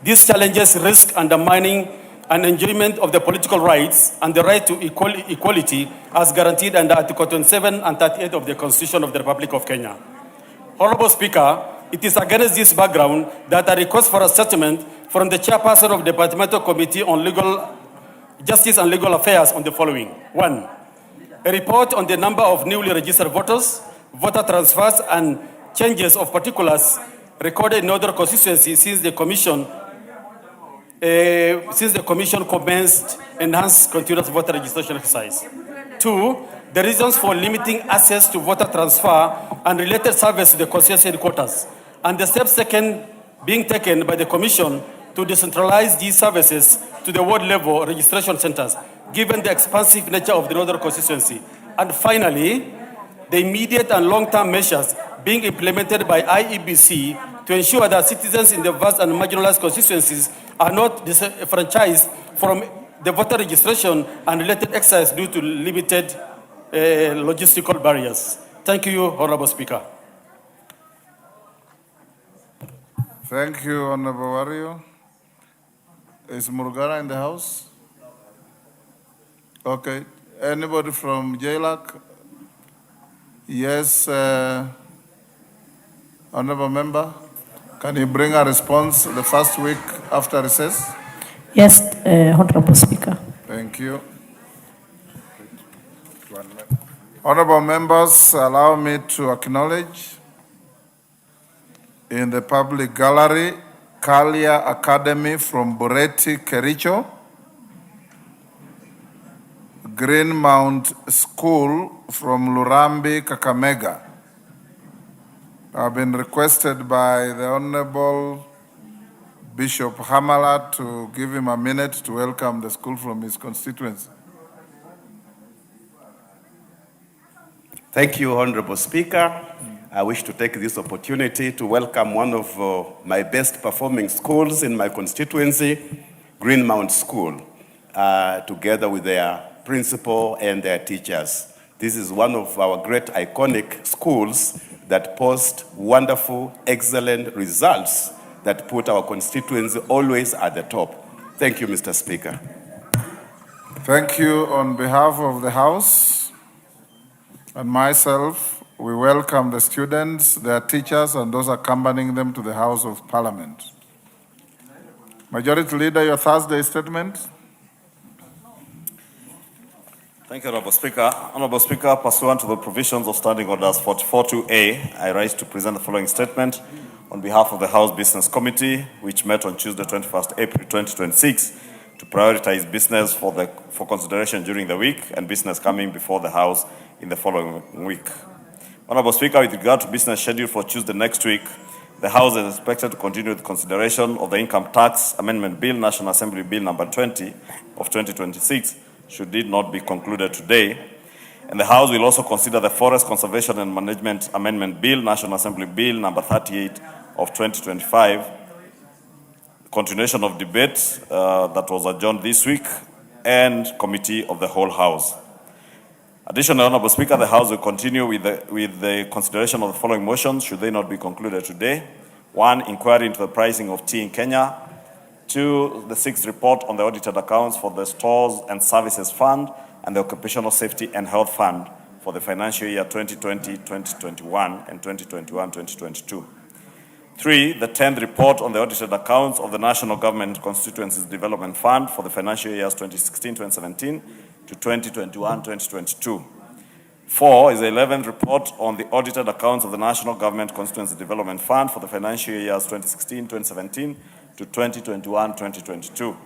These challenges risk undermining an enjoyment of the political rights and the right to equality as guaranteed under Article 27 and 38 of the Constitution of the Republic of Kenya. Honorable Speaker, it is against this background that I request for a statement from the chairperson of the Departmental Committee on Legal Justice and Legal Affairs on the following. 1. A report on the number of newly registered voters, voter transfers, and changes of particulars recorded in other constituencies since the Commission commenced enhanced continuous voter registration exercise. 2. The reasons for limiting access to voter transfer and related service to the constituency headquarters, and the steps being taken by the Commission to decentralize these services to the ward level registration centers, given the expansive nature of the northern constituency. And finally, the immediate and long-term measures being implemented by IEBC to ensure that citizens in the vast and marginalized constituencies are not disenfranchised from the voter registration and related exercise due to limited logistical barriers. Thank you, Honorable Speaker. Thank you, Honorable Wario. Is Murugara in the house? Okay. Anybody from JLAC? Yes, Honorable Member. Can you bring a response the first week after recess? Yes, Honorable Speaker. Thank you. Honorable members, allow me to acknowledge in the public gallery Kalia Academy from Bureti, Kericho, Green Mount School from Lurambi, Kakamega. I've been requested by the Honorable Bishop Hamala to give him a minute to welcome the school from his constituency. Thank you, Honorable Speaker. I wish to take this opportunity to welcome one of my best performing schools in my constituency, Green Mount School, together with their principal and their teachers. This is one of our great iconic schools that post wonderful, excellent results that put our constituency always at the top. Thank you, Mr. Speaker. Thank you. On behalf of the House and myself, we welcome the students, their teachers, and those accompanying them to the House of Parliament. Majority Leader, your Thursday statement. Thank you, Honorable Speaker. Honorable Speaker, pursuant to the provisions of Standing Orders 44.2a, I rise to present the following statement on behalf of the House Business Committee, which met on Tuesday, 21st April 2026, to prioritize business for consideration during the week and business coming before the House in the following week. Honorable Speaker, with regard to business schedule for Tuesday next week, the House is expected to continue with consideration of the Income Tax Amendment Bill, National Assembly Bill number 20 of 2026, should it not be concluded today. And the House will also consider the Forest Conservation and Management Amendment Bill, National Assembly Bill number 38 of 2025, continuation of debate that was adjourned this week, and Committee of the Whole House. Additionally, Honorable Speaker, the House will continue with the consideration of the following motions, should they not be concluded today. 1, inquiry into the pricing of tea in Kenya. 2, the 6th report on the audited accounts for the Stores and Services Fund and the Occupational Safety and Health Fund for the financial year 2020-2021 and 2021-2022. 3, the 10th report on the audited accounts of the National Government Constituencies Development Fund for the financial years 2016-2017 to 2021-2022. 4 is the 11th report on the audited accounts of the National Government Constituency Development Fund for the financial years 2016-2017 to 2021-2022.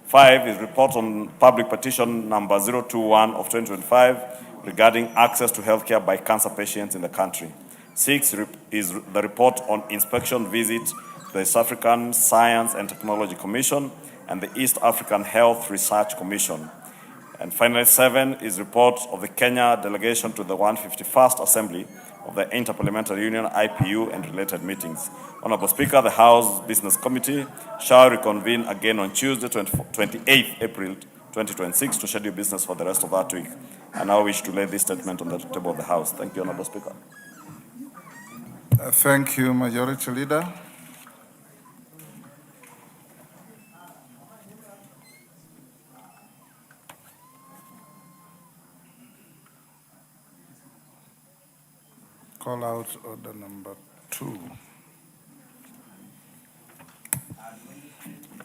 5 is report on public petition number 021 of 2025 regarding access to healthcare by cancer patients in the country. 6 is the report on inspection visit to the East African Science and Technology Commission and the East African Health Research Commission. And finally, 7 is report of the Kenya delegation to the 151st Assembly of the Interparliamentary Union, IPU, and related meetings. Honorable Speaker, the House Business Committee shall reconvene again on Tuesday, 28th April 2026 to schedule business for the rest of that week. I now wish to lay this statement on the table of the House. Thank you, Honorable Speaker. Thank you, Majority Leader. Call out order number 2.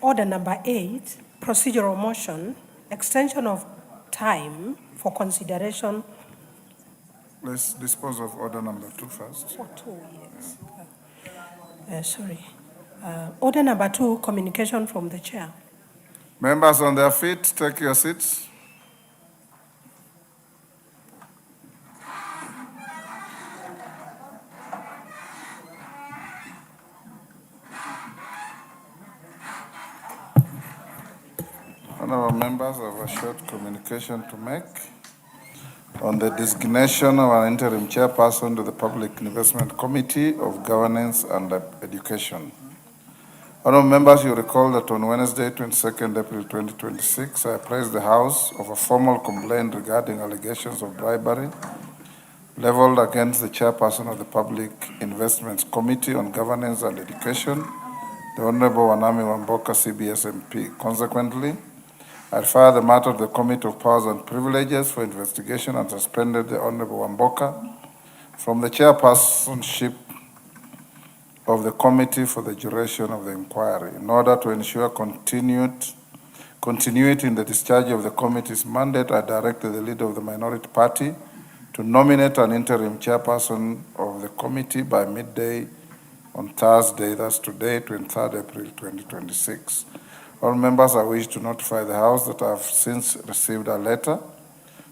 Order number 8, procedural motion, extension of time for consideration. Let's dispose of order number 2 first. Oh, 2, yes. Order number 2, communication from the chair. Members on their feet, take your seats. Honorable members, I have a short communication to make on the designation of an interim chairperson to the Public Investment Committee of Governance and Education. Honorable members, you recall that on Wednesday, 22nd April 2026, I apprised the House of a formal complaint regarding allegations of bribery leveled against the chairperson of the Public Investments Committee on Governance and Education, the Honorable Wanami Wamboka, CBS MP. Consequently, I refer the matter to the Committee of Powers and Privileges for investigation and suspended the Honorable Wamboka from the chairpersonship of the committee for the duration of the inquiry. In order to ensure continuity in the discharge of the committee's mandate, I directed the leader of the minority party to nominate an interim chairperson of the committee by midday on Thursday, that's today, 23rd April 2026. All members, I wish to notify the House that I have since received a letter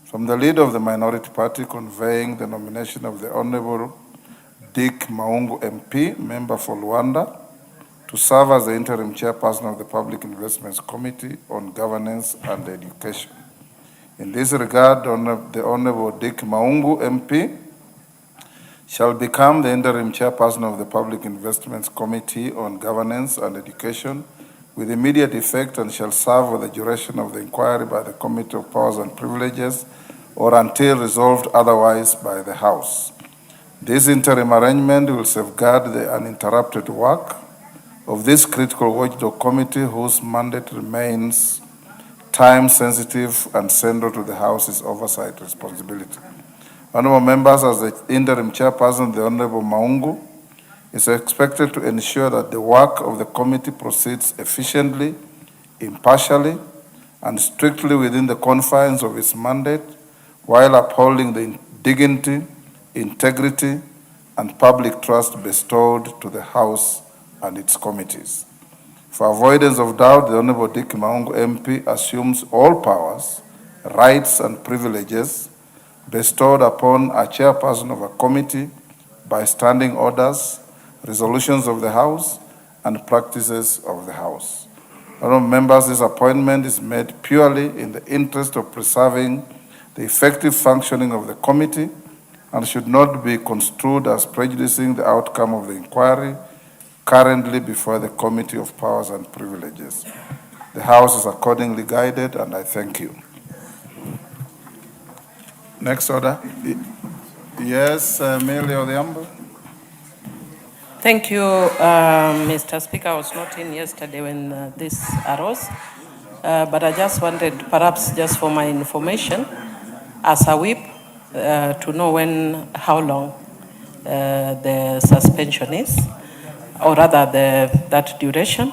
from the leader of the minority party conveying the nomination of the Honorable Dick Maungu MP, member for Luanda, to serve as the interim chairperson of the Public Investments Committee on Governance and Education. In this regard, the Honorable Dick Maungu MP shall become the interim chairperson of the Public Investments Committee on Governance and Education with immediate effect and shall serve for the duration of the inquiry by the Committee of Powers and Privileges or until resolved otherwise by the House. This interim arrangement will safeguard the uninterrupted work of this critical watchdog committee whose mandate remains time-sensitive and central to the House's oversight responsibility. Honorable members, as the interim chairperson, the Honorable Maungu is expected to ensure that the work of the committee proceeds efficiently, impartially, and strictly within the confines of its mandate, while upholding the dignity, integrity, and public trust bestowed to the House and its committees. For avoidance of doubt, the Honorable Dick Maungu MP assumes all powers, rights, and privileges bestowed upon a chairperson of a committee by standing orders, resolutions of the House, and practices of the House. Honorable members, this appointment is made purely in the interest of preserving the effective functioning of the committee and should not be construed as prejudicing the outcome of the inquiry currently before the Committee of Powers and Privileges. The House is accordingly guided, and I thank you. Next order. Yes, Amelia Odhiambo. Thank you, Mr. Speaker. I was not in yesterday when this arose, but I just wanted, perhaps just for my information, as a whip, to know how long the suspension is, or rather that duration.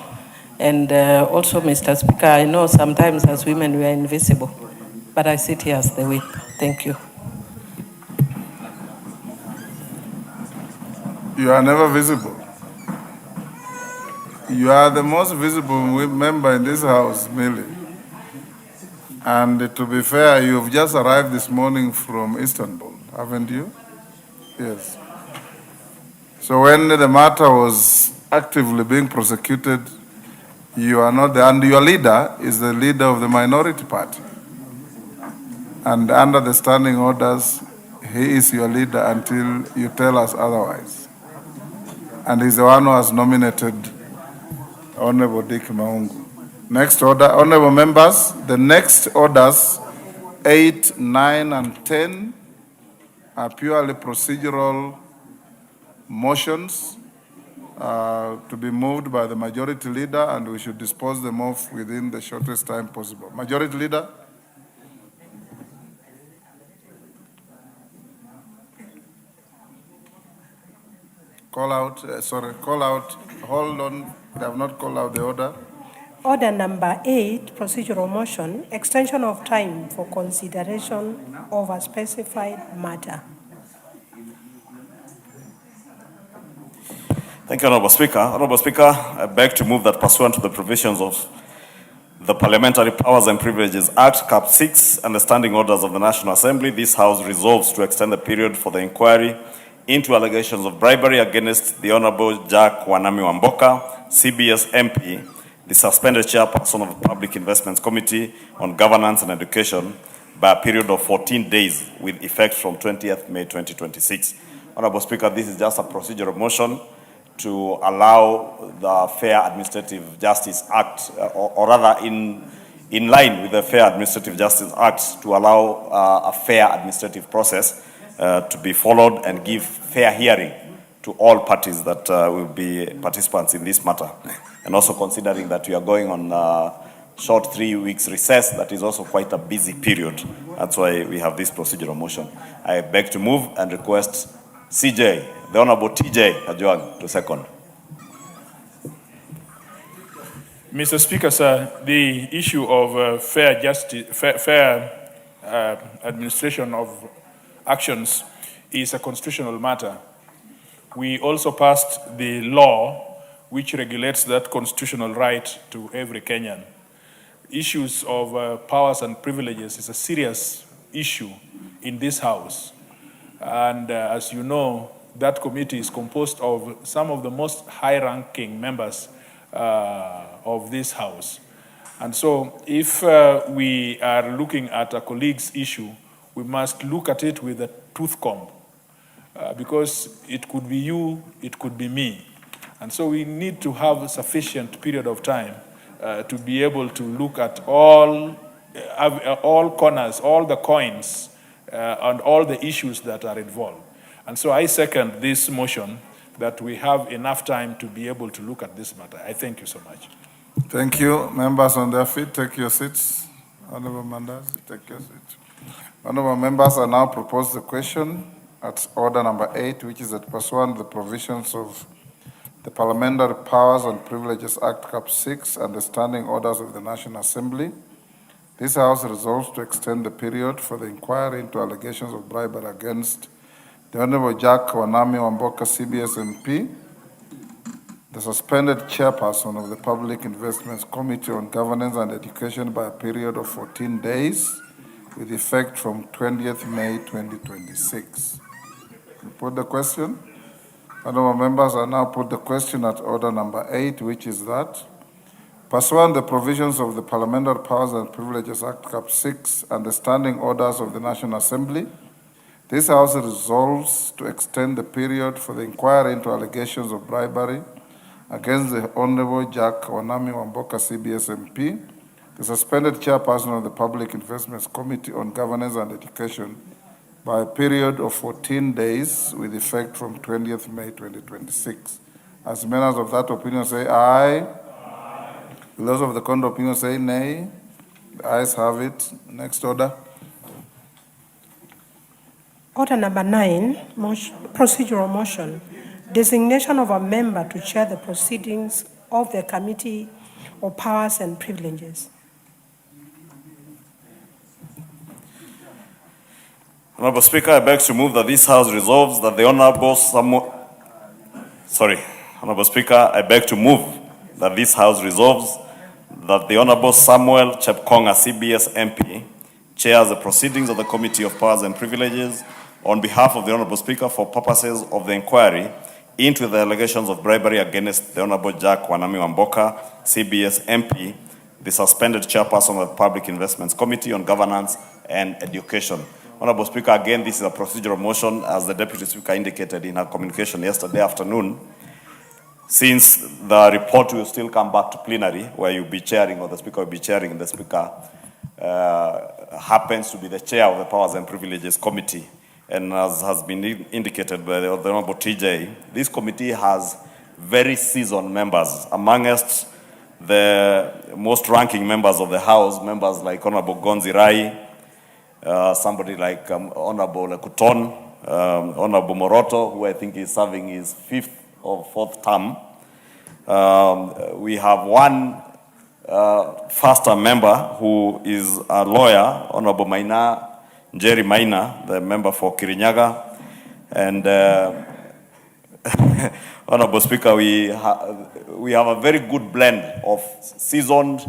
And also, Mr. Speaker, I know sometimes as women we are invisible, but I sit here as the whip. Thank you. You are never visible. You are the most visible member in this House, Millie. And to be fair, you've just arrived this morning from Istanbul, haven't you? Yes. So when the matter was actively being prosecuted, you are not there, and your leader is the leader of the minority party. And under the standing orders, he is your leader until you tell us otherwise. And he's the one who has nominated Honorable Dick Maungu. Next order, honorable members, the next orders 8, 9, and 10 are purely procedural motions to be moved by the majority leader, and we should dispose them off within the shortest time possible. Majority leader? Call out, hold on, they have not called out the order. Order number 8, procedural motion, extension of time for consideration of a specified matter. Thank you, Honorable Speaker. Honorable Speaker, I beg to move that pursuant to the provisions of the Parliamentary Powers and Privileges Act, Cap 6, and the standing orders of the National Assembly, this House resolves to extend the period for the inquiry into allegations of bribery against the Honorable Jack Wanami Wamboka, CBS MP, the suspended chairperson of the Public Investments Committee on Governance and Education, by a period of 14 days with effect from 20th May 2026. Honorable Speaker, this is just a procedural motion to allow the Fair Administrative Justice Act, or rather in line with the Fair Administrative Justice Act, to allow a fair administrative process to be followed and give fair hearing to all parties that will be participants in this matter. And also considering that we are going on a short 3 weeks recess, that is also quite a busy period. That's why we have this procedural motion. I beg to move and request CJ, the Honorable TJ Ajwang, to second. Mr. Speaker, sir, the issue of fair administration of actions is a constitutional matter. We also passed the law which regulates that constitutional right to every Kenyan. Issues of powers and privileges is a serious issue in this House. And as you know, that committee is composed of some of the most high-ranking members of this House. And so if we are looking at a colleague's issue, we must look at it with a tooth comb, because it could be you, it could be me. And so we need to have a sufficient period of time to be able to look at all corners, all the coins, and all the issues that are involved. And so I second this motion that we have enough time to be able to look at this matter. I thank you so much. Thank you. Members on their feet, take your seats. Honorable Mandas, take your seats. Honorable members, I now propose the question at order number 8, which is that pursuant to the provisions of the Parliamentary Powers and Privileges Act, Cap 6, and the standing orders of the National Assembly, this House resolves to extend the period for the inquiry into allegations of bribery against the Honorable Jack Wanami Wamboka, CBS MP, the suspended chairperson of the Public Investments Committee on Governance and Education, by a period of 14 days with effect from 20th May 2026. You put the question? Honorable members, I now put the question at order number 8, which is that pursuant to the provisions of the Parliamentary Powers and Privileges Act, Cap 6, and the standing orders of the National Assembly, this House resolves to extend the period for the inquiry into allegations of bribery against the Honorable Jack Wanami Wamboka, CBS MP, the suspended chairperson of the Public Investments Committee on Governance and Education, by a period of 14 days with effect from 20th May 2026. As members of that opinion say aye. Those of the contrary opinion say nay. The ayes have it. Next order. Order number 9, procedural motion, designation of a member to chair the proceedings of the Committee of Powers and Privileges. Honorable Speaker, I beg to move that this House resolves that the Honorable Honorable Speaker, I beg to move that this House resolves that the Honorable Samuel Chepkonga, CBS MP, chairs the proceedings of the Committee of Powers and Privileges on behalf of the Honorable Speaker for purposes of the inquiry into the allegations of bribery against the Honorable Jack Wanami Wamboka, CBS MP, the suspended chairperson of the Public Investments Committee on Governance and Education. Honorable Speaker, again, this is a procedural motion, as the Deputy Speaker indicated in her communication yesterday afternoon. Since the report will still come back to plenary, where you'll be chairing, or the Speaker will be chairing, and the Speaker happens to be the chair of the Powers and Privileges Committee. And as has been indicated by the Honorable TJ, this committee has very seasoned members. Amongst the most ranking members of the House, members like Honorable Gonzi Rai, somebody like Honorable Kuton, Honorable Moroto, who I think is serving his 5th of fourth term. We have one first-term member who is a lawyer, Honorable Jerry Maina, the member for Kirinyaga. And Honorable Speaker, we have a very good blend of seasoned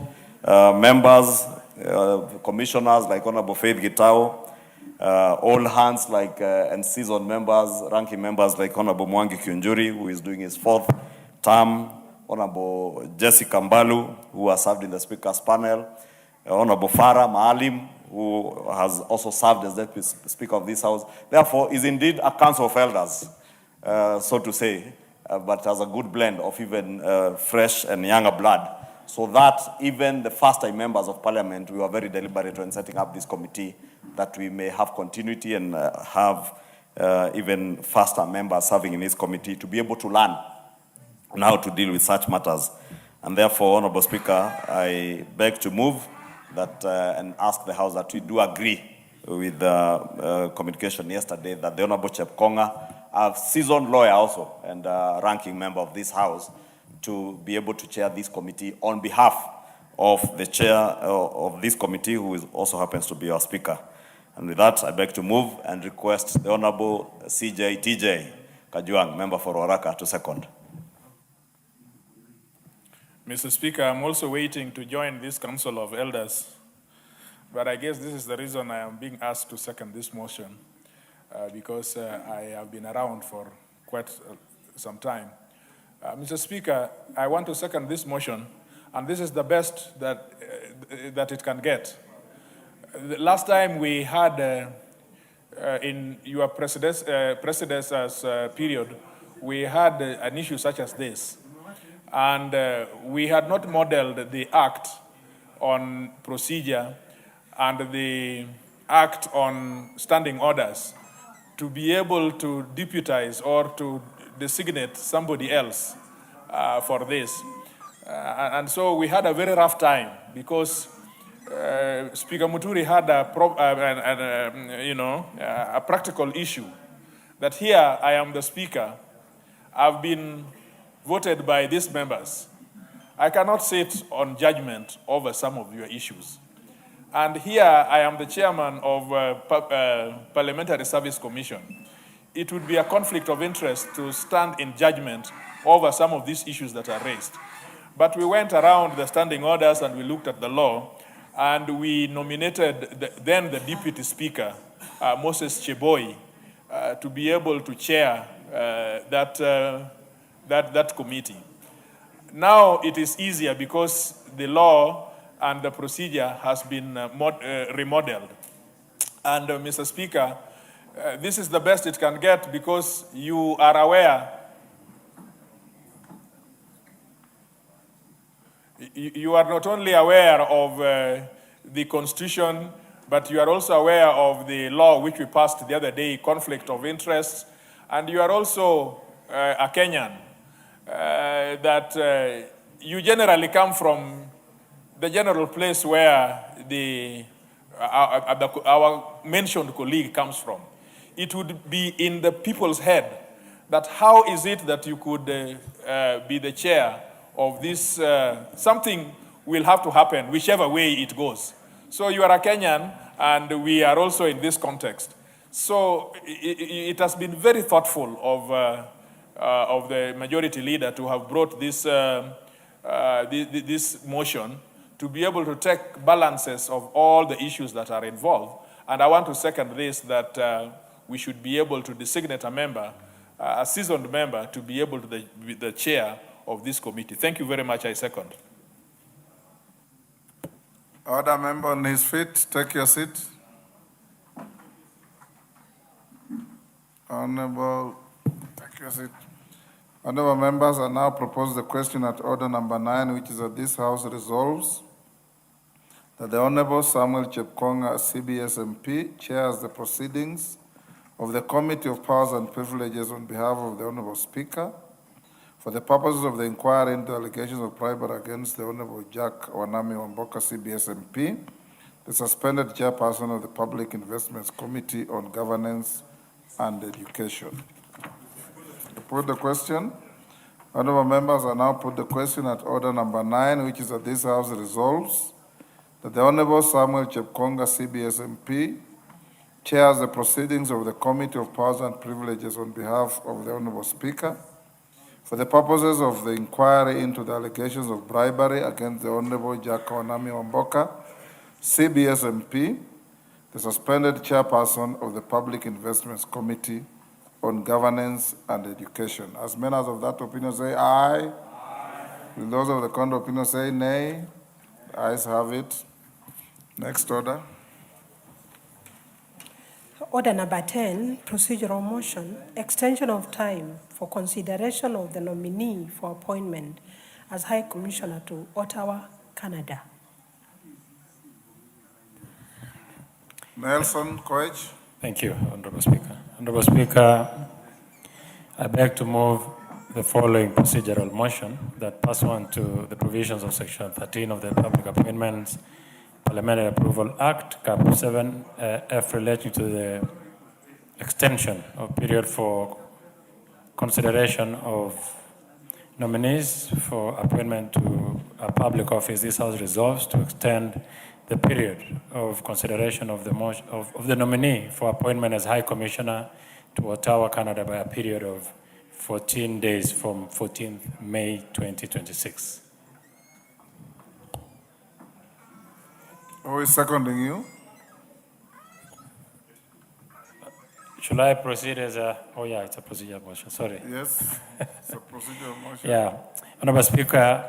members, commissioners like Honorable Faith Gitao, old hands like and seasoned members, ranking members like Honorable Mwangi Kiunjuri, who is doing his fourth term, Honorable Jessica Mbalu, who has served in the Speaker's panel, Honorable Farah Maalim, who has also served as Deputy Speaker of this House. Therefore, is indeed a council of elders, so to say, but has a good blend of even fresh and younger blood, so that even the first-time members of Parliament, we were very deliberate when setting up this committee, that we may have continuity and have even first-time members serving in this committee to be able to learn on how to deal with such matters. And therefore, Honorable Speaker, I beg to move that and ask the House that we do agree with the communication yesterday that the Honorable Chepkonga, a seasoned lawyer also and a ranking member of this House, to be able to chair this committee on behalf of the chair of this committee, who also happens to be our Speaker. And with that, I beg to move and request the Honorable TJ Kajuang, member for Waraka, to second. Mr. Speaker, I'm also waiting to join this Council of Elders, but I guess this is the reason I am being asked to second this motion, because I have been around for quite some time. Mr. Speaker, I want to second this motion, and this is the best that it can get. The last time we had, in your predecessor's period, we had an issue such as this. And we had not modeled the Act on procedure and the Act on standing orders to be able to deputize or to designate somebody else for this. And so we had a very rough time because Speaker Muturi had a practical issue that here I am the Speaker. I've been voted by these members. I cannot sit on judgment over some of your issues. And here I am the chairman of Parliamentary Service Commission. It would be a conflict of interest to stand in judgment over some of these issues that are raised. But we went around the standing orders and we looked at the law, and we nominated then the Deputy Speaker, Moses Cheboi, to be able to chair that committee. Now it is easier because the law and the procedure has been remodeled. And Mr. Speaker, this is the best it can get because you are aware, you are not only aware of the Constitution, but you are also aware of the law which we passed the other day, conflict of interest, and you are also a Kenyan. That you generally come from the general place where our mentioned colleague comes from. It would be in the people's head that how is it that you could be the chair of this, something will have to happen whichever way it goes. So you are a Kenyan and we are also in this context. So it has been very thoughtful of the majority leader to have brought this, this motion to be able to take balances of all the issues that are involved. And I want to second this, that we should be able to designate a member, a seasoned member, to be able to be the chair of this committee. Thank you very much. I second. Other member on his feet, take your seat. Honorable, take your seat. Honorable members, I now propose the question at order number 9, which is that this House resolves that the Honorable Samuel Chepkonga, CBS MP, chairs the proceedings of the Committee of Powers and Privileges on behalf of the Honorable Speaker for the purposes of the inquiry into allegations of bribery against the Honorable Jack Wanami Wamboka, CBS MP, the suspended chairperson of the Public Investments Committee on Governance and Education. To put the question, Honorable members, I now put the question at order number 9, which is that this House resolves that the Honorable Samuel Chepkonga, CBS MP, chairs the proceedings of the Committee of Powers and Privileges on behalf of the Honorable Speaker for the purposes of the inquiry into the allegations of bribery against the Honorable Jaka Onami Wamboka, CBS MP, the suspended chairperson of the Public Investments Committee on Governance and Education. As members of that opinion say aye. Will those of the contrary opinion say nay? The ayes have it. Next order. Order number 10, procedural motion, extension of time for consideration of the nominee for appointment as High Commissioner to Ottawa, Canada. Nelson Koech. Thank you, Honorable Speaker. Honorable Speaker, I beg to move the following procedural motion that pursuant to the provisions of Section 13 of the Public Appointments Parliamentary Approval Act, Cap 7F, relating to the extension of period for consideration of nominees for appointment to a public office. This House resolves to extend the period of consideration of the nominee for appointment as High Commissioner to Ottawa, Canada by a period of 14 days from 14th May 2026. Who is seconding you? Should I proceed as a, oh yeah, it's a procedural motion, sorry. Yes, it's a procedural motion. Yeah, Honorable Speaker,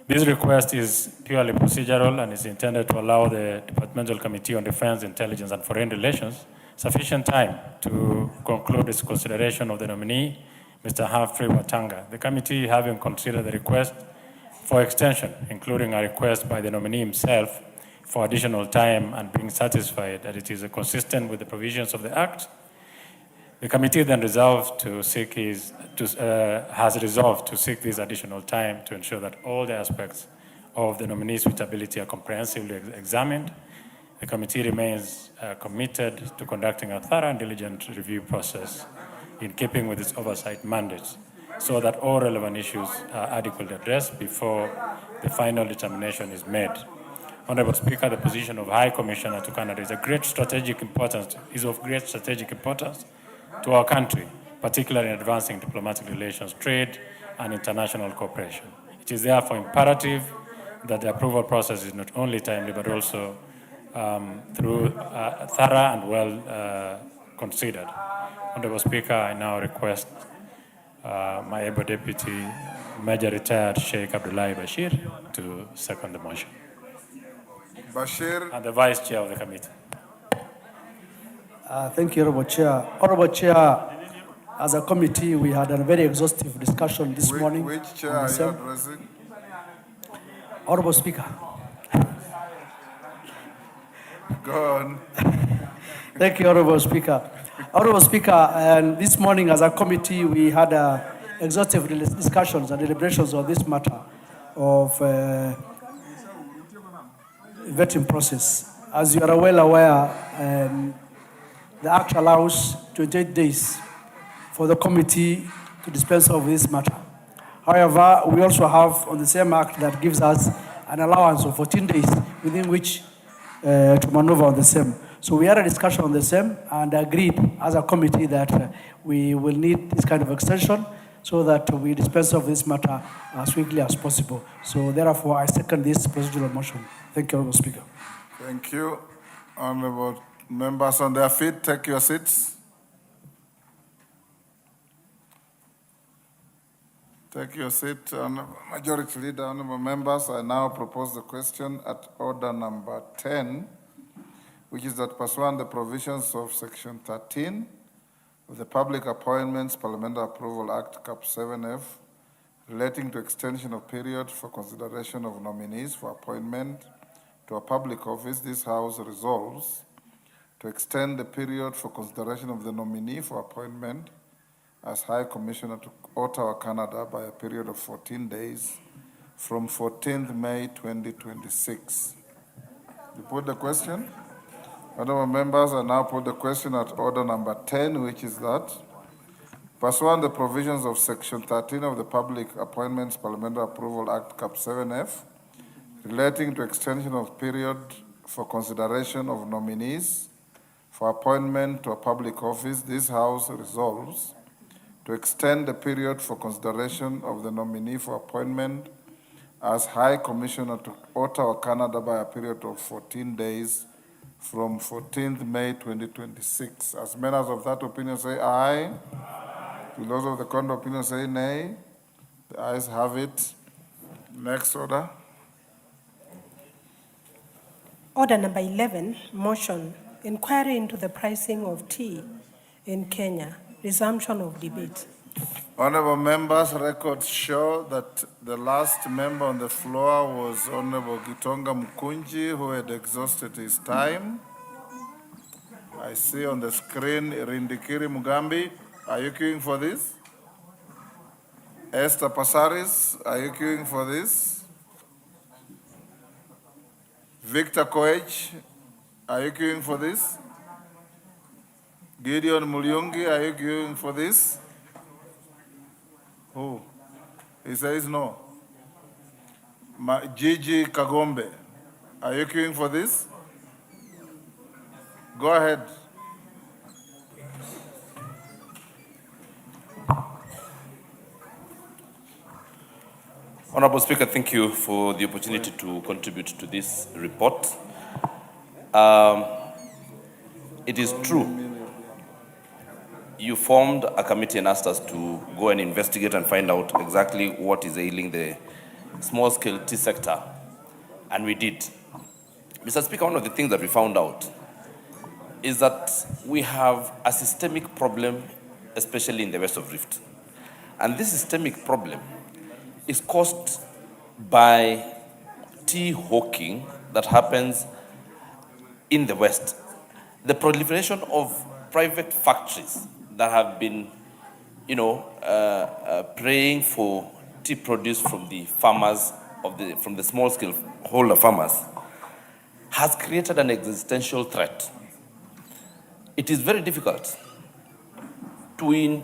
this request is purely procedural and is intended to allow the Departmental Committee on Defense, Intelligence and Foreign Relations sufficient time to conclude its consideration of the nominee, Mr. Humphrey Watanga. The committee, having considered the request for extension, including a request by the nominee himself for additional time and being satisfied that it is consistent with the provisions of the Act, the committee then has resolved to seek this additional time to ensure that all the aspects of the nominee's suitability are comprehensively examined. The committee remains committed to conducting a thorough and diligent review process in keeping with its oversight mandates so that all relevant issues are adequately addressed before the final determination is made. Honorable Speaker, the position of High Commissioner to Canada is of great strategic importance to our country, particularly in advancing diplomatic relations, trade, and international cooperation. It is therefore imperative that the approval process is not only timely, but also thorough and well considered. Honorable Speaker, I now request my able deputy, Major Retired Sheikh Abdullahi Bashir, to second the motion. Bashir. And the Vice Chair of the committee. Thank you, Honorable Chair. Honorable Chair, as a committee, we had a very exhaustive discussion this morning. Which chair are you addressing? Honorable Speaker. Go on. Thank you, Honorable Speaker. Honorable Speaker, and this morning as a committee, we had exhaustive discussions and deliberations on this matter of vetting process. As you are well aware, the Act allows 28 days for the committee to dispense of this matter. However, we also have on the same Act that gives us an allowance of 14 days within which to maneuver on the same. So we had a discussion on the same and agreed as a committee that we will need this kind of extension so that we dispense of this matter as quickly as possible. So therefore, I second this procedural motion. Thank you, Honorable Speaker. Thank you. Honorable members on their feet, take your seats. Take your seat. Majority Leader, honorable members, I now propose the question at order number 10, which is that pursuant the provisions of Section 13 of the Public Appointments Parliamentary Approval Act, Cap 7F, relating to extension of period for consideration of nominees for appointment to a public office, this House resolves to extend the period for consideration of the nominee for appointment as High Commissioner to Ottawa, Canada by a period of 14 days from 14th May 2026. You put the question? Honorable members, I now put the question at order number 10, which is that Pursuant to the provisions of Section 13 of the Public Appointments Parliamentary Approval Act, Cap 7F, relating to extension of period for consideration of nominees for appointment to a public office, this House resolves to extend the period for consideration of the nominee for appointment as High Commissioner to Ottawa, Canada by a period of 14 days from 14th May 2026. As members of that opinion say aye. To those of the contrary opinion say nay. The ayes have it. Next order. Order number 11, motion, inquiry into the pricing of tea in Kenya, resumption of debate. Honorable members, records show that the last member on the floor was Honorable Gitonga Mkunji, who had exhausted his time. I see on the screen Rindikiri Mugambi. Are you queuing for this? Esther Passaris, are you queuing for this? Victor Koech, are you queuing for this? Gideon Mulyungi, are you queuing for this? Who? He says no. Gigi Kagombe, are you queuing for this? Go ahead. Honorable Speaker, thank you for the opportunity to contribute to this report. It is true, you formed a committee and asked us to go and investigate and find out exactly what is ailing the small-scale tea sector, and we did. Mr. Speaker, one of the things that we found out is that we have a systemic problem, especially in the West of Rift. And this systemic problem is caused by tea hawking that happens in the West. The proliferation of private factories that have been, praying for tea produce from the farmers, from the small-scale holder farmers, has created an existential threat. It is very difficult to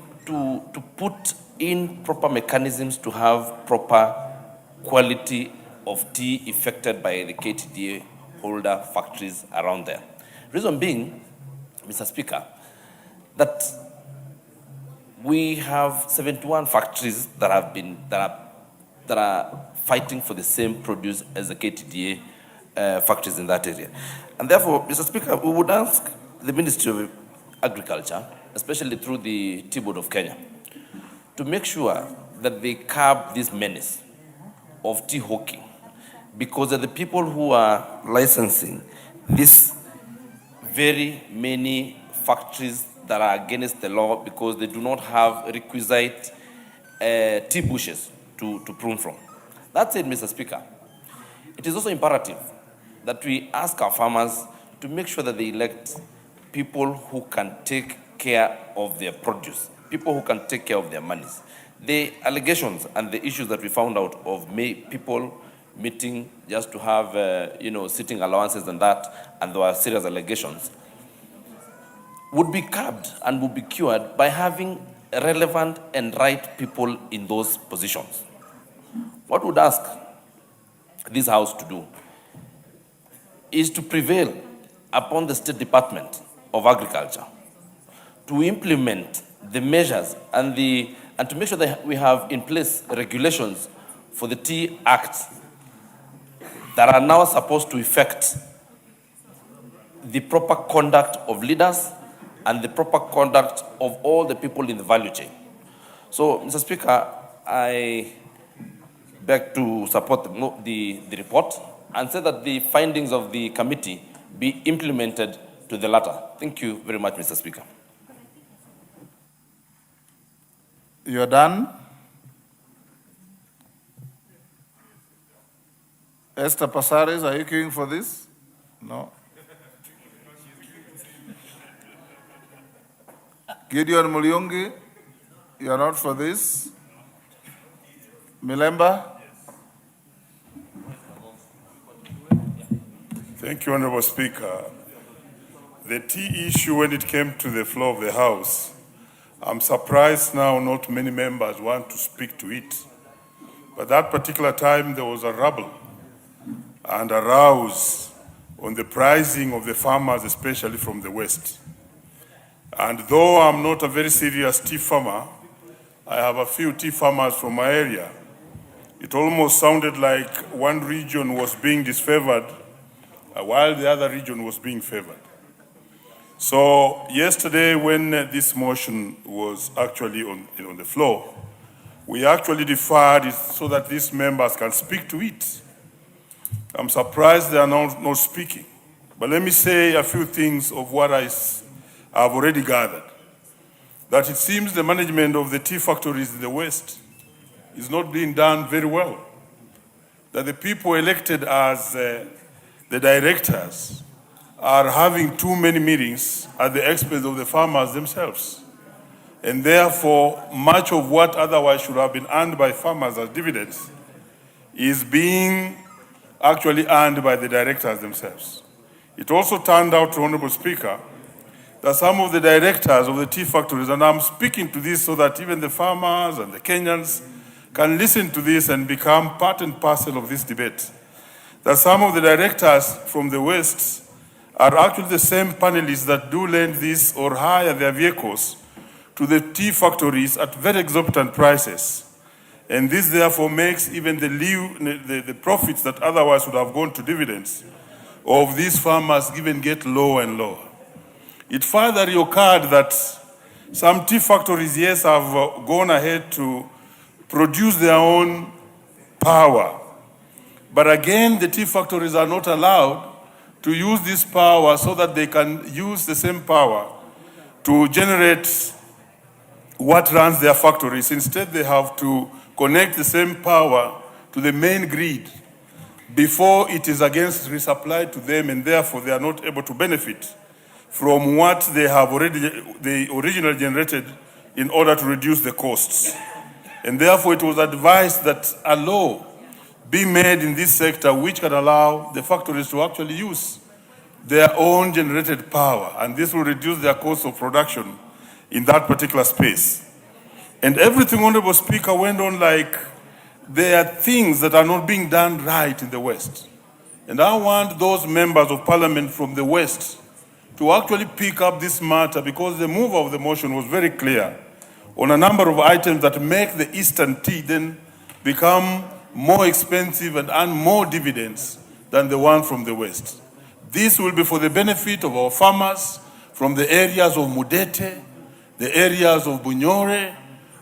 put in proper mechanisms to have proper quality of tea effected by the KTDA holder factories around there. Reason being, Mr. Speaker, that we have 71 factories that are fighting for the same produce as the KTDA factories in that area. And therefore, Mr. Speaker, we would ask the Ministry of Agriculture, especially through the Tea Board of Kenya, to make sure that they curb this menace of tea hawking, because of the people who are licensing these very many factories that are against the law because they do not have requisite tea bushes to prune from. That said, Mr. Speaker, it is also imperative that we ask our farmers to make sure that they elect people who can take care of their produce, people who can take care of their monies. The allegations and the issues that we found out of people meeting just to have, sitting allowances and that, and there were serious allegations, would be curbed and would be cured by having relevant and right people in those positions. What would ask this House to do is to prevail upon the State Department of Agriculture to implement the measures and to make sure that we have in place regulations for the Tea Act that are now supposed to effect the proper conduct of leaders and the proper conduct of all the people in the value chain. So, Mr. Speaker, I beg to support the report and say that the findings of the committee be implemented to the latter. Thank you very much, Mr. Speaker. You are done? Esther Passaris, are you queuing for this? No. Gideon Mulyungi, you are not for this? Milemba? Thank you, Honorable Speaker. The tea issue, when it came to the floor of the House, I'm surprised now not many members want to speak to it. But that particular time there was a rubble and a rouse on the pricing of the farmers, especially from the West. And though I'm not a very serious tea farmer, I have a few tea farmers from my area. It almost sounded like one region was being disfavored while the other region was being favored. So yesterday when this motion was actually on the floor, we actually deferred it so that these members can speak to it. I'm surprised they are not speaking. But let me say a few things of what I've already gathered. That it seems the management of the tea factories in the West is not being done very well. That the people elected as the directors are having too many meetings at the expense of the farmers themselves. And therefore, much of what otherwise should have been earned by farmers as dividends is being actually earned by the directors themselves. It also turned out, Honorable Speaker, that some of the directors of the tea factories, and I'm speaking to this so that even the farmers and the Kenyans can listen to this and become part and parcel of this debate, that some of the directors from the West are actually the same panelists that do lend this or hire their vehicles to the tea factories at very exorbitant prices. And this therefore makes even the profits that otherwise would have gone to dividends of these farmers even get lower and lower. It further reoccurred that some tea factories, yes, have gone ahead to produce their own power. But again, the tea factories are not allowed to use this power so that they can use the same power to generate what runs their factories. Instead, they have to connect the same power to the main grid before it is against resupplied to them, and therefore they are not able to benefit from what they have originally generated in order to reduce the costs. And therefore it was advised that a law be made in this sector which can allow the factories to actually use their own generated power, and this will reduce their cost of production in that particular space. And everything, Honorable Speaker, went on like there are things that are not being done right in the West. And I want those members of parliament from the West to actually pick up this matter, because the mover of the motion was very clear on a number of items that make the Eastern tea then become more expensive and earn more dividends than the one from the West. This will be for the benefit of our farmers from the areas of Mudete, the areas of Bunyore,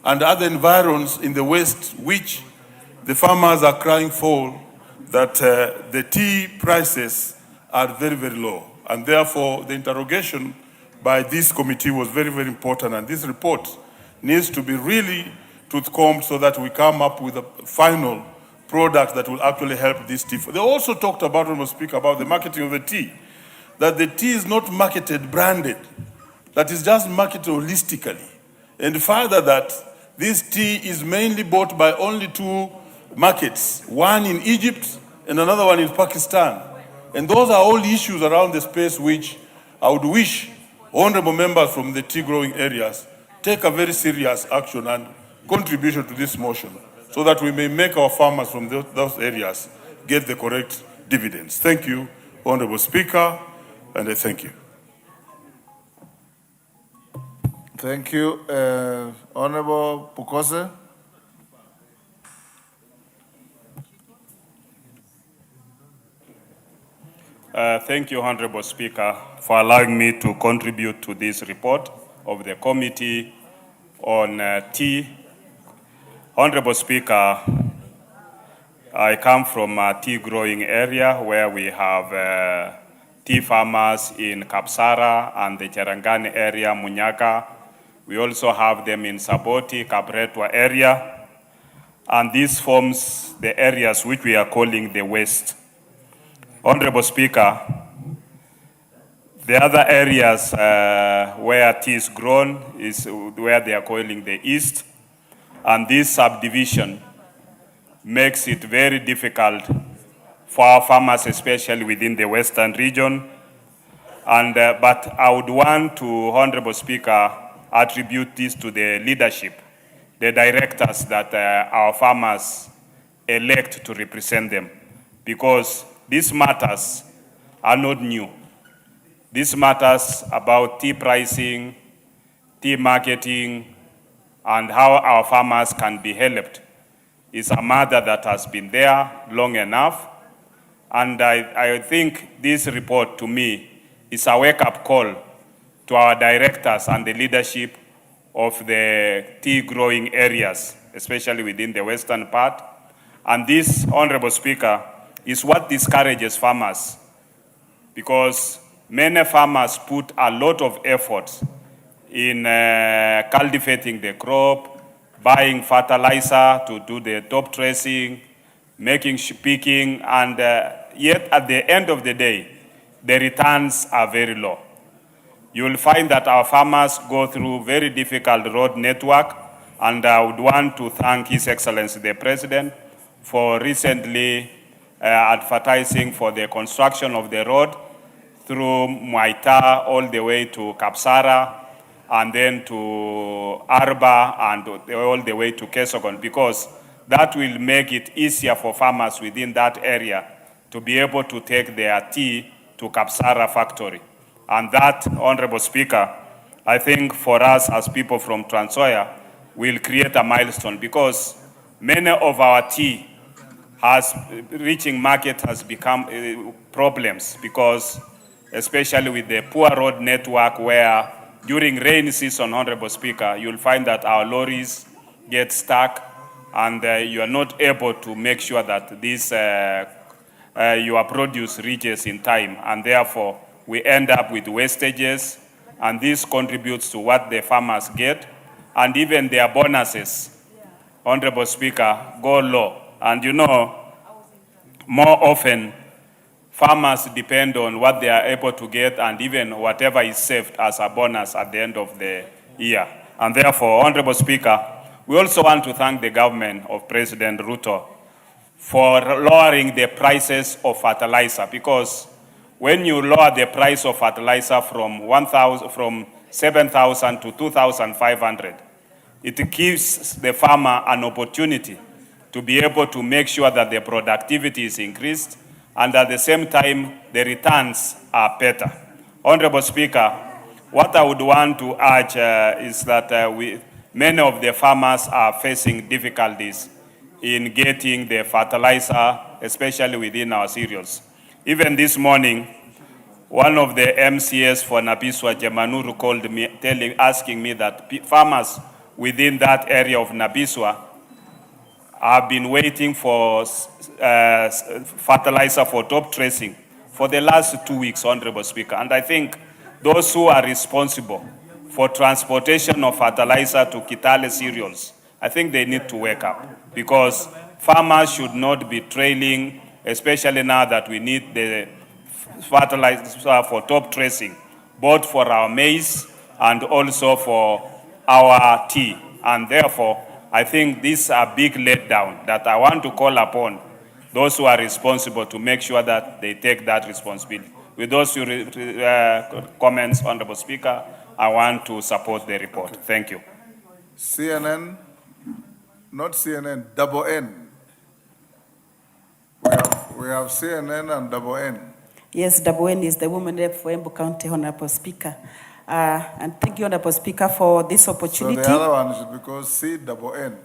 and other environs in the West, which the farmers are crying for, that the tea prices are very, very low. And therefore, the interrogation by this committee was very, very important. And this report needs to be really tooth-combed so that we come up with a final product that will actually help this tea. They also talked about, Honorable Speaker, about the marketing of the tea, that the tea is not marketed branded, that is just marketed holistically. And further that this tea is mainly bought by only two markets, one in Egypt and another one in Pakistan. And those are all issues around the space which I would wish honorable members from the tea growing areas take a very serious action and contribution to this motion so that we may make our farmers from those areas get the correct dividends. Thank you, Honorable Speaker, and I thank you. Thank you. Honorable Pukose. Thank you, Honorable Speaker, for allowing me to contribute to this report of the Committee on Tea. Honorable Speaker, I come from a tea growing area where we have tea farmers in Kapsara and the Cherangani area, Munyaka. We also have them in Saboti, Kabretwa area. And this forms the areas which we are calling the West. Honorable Speaker, the other areas where tea is grown is where they are calling the East. And this subdivision makes it very difficult for our farmers, especially within the Western region. And, but I would want to, Honorable Speaker, attribute this to the leadership, the directors that our farmers elect to represent them, because these matters are not new. These matters about tea pricing, tea marketing, and how our farmers can be helped is a matter that has been there long enough. And I think this report, to me, is a wake-up call to our directors and the leadership of the tea growing areas, especially within the western part. And this, Honorable Speaker, is what discourages farmers, because many farmers put a lot of effort in cultivating the crop, buying fertilizer to do the top dressing, making picking, and yet at the end of the day, the returns are very low. You will find that our farmers go through very difficult road network, and I would want to thank His Excellency the President for recently advertising for the construction of the road through Muaita all the way to Kapsara, and then to Arba, and all the way to Kesogon, because that will make it easier for farmers within that area to be able to take their tea to Kapsara factory. And that, Honorable Speaker, I think for us as people from Trans Nzoia will create a milestone, because many of our tea reaching market has become problems, because especially with the poor road network, where during rainy season, Honorable Speaker, you'll find that our lorries get stuck, and you are not able to make sure that this your produce reaches in time, and therefore we end up with wastages, and this contributes to what the farmers get, and even their bonuses, Honorable Speaker, go low. And you know, more often, farmers depend on what they are able to get, and even whatever is saved as a bonus at the end of the year. And therefore, Honorable Speaker, we also want to thank the government of President Ruto for lowering the prices of fertilizer, because when you lower the price of fertilizer from 7,000 to 2,500, it gives the farmer an opportunity to be able to make sure that the productivity is increased, and at the same time, the returns are better. Honorable Speaker, what I would want to urge is that many of the farmers are facing difficulties in getting the fertilizer, especially within our cereals. Even this morning, one of the MCS for Nabiswa, Jemanuru, called me, asking me that farmers within that area of Nabiswa have been waiting for fertilizer for top dressing for the last 2 weeks, Honorable Speaker. And I think those who are responsible for transportation of fertilizer to Kitale cereals, I think they need to wake up, because farmers should not be trailing, especially now that we need the fertilizer for top dressing, both for our maize and also for our tea. And therefore, I think this is a big letdown that I want to call upon those who are responsible to make sure that they take that responsibility. With those few comments, Honorable Speaker, I want to support the report. Okay. Thank you. CNN, not CNN, double N. We have CNN and double N. Yes, double N is the woman rep for Embu County, Honorable Speaker. And thank you, Honorable Speaker, for this opportunity. So the other one is because C double N.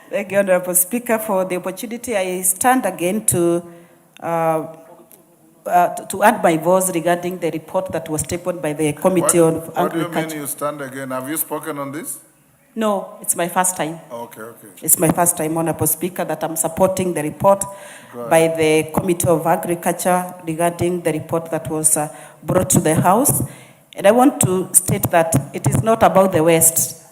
Thank you, Honorable Speaker, for the opportunity. I stand again to add my voice regarding the report that was tabled by the Committee on Agriculture. What do you mean you stand again? Have you spoken on this? No, it's my first time. Okay, okay. It's my first time, Honorable Speaker, that I'm supporting the report by the Committee of Agriculture regarding the report that was brought to the House. And I want to state that it is not about the West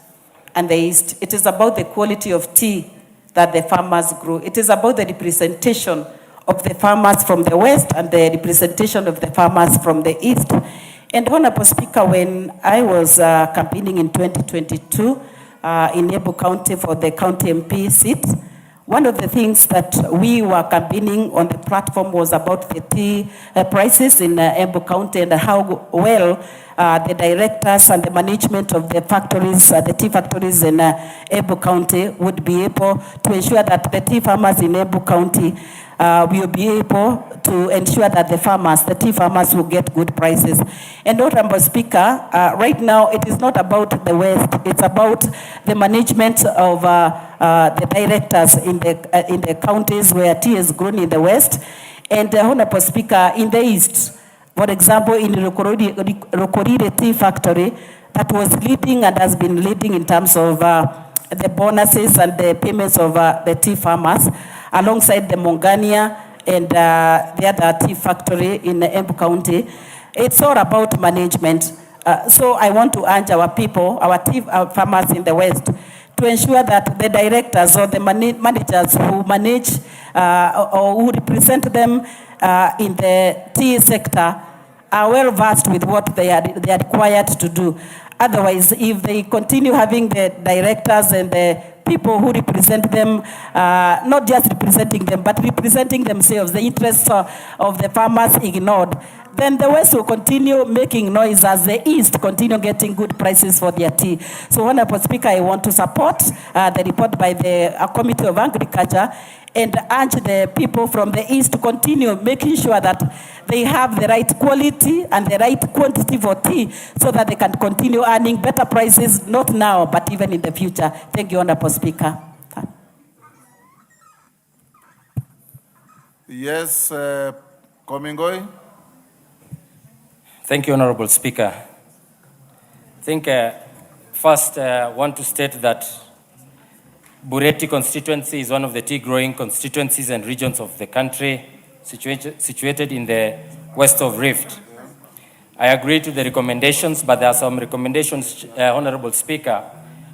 and the East. It is about the quality of tea that the farmers grow. It is about the representation of the farmers from the West and the representation of the farmers from the East. And Honorable Speaker, when I was campaigning in 2022 in Embu County for the county MP seat, one of the things that we were campaigning on the platform was about the tea prices in Embu County and how well the directors and the management of the factories, the tea factories in Embu County would be able to ensure that the tea farmers in Embu County will be able to ensure that the tea farmers will get good prices. And Honorable Speaker, right now it is not about the West, it's about the management of the directors in the counties where tea is grown in the West. And Honorable Speaker, in the East, for example, in Rokorire Tea Factory, that was leading and has been leading in terms of the bonuses and the payments of the tea farmers, alongside the Mongania and the other tea factory in Embu County. It's all about management. So I want to urge our people, our tea farmers in the West, to ensure that the directors or the managers who manage or who represent them in the tea sector are well versed with what they are required to do. Otherwise, if they continue having the directors and the people who represent them, not just representing them, but representing themselves, the interests of the farmers ignored, then the West will continue making noise as the East continue getting good prices for their tea. So, Honorable Speaker, I want to support the report by the Committee of Agriculture and urge the people from the East to continue making sure that they have the right quality and the right quantity for tea so that they can continue earning better prices, not now, but even in the future. Thank you, Honorable Speaker. Yes, Komingoi. Thank you, Honorable Speaker. I think first I want to state that Bureti constituency is one of the tea-growing constituencies and regions of the country situated in the west of Rift. I agree to the recommendations, but there are some recommendations, Honorable Speaker.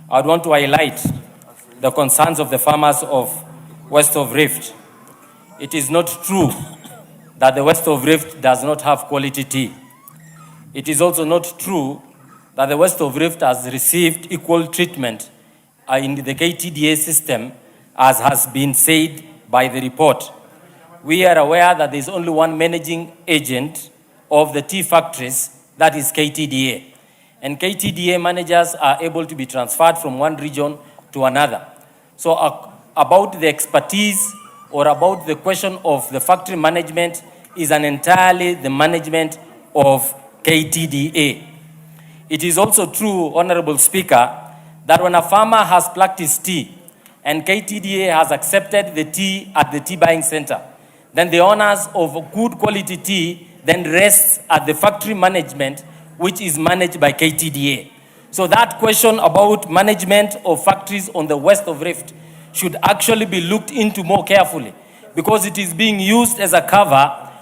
I would want to highlight the concerns of the farmers of west of Rift. It is not true that the west of Rift does not have quality tea. It is also not true that the west of Rift has received equal treatment in the KTDA system, as has been said by the report. We are aware that there is only one managing agent of the tea factories, that is KTDA. And KTDA managers are able to be transferred from one region to another. So about the expertise or about the question of the factory management is entirely the management of KTDA. It is also true, Honorable Speaker, that when a farmer has plucked his tea and KTDA has accepted the tea at the tea buying center, then the honors of good quality tea then rests at the factory management, which is managed by KTDA. So that question about management of factories on the west of Rift should actually be looked into more carefully, because it is being used as a cover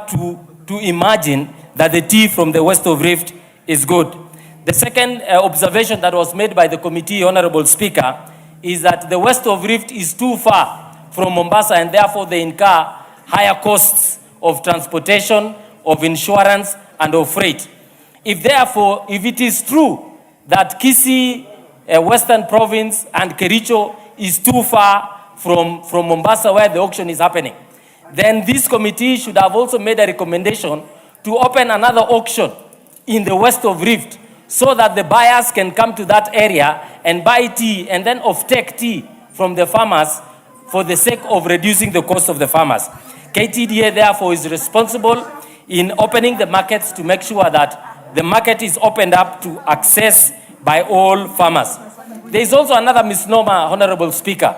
to imagine that the tea from the west of Rift is good. The second observation that was made by the committee, Honorable Speaker, is that the west of Rift is too far from Mombasa, and therefore they incur higher costs of transportation, of insurance, and of freight. If it is true that Kisii, Western Province, and Kericho is too far from Mombasa where the auction is happening, then this committee should have also made a recommendation to open another auction in the west of Rift, so that the buyers can come to that area and buy tea and then off-take tea from the farmers for the sake of reducing the cost of the farmers. KTDA, therefore, is responsible in opening the markets to make sure that the market is opened up to access by all farmers. There is also another misnomer, Honorable Speaker,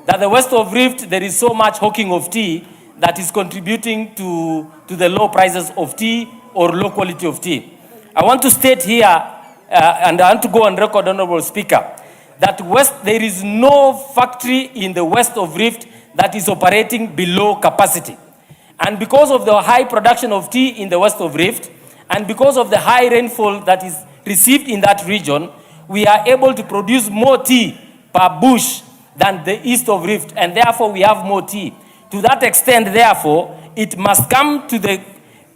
that the west of Rift, there is so much hawking of tea that is contributing to the low prices of tea or low quality of tea. I want to state here, and I want to go on record, Honorable Speaker, that there is no factory in the west of Rift that is operating below capacity. And because of the high production of tea in the west of Rift, and because of the high rainfall that is received in that region, we are able to produce more tea per bush than the east of Rift, and therefore we have more tea. To that extent, therefore, it must come to the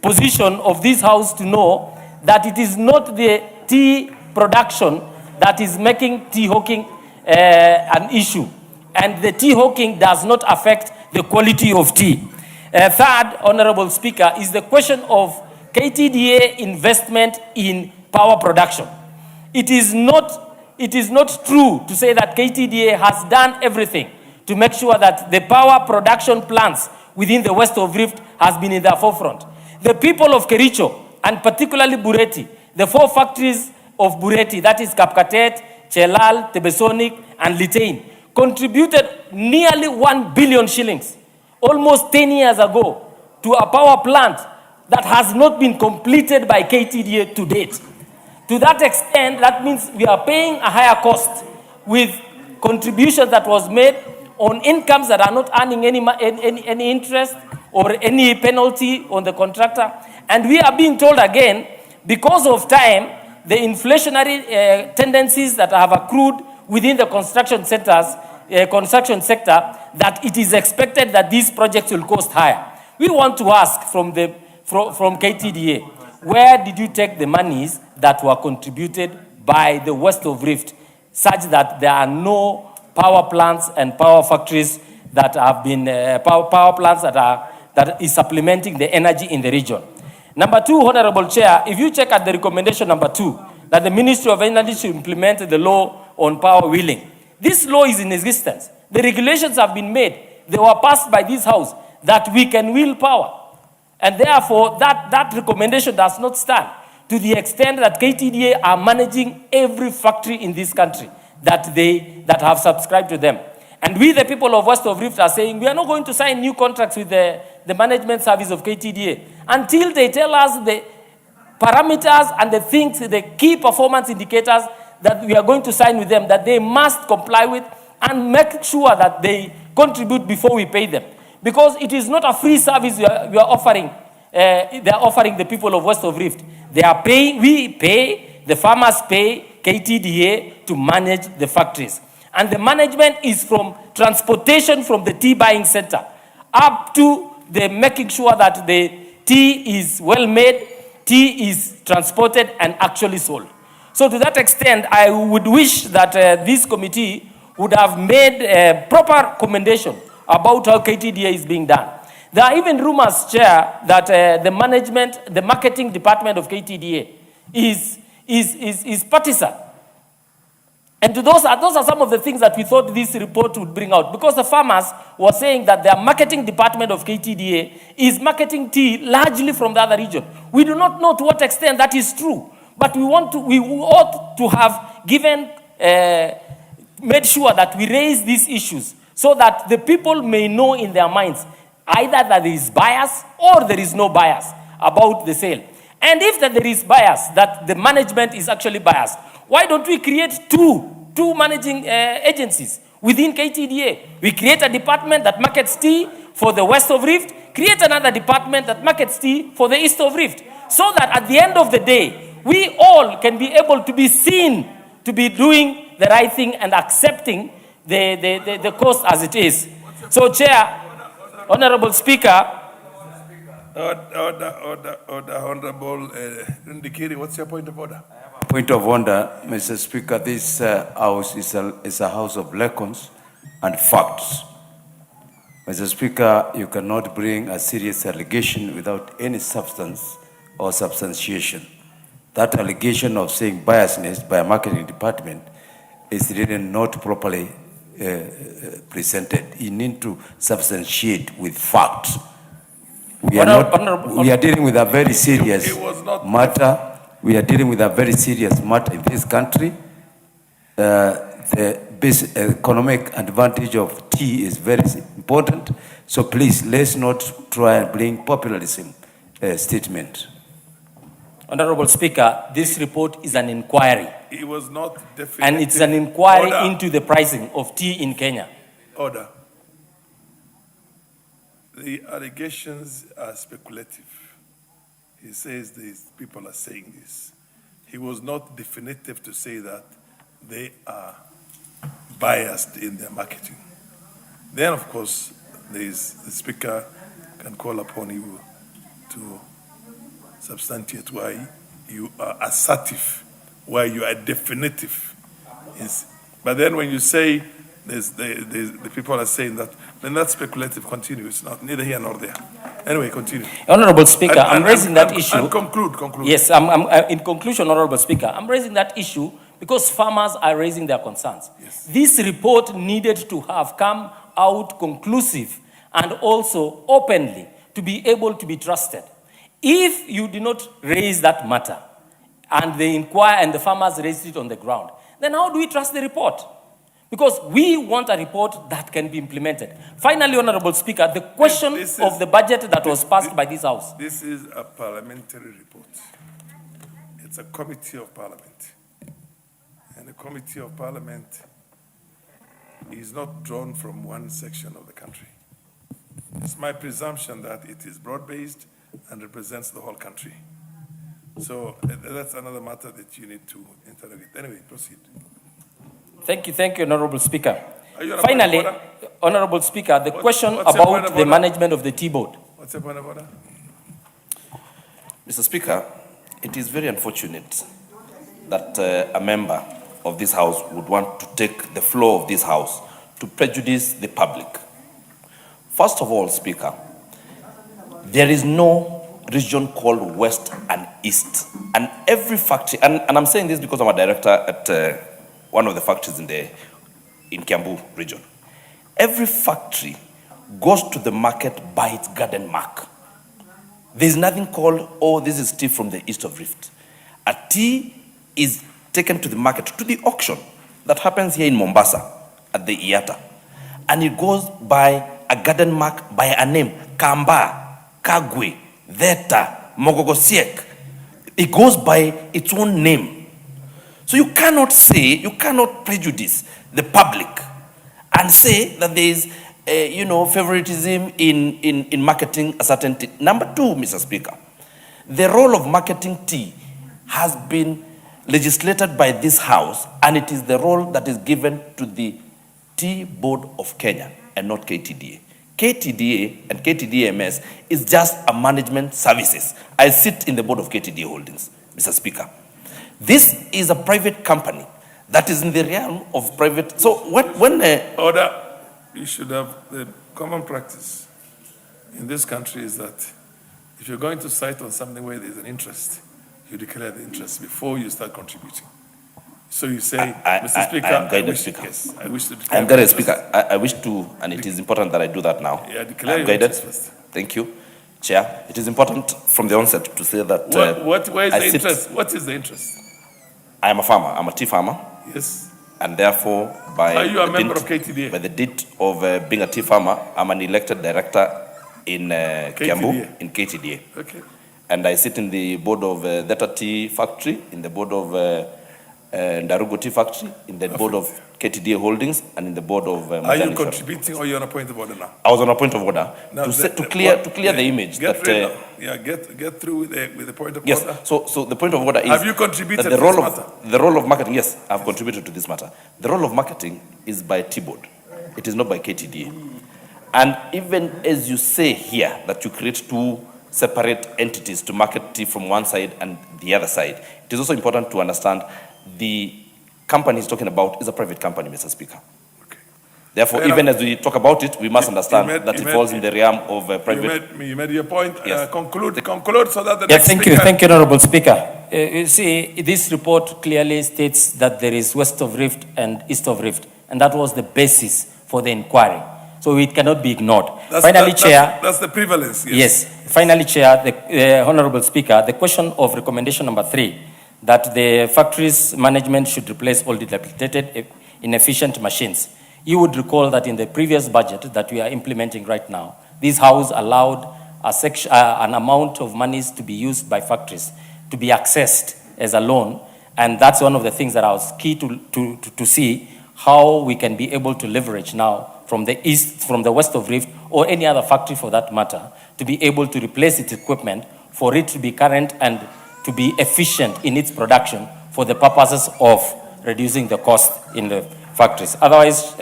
position of this House to know that it is not the tea production that is making tea hawking an issue. and the tea hawking does not affect the quality of tea. Third, Honorable Speaker, is the question of KTDA investment in power production. It is not true to say that KTDA has done everything to make sure that the power production plants within the West of Rift has been in the forefront. The people of Kericho, and particularly Bureti, the 4 factories of Bureti, that is Kapkatet, Chelal, Tebesonic, and Litain, contributed nearly 1 billion shillings, almost 10 years ago, to a power plant that has not been completed by KTDA to date. To that extent, that means we are paying a higher cost with contributions that was made on incomes that are not earning any interest or any penalty on the contractor. And we are being told again, because of time, the inflationary tendencies that have accrued within the construction sector, that it is expected that these projects will cost higher. We want to ask from KTDA, where did you take the monies that were contributed by the West of Rift, such that there are no power plants and power factories that have been power plants that is supplementing the energy in the region? Number 2, Honorable Chair, if you check at the recommendation number 2, that the Ministry of Energy should implement the law on power wheeling. This law is in existence. The regulations have been made. They were passed by this House that we can wheel power. And therefore, that recommendation does not stand to the extent that KTDA are managing every factory in this country that have subscribed to them. And we, the people of West of Rift, are saying we are not going to sign new contracts with the management service of KTDA until they tell us the parameters and the things, the key performance indicators that we are going to sign with them, that they must comply with and make sure that they contribute before we pay them. Because it is not a free service we are offering. They are offering the people of West of Rift. They are paying, we pay, the farmers pay KTDA to manage the factories. And the management is from transportation from the tea buying center up to the making sure that the tea is well made, tea is transported and actually sold. So to that extent, I would wish that this committee would have made a proper commendation about how KTDA is being done. There are even rumors, Chair, that the marketing department of KTDA is partisan. And those are some of the things that we thought this report would bring out, because the farmers were saying that their marketing department of KTDA is marketing tea largely from the other region. We do not know to what extent that is true, but we ought to have made sure that we raise these issues so that the people may know in their minds either that there is bias or there is no bias about the sale. And if that there is bias, that the management is actually biased, why don't we create two managing agencies within KTDA? We create a department that markets tea for the West of Rift, create another department that markets tea for the East of Rift, so that at the end of the day, we all can be able to be seen to be doing the right thing and accepting the cost as it is. So, Chair, Honorable Speaker. Order, Honorable Ndikiri, what's your point of order? Point of order, Mr. Speaker, this house is a house of legends and facts. Mr. Speaker, you cannot bring a serious allegation without any substance or substantiation. That allegation of saying biasness by a marketing department is really not properly presented. You need to substantiate with facts. We are dealing with a very serious matter. We are dealing with a very serious matter in this country. The economic advantage of tea is very important. So please, let's not try and bring populism statement. Honorable Speaker, this report is an inquiry. It was not definitive. And it's an inquiry into the pricing of tea in Kenya. Order. The allegations are speculative. He says these people are saying this. He was not definitive to say that they are biased in their marketing. Then, of course, the Speaker can call upon you to substantiate why you are assertive, why you are definitive. But then when you say the people are saying that, then that's speculative. Continue. It's not neither here nor there. Anyway, continue. Honorable Speaker, I'm raising that issue. And conclude. Yes, in conclusion, Honorable Speaker, I'm raising that issue because farmers are raising their concerns. Yes. This report needed to have come out conclusive and also openly to be able to be trusted. If you did not raise that matter and they inquire and the farmers raised it on the ground, then how do we trust the report? Because we want a report that can be implemented. Finally, Honorable Speaker, the question of the budget that was passed by this House. This is a parliamentary report. It's a committee of parliament. And the committee of parliament is not drawn from one section of the country. It's my presumption that it is broad-based and represents the whole country. So that's another matter that you need to interrogate. Anyway, proceed. Thank you, Honorable Speaker. Are you on a Finally, point of order? Honorable Speaker, the question what's your point about of the order? management of the T-board. What's your point of order? Mr. Speaker, it is very unfortunate that a member of this House would want to take the floor of this House to prejudice the public. First of all, Speaker, there is no region called West and East. And every factory, and I'm saying this because I'm a director at one of the factories in Kiambu region. Every factory goes to the market by its garden mark. There's nothing called, oh, this is tea from the East of Rift. A tea is taken to the market, to the auction that happens here in Mombasa at the IATA. And it goes by a garden mark by a name, Kamba, Kagwe, Veta, Mogogosiek. It goes by its own name. So you cannot say, you cannot prejudice the public and say that there is, favoritism in marketing a certain tea. Number two, Mr. Speaker, the role of marketing tea has been legislated by this House, and it is the role that is given to the Tea Board of Kenya and not KTDA. KTDA and KTDMS is just a management services. I sit in the board of KTDA Holdings, Mr. Speaker. This is a private company that is in the realm of private. So Order, you should have the common practice in this country is that if you're going to cite on something where there's an interest, you declare the interest before you start contributing. So you say, Mr. Speaker, I wish to declare. I'm guided, Speaker. I wish to, and it is important that I do that now. Yeah, declare I'm your guided. interest first. Thank you, Chair. It is important from the onset to say that. Where is the interest? What is the interest? I am a farmer. I'm a tea farmer. Yes. And therefore, Are you a member of KTDA? By the date of being a tea farmer, I'm an elected director in Kiambu, in KTDA. Okay. And I sit in the board of Theta Tea Factory, in the board of Ndarugo Tea Factory, in the board of KTDA Holdings, and in the board of Are you contributing or you're on a point of order now? I was on a point of order Now, to clear the image Get that. get through with the point of Yes. order. So the point of order is. Have you contributed that to this matter? The role of marketing? Yes, I've contributed to this matter. The role of marketing is by T-Board. It is not by KTDA. And even as you say here that you create two separate entities to market tea from one side and the other side, it is also important to understand the company he's talking about is a private company, Mr. Speaker. Okay. Therefore, even as we talk about it, we must understand that it falls in the realm of private. You made your point. Yes. Conclude so that the Yeah, next thank speaker. you, Honorable Speaker. You see, this report clearly states that there is West of Rift and East of Rift, and that was the basis for the inquiry. So it cannot be ignored. Chair. That's the prevalence. Yes. Finally, Chair, the Honorable Speaker, the question of recommendation number 3, that the factory's management should replace all dilapidated, inefficient machines. You would recall that in the previous budget that we are implementing right now, this House allowed an amount of monies to be used by factories to be accessed as a loan, and that's one of the things that I was key to see how we can be able to leverage now from the east, from the west of Rift, or any other factory for that matter, to be able to replace its equipment for it to be current and to be efficient in its production for the purposes of reducing the cost in the factories. Otherwise,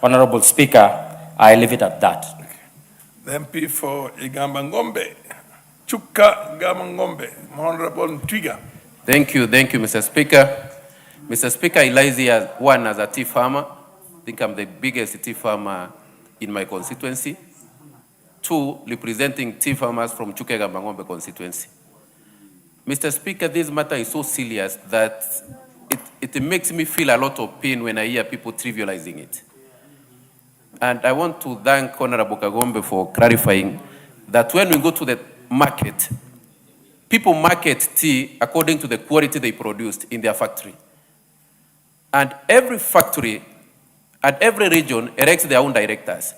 Honorable Speaker, I leave it at that. Okay. The MP for Igamba Ngombe, Chuka Ngombe, Honorable Ntwiga. Thank you, Mr. Speaker. Mr. Speaker, Eliza, one as a tea farmer, think I'm the biggest tea farmer in my constituency. 2, representing tea farmers from Chukega Mangombe constituency. Mr. Speaker, this matter is so serious that it makes me feel a lot of pain when I hear people trivializing it. And I want to thank Honorable Kagombe for clarifying that when we go to the market, people market tea according to the quality they produced in their factory. And every factory and every region elects their own directors.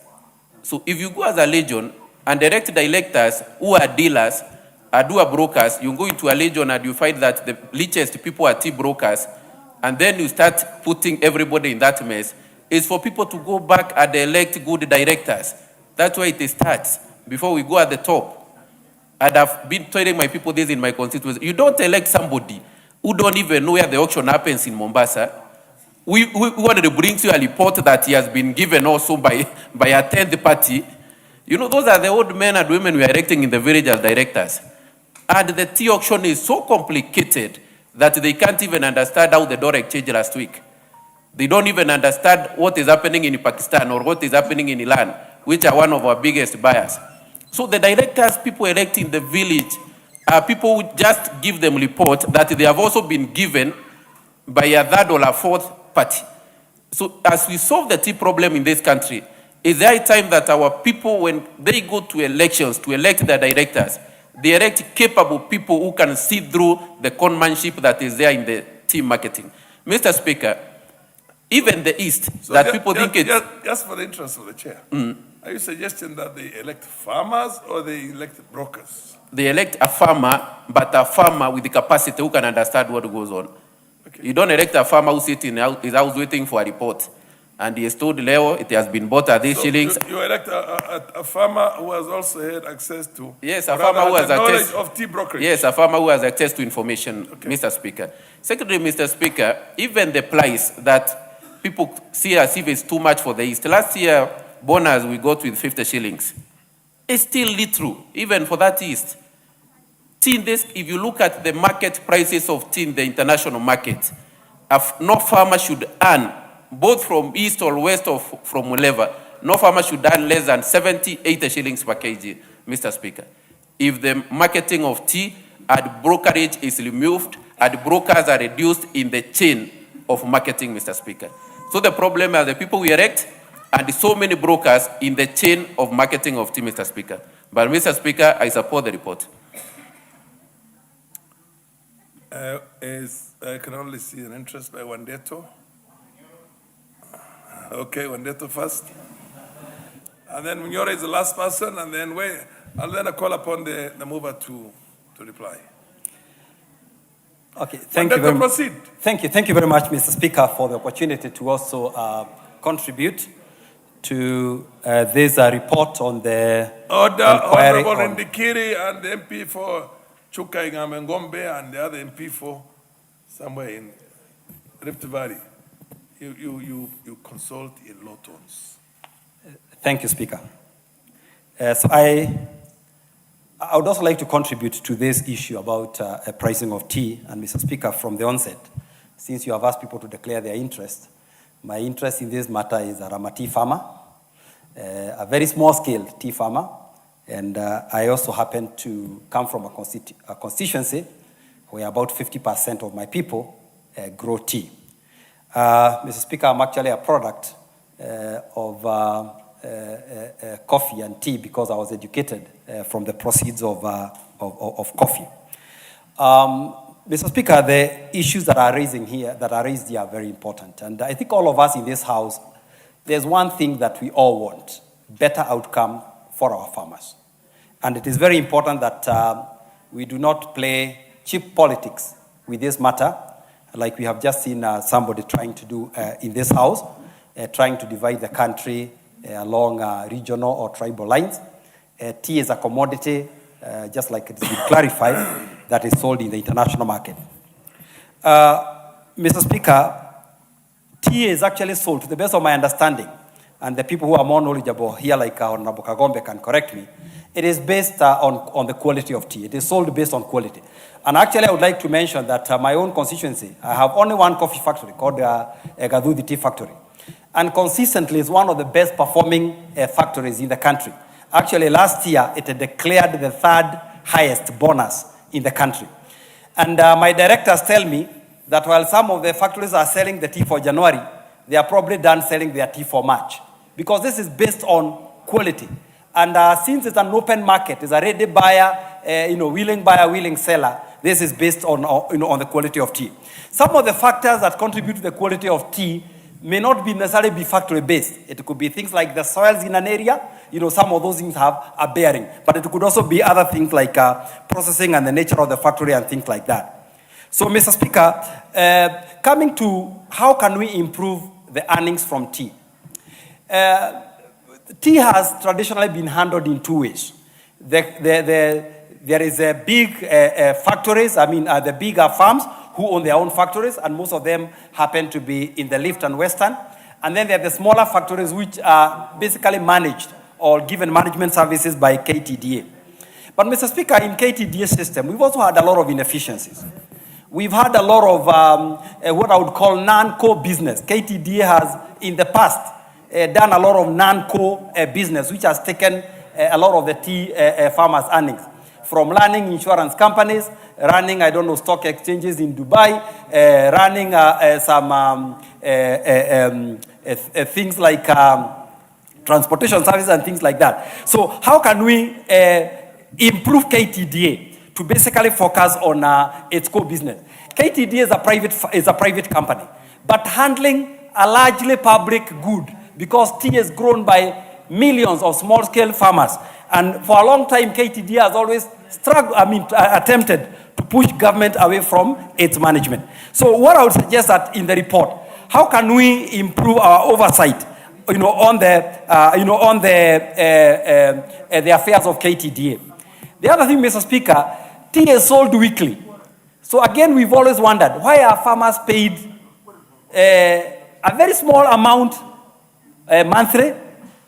So if you go as a region and elect directors who are dealers, who are brokers, you go into a region and you find that the richest people are tea brokers, and then you start putting everybody in that mess, it's for people to go back and elect good directors. That's why it starts, before we go at the top. And I've been telling my people this in my constituency. You don't elect somebody who don't even know where the auction happens in Mombasa. We wanted to bring you a report that he has been given also by a 10th party. You know, those are the old men and women we are electing in the village as directors. And the tea auction is so complicated that they can't even understand how the dollar exchanged last week. They don't even understand what is happening in Pakistan or what is happening in Iran, which are one of our biggest buyers. So the directors, people electing in the village, are people who just give them report that they have also been given by a third or a fourth party. So as we solve the tea problem in this country, is there a time that our people, when they go to elections to elect their directors, they elect capable people who can see through the conmanship that is there in the tea marketing? Mr. Speaker, even the East, So that people think it's... Just for the interest of the chair, are you suggesting that they elect farmers or they elect brokers? They elect a farmer, but a farmer with the capacity who can understand what goes on. Okay. You don't elect a farmer who sits in his house waiting for a report. And he is told, Leo, it has been bought at these shillings. You elect a farmer who has also had access to... Yes, a farmer who has access... of tea brokerage. Yes, a farmer who has access to information, okay. Mr. Speaker. Secondly, Mr. Speaker, even the price that people see as if it's too much for the East. Last year, bonus we got with 50 shillings. It's still little, even for that East. Tea in this, if you look at the market prices of tea in the international market, no farmer should earn, both from East or West or from wherever, no farmer should earn less than 70, 80 shillings per kg, Mr. Speaker. If the marketing of tea and brokerage is removed and brokers are reduced in the chain of marketing, Mr. Speaker. So the problem are the people we elect and so many brokers in the chain of marketing of tea, Mr. Speaker. But, Mr. Speaker, I support the report. I can only see an interest by Wandeto. Okay, Wandeto first. And then Munyora is the last person, and then I'll then call upon the mover to reply. Okay, thank you very much. Proceed. Thank you very much, Mr. Speaker, for the opportunity to also contribute to this report on the inquiry. Honorable Ndikiri and the MP for Chuka Ngombe and the other MP for somewhere in Rift Valley. You consult in low tones. Thank you, Speaker. So I would also like to contribute to this issue about pricing of tea. And Mr. Speaker, from the onset, since you have asked people to declare their interest, my interest in this matter is that I'm a tea farmer, a very small-scale tea farmer, and I also happen to come from a constituency where about 50% of my people grow tea. Mr. Speaker, I'm actually a product of coffee and tea because I was educated from the proceeds of coffee. Mr. Speaker, the issues that are raised here are very important. And I think all of us in this House, there's one thing that we all want: better outcome for our farmers. And it is very important that we do not play cheap politics with this matter, like we have just seen somebody trying to do in this House, trying to divide the country along regional or tribal lines. Tea is a commodity, just like it's been clarified, that is sold in the international market. Mr. Speaker, tea is actually sold, to the best of my understanding, and the people who are more knowledgeable here, like Honorable Kagombe, can correct me, it is based on the quality of tea. It is sold based on quality. And actually, I would like to mention that my own constituency, I have only one coffee factory called Egadudi Tea Factory. and consistently is one of the best performing factories in the country. Actually, last year, it declared the third highest bonus in the country. And my directors tell me that while some of the factories are selling the tea for January, they are probably done selling their tea for March, because this is based on quality. And since it's an open market, it's a ready buyer, willing buyer, willing seller, this is based on, on the quality of tea. Some of the factors that contribute to the quality of tea may not be necessarily be factory-based. It could be things like the soils in an area. Some of those things have a bearing. But it could also be other things like processing and the nature of the factory and things like that. So, Mr. Speaker, coming to how can we improve the earnings from tea? Tea has traditionally been handled in two ways. There is a big factories, the bigger farms who own their own factories, and most of them happen to be in the Lift and Western. And then there are the smaller factories which are basically managed or given management services by KTDA. But Mr. Speaker, in KTDA system, we've also had a lot of inefficiencies. We've had a lot of what I would call non-core business. KTDA has, in the past, done a lot of non-core business, which has taken a lot of the tea farmers' earnings. From running insurance companies, running, stock exchanges in Dubai, running some things like transportation services and things like that. So how can we improve KTDA to basically focus on its core business? KTDA is a private company, but handling a largely public good, because tea is grown by millions of small-scale farmers. And for a long time, KTDA has always attempted to push government away from its management. So what I would suggest that in the report, how can we improve our oversight, on the affairs of KTDA? The other thing, Mr. Speaker, tea is sold weekly. So again, we've always wondered, why are farmers paid a very small amount monthly,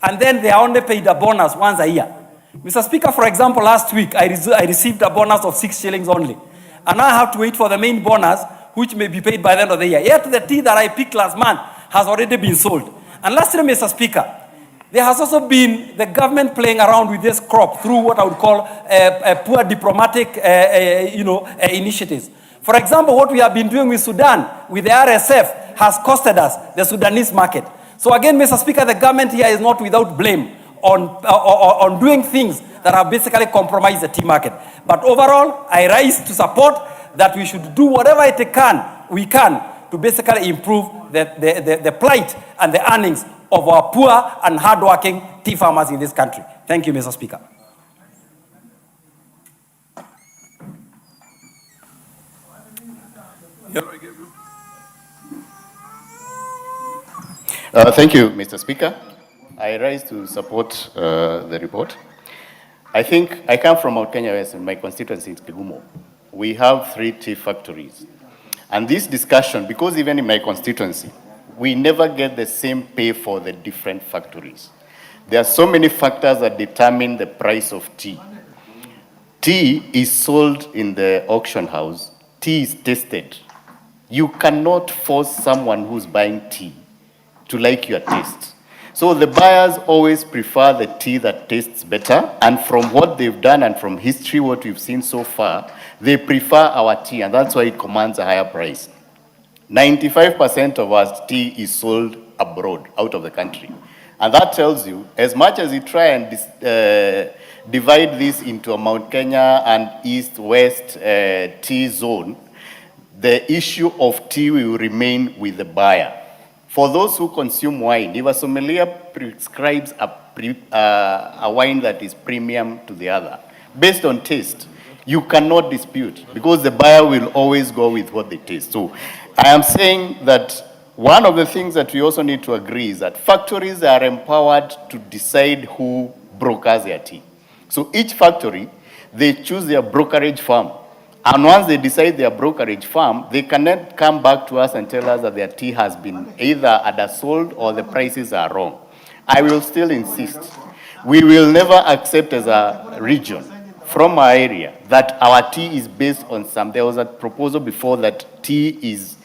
and then they are only paid a bonus once a year? Mr. Speaker, for example, last week, I received a bonus of 6 shillings only. And now I have to wait for the main bonus, which may be paid by the end of the year. Yet the tea that I picked last month has already been sold. And lastly, Mr. Speaker, there has also been the government playing around with this crop through what I would call poor diplomatic initiatives. For example, what we have been doing with Sudan, with the RSF, has costed us the Sudanese market. So again, Mr. Speaker, the government here is not without blame on doing things that have basically compromised the tea market. But overall, I rise to support that we should do whatever we can to basically improve the plight and the earnings of our poor and hardworking tea farmers in this country. Thank you, Mr. Speaker. Thank you, Mr. Speaker. I rise to support the report. I think I come from Mount Kenya West, and my constituency is Kigumo. We have 3 tea factories. And this discussion, because even in my constituency, we never get the same pay for the different factories. There are so many factors that determine the price of tea. Tea is sold in the auction house. Tea is tasted. You cannot force someone who's buying tea to like your taste. So the buyers always prefer the tea that tastes better, and from what they've done and from history, what we've seen so far, they prefer our tea, and that's why it commands a higher price. 95% of our tea is sold abroad, out of the country. And that tells you, as much as you try and divide this into a Mount Kenya and East-West tea zone, the issue of tea will remain with the buyer. For those who consume wine, if a sommelier prescribes a wine that is premium to the other, based on taste, you cannot dispute, because the buyer will always go with what they taste. So I am saying that one of the things that we also need to agree is that factories are empowered to decide who brokers their tea. So each factory, they choose their brokerage firm. And once they decide their brokerage firm, they cannot come back to us and tell us that their tea has been either undersold or the prices are wrong. I will still insist. We will never accept as a region from our area that our tea is based on some. There was a proposal before that tea is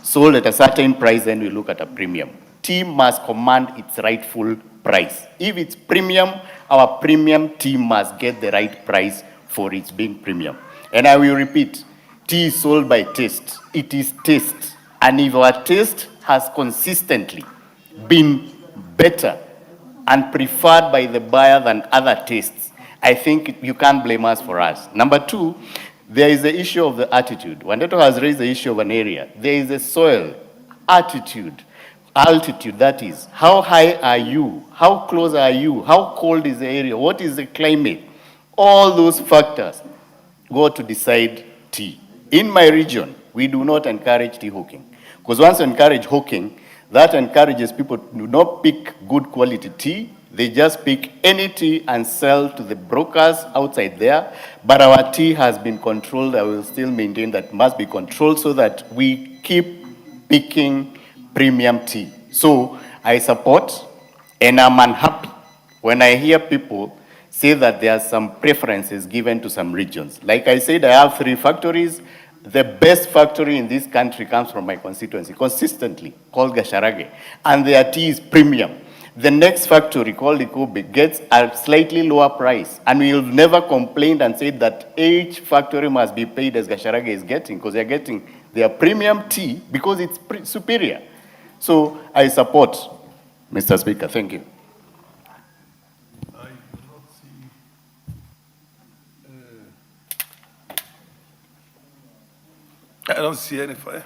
sold at a certain price, then we look at a premium. tea must command its rightful price. If it's premium, our premium tea must get the right price for its being premium. And I will repeat, tea is sold by taste. It is taste. And if our taste has consistently been better and preferred by the buyer than other tastes, I think you can't blame us for us. Number two, there is the issue of the attitude. Wandeto has raised the issue of an area. There is a soil, altitude, that is. How high are you? How close are you? How cold is the area? What is the climate? All those factors go to decide tea. In my region, we do not encourage tea hawking. Because once you encourage hawking, that encourages people to not pick good quality tea. They just pick any tea and sell to the brokers outside there. But our tea has been controlled. I will still maintain that it must be controlled so that we keep picking premium tea. So I support, and I'm unhappy when I hear people say that there are some preferences given to some regions. Like I said, I have 3 factories. The best factory in this country comes from my constituency, consistently, called Gasharage, and their tea is premium. The next factory, called Ikobe, gets a slightly lower price, and we will never complain and say that each factory must be paid as Gasharage is getting, because they're getting their premium tea because it's superior. So I support, Mr. Speaker. Thank you. I don't see any fire.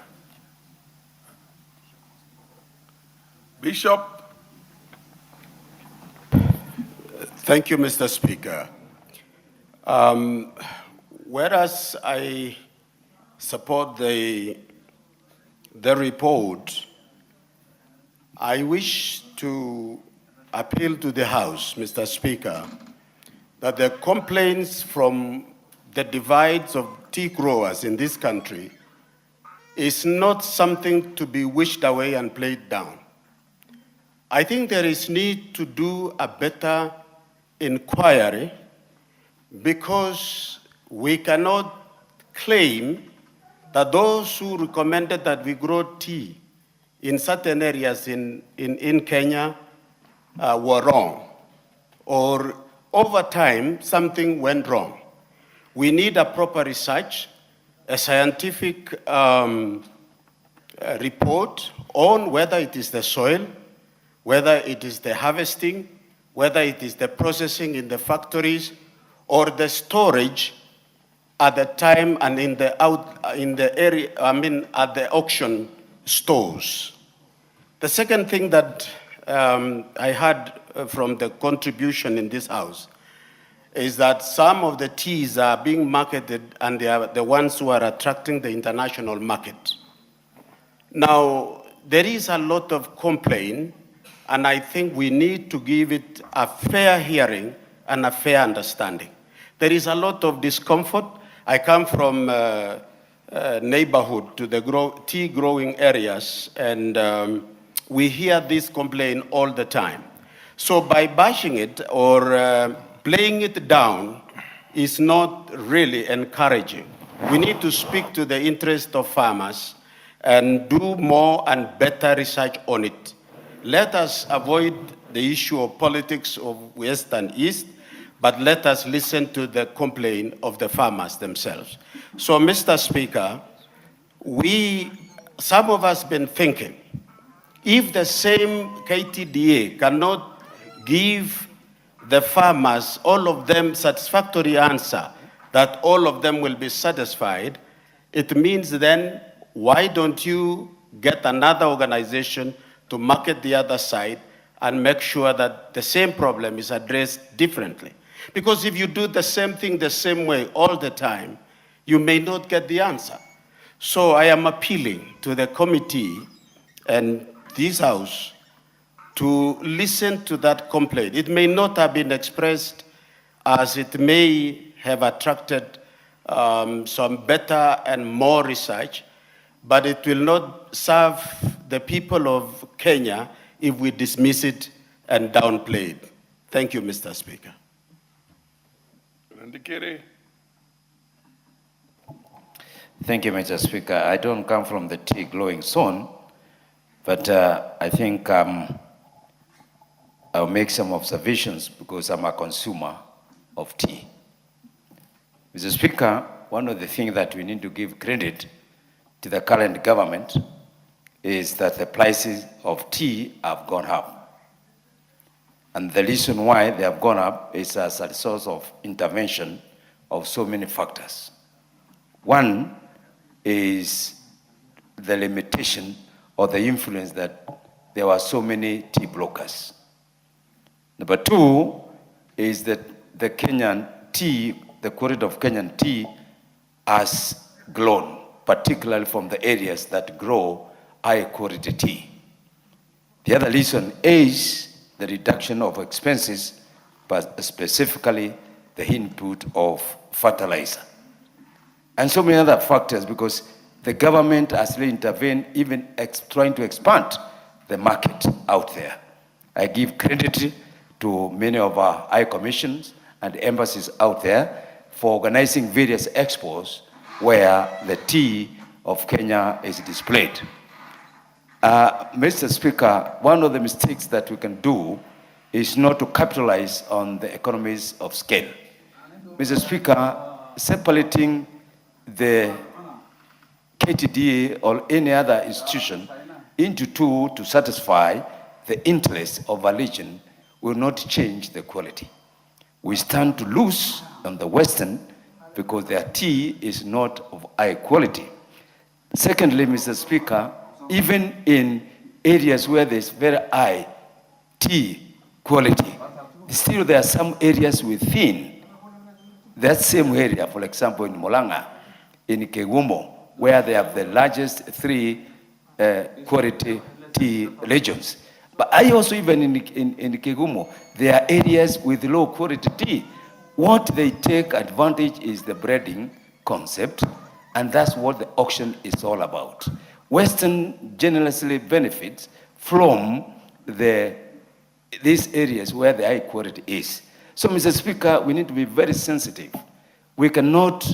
Bishop. Thank you, Mr. Speaker. Whereas I support the report, I wish to appeal to the House, Mr. Speaker, that the complaints from the divides of tea growers in this country is not something to be wished away and played down. I think there is need to do a better inquiry, because we cannot claim that those who recommended that we grow tea in certain areas in Kenya were wrong, or over time something went wrong. We need a proper research, a scientific report on whether it is the soil, whether it is the harvesting, whether it is the processing in the factories, or the storage at the time and in the area, at the auction stores. The second thing that I heard from the contribution in this House is that some of the teas are being marketed and they are the ones who are attracting the international market. Now, there is a lot of complaint, and I think we need to give it a fair hearing and a fair understanding. There is a lot of discomfort. I come from neighborhood to the tea growing areas, and we hear this complaint all the time. So by bashing it or playing it down is not really encouraging. We need to speak to the interest of farmers and do more and better research on it. Let us avoid the issue of politics of West and East, but let us listen to the complaint of the farmers themselves. So, Mr. Speaker, some of us been thinking, if the same KTDA cannot give the farmers, all of them, satisfactory answer that all of them will be satisfied, it means then, why don't you get another organization to market the other side and make sure that the same problem is addressed differently? Because if you do the same thing the same way all the time, you may not get the answer. So I am appealing to the committee and this House to listen to that complaint. It may not have been expressed as it may have attracted some better and more research, but it will not serve the people of Kenya if we dismiss it and downplay it. Thank you, Mr. Speaker. Thank you, Mr. Speaker. I don't come from the tea growing zone, but But I think I'll make some observations because I'm a consumer of tea. Mr. Speaker, one of the things that we need to give credit to the current government is that the prices of tea have gone up. And the reason why they have gone up is as a result of intervention of so many factors. One is the limitation or the influence that there were so many tea brokers. Number two is that the Kenyan tea, the quality of Kenyan tea has grown, particularly from the areas that grow high quality tea. The other reason is the reduction of expenses, but specifically the input of fertilizer. And so many other factors, because the government has really intervened, even trying to expand the market out there. I give credit to many of our high commissions and embassies out there for organizing various expos where the tea of Kenya is displayed. Mr. Speaker, one of the mistakes that we can do is not to capitalize on the economies of scale. Mr. Speaker, separating the KTDA or any other institution into two to satisfy the interests of a region will not change the quality. We stand to lose on the Western because their tea is not of high quality. Secondly, Mr. Speaker, even in areas where there's very high tea quality, still there are some areas within that same area, for example, in Molanga, in Kegumo, where they have the largest three quality tea regions. But I also, even in Kegumo, there are areas with low quality tea. What they take advantage is the breeding concept, and that's what the auction is all about. Western generously benefits from these areas where the high quality is. So, Mr. Speaker, we need to be very sensitive. We cannot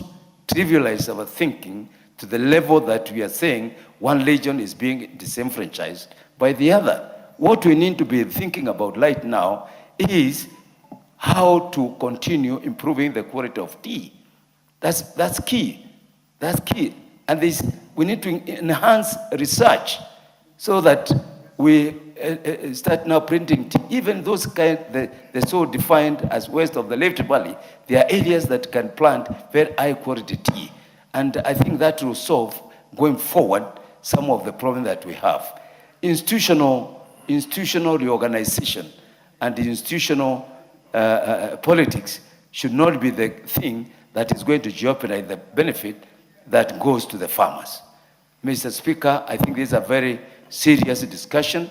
trivialize our thinking to the level that we are saying one region is being disenfranchised by the other. What we need to be thinking about right now is how to continue improving the quality of tea. That's key. That's key. And we need to enhance research so that we start now printing tea. Even those they're so defined as west of the Rift Valley, there are areas that can plant very high quality tea. And I think that will solve, going forward, some of the problems that we have. Institutional reorganization and institutional politics should not be the thing that is going to jeopardize the benefit that goes to the farmers. Mr. Speaker, I think this is a very serious discussion.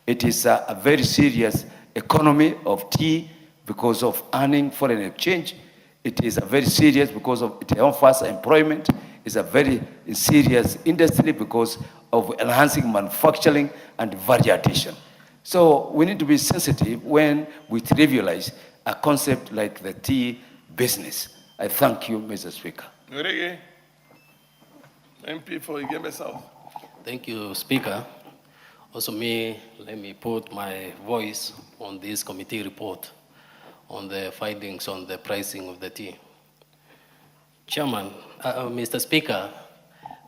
It is a very serious economy of tea because of earning foreign exchange. It is a very serious because of it offers employment. It's a very serious industry because of enhancing manufacturing and value addition. So we need to be sensitive when we trivialize a concept like the tea business. I thank you, Mr. Speaker. MP for Igembe South. Thank you, Speaker. Also, let me put my voice on this committee report on the findings on the pricing of the tea. Chairman, Mr. Speaker,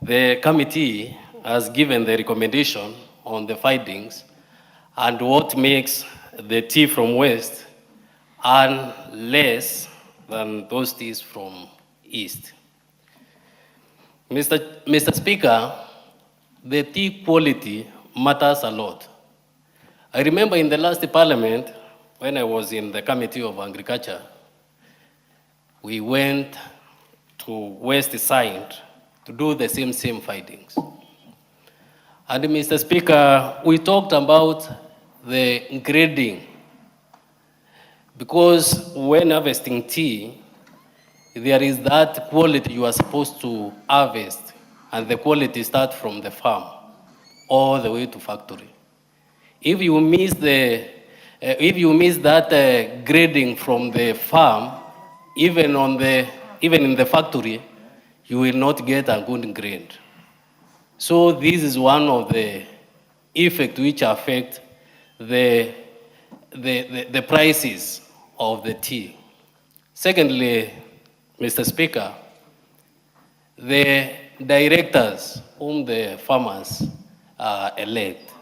the committee has given the recommendation on the findings and what makes the tea from West earn less than those teas from East. Mr. Speaker, the tea quality matters a lot. I remember in the last parliament, when I was in the Committee of Agriculture, we went to West Side to do the same findings. And Mr. Speaker, we talked about the grading, because when harvesting tea, there is that quality you are supposed to harvest, and the quality starts from the farm all the way to factory. If you miss that grading from the farm, even in the factory, you will not get a good grade. So this is one of the effect which affect the prices of the tea. Secondly, Mr. Speaker, the directors whom the farmers elect,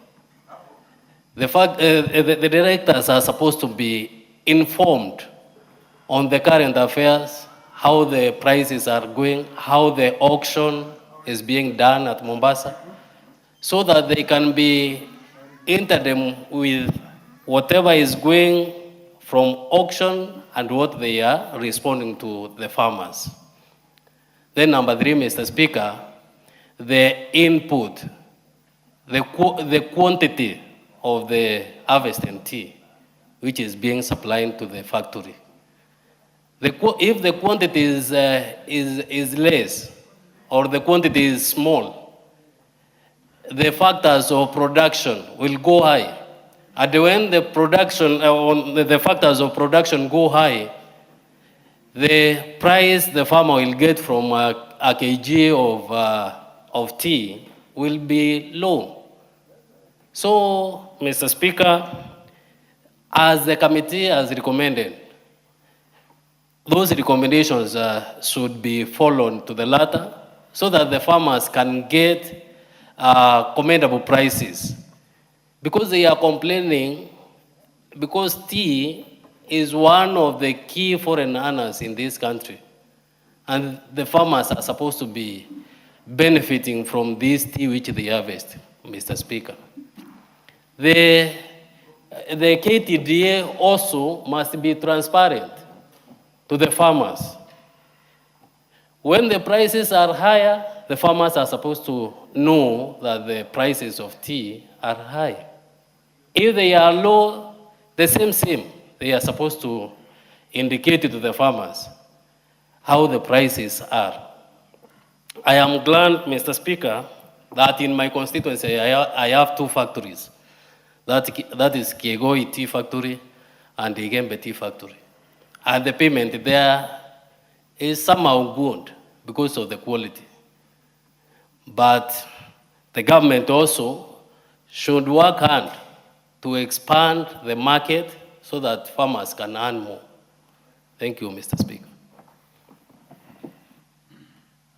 the directors are supposed to be informed on the current affairs, how the prices are going, how the auction is being done at Mombasa, so that they can be interim with whatever is going from auction and what they are responding to the farmers. Then number 3, Mr. Speaker, the input, the quantity of the harvested tea, which is being supplied to the factory. If the quantity is less or the quantity is small, the factors of production will go high. And when the production, the factors of production go high, the price the farmer will get from a kg of tea will be low. So, Mr. Speaker, as the committee has recommended, those recommendations should be followed to the letter so that the farmers can get commendable prices. Because they are complaining, because tea is one of the key foreign earners in this country. And the farmers are supposed to be benefiting from this tea which they harvest, Mr. Speaker. The KTDA also must be transparent to the farmers. When the prices are higher, the farmers are supposed to know that the prices of tea are high. If they are low, the same, they are supposed to indicate to the farmers how the prices are. I am glad, Mr. Speaker, that in my constituency I have 2 factories. That is Kiegoi Tea Factory and Igembe Tea Factory. And the payment there is somehow good because of the quality. But the government also should work hard to expand the market so that farmers can earn more. Thank you, Mr. Speaker.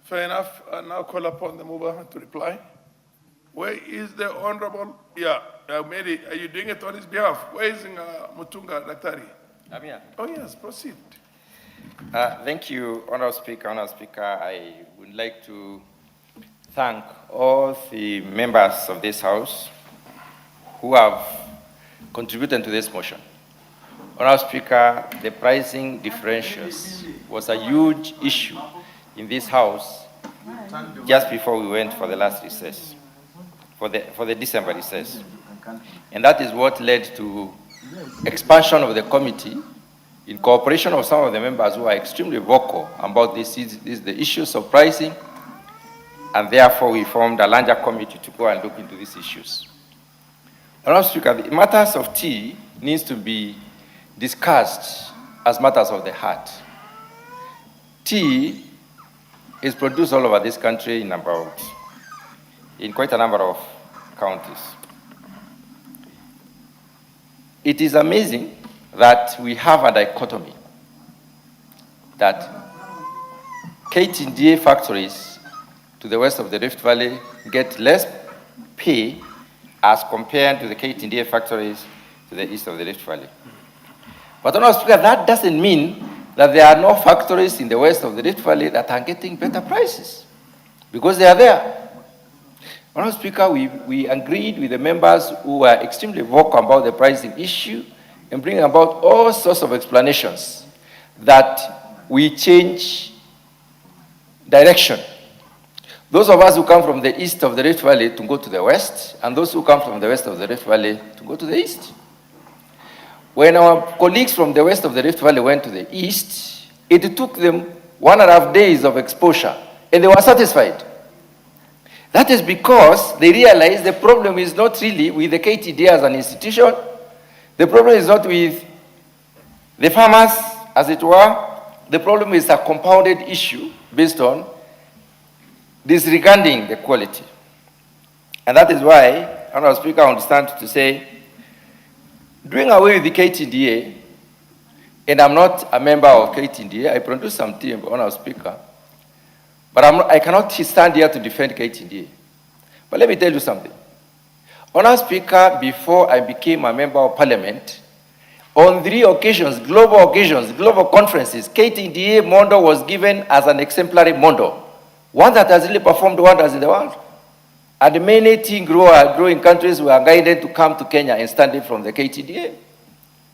Fair enough. I now call upon the mover to reply. Where is the honorable? Yeah, Mary, are you doing it on his behalf? Where is Mutunga Daktari? I'm here. Oh, yes, proceed. Thank you, Honorable Speaker. Honorable Speaker, I would like to thank all the members of this House who have contributed to this motion. Honorable Speaker, the pricing differentials was a huge issue in this House just before we went for the last recess, for the December recess. And that is what led to expansion of the committee in cooperation of some of the members who are extremely vocal about the issues of pricing, and therefore we formed a larger committee to go and look into these issues. Honorable Speaker, the matters of tea needs to be discussed as matters of the heart. Tea is produced all over this country in quite a number of counties. It is amazing that we have a dichotomy that KTDA factories to the west of the Rift Valley get less pay as compared to the KTDA factories to the east of the Rift Valley. But Honorable Speaker, that doesn't mean that there are no factories in the west of the Rift Valley that are getting better prices, because they are there. Honorable Speaker, we agreed with the members who were extremely vocal about the pricing issue and bring about all sorts of explanations that we change direction. Those of us who come from the east of the Rift Valley to go to the west, and those who come from the west of the Rift Valley to go to the east. When our colleagues from the west of the Rift Valley went to the east, it took them 1.5 days of exposure, and they were satisfied. That is because they realized the problem is not really with the KTDA as an institution. The problem is not with the farmers, as it were. The problem is a compounded issue based on disregarding the quality. And that is why Honorable Speaker, I understand to say, doing away with the KTDA, and I'm not a member of KTDA, I produce some tea, Honorable Speaker, but I cannot stand here to defend KTDA. But let me tell you something. Honorable Speaker, before I became a member of Parliament, on 3 occasions, global conferences, KTDA Mondo was given as an exemplary Mondo, one that has really performed wonders in the world. And many tea growing countries were guided to come to Kenya and stand in from the KTDA,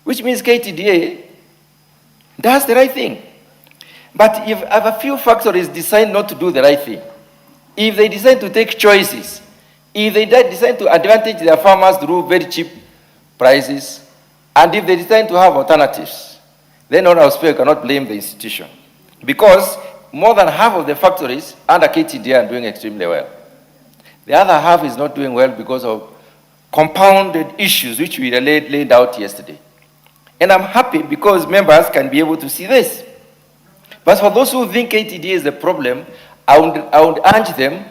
which means KTDA does the right thing. But if a few factories decide not to do the right thing, if they decide to take choices, if they decide to advantage their farmers through very cheap prices, and if they decide to have alternatives, then Honorable Speaker cannot blame the institution. Because more than half of the factories under KTDA are doing extremely well. The other half is not doing well because of compounded issues which we laid out yesterday. And I'm happy because members can be able to see this. But for those who think KTDA is the problem, I would urge them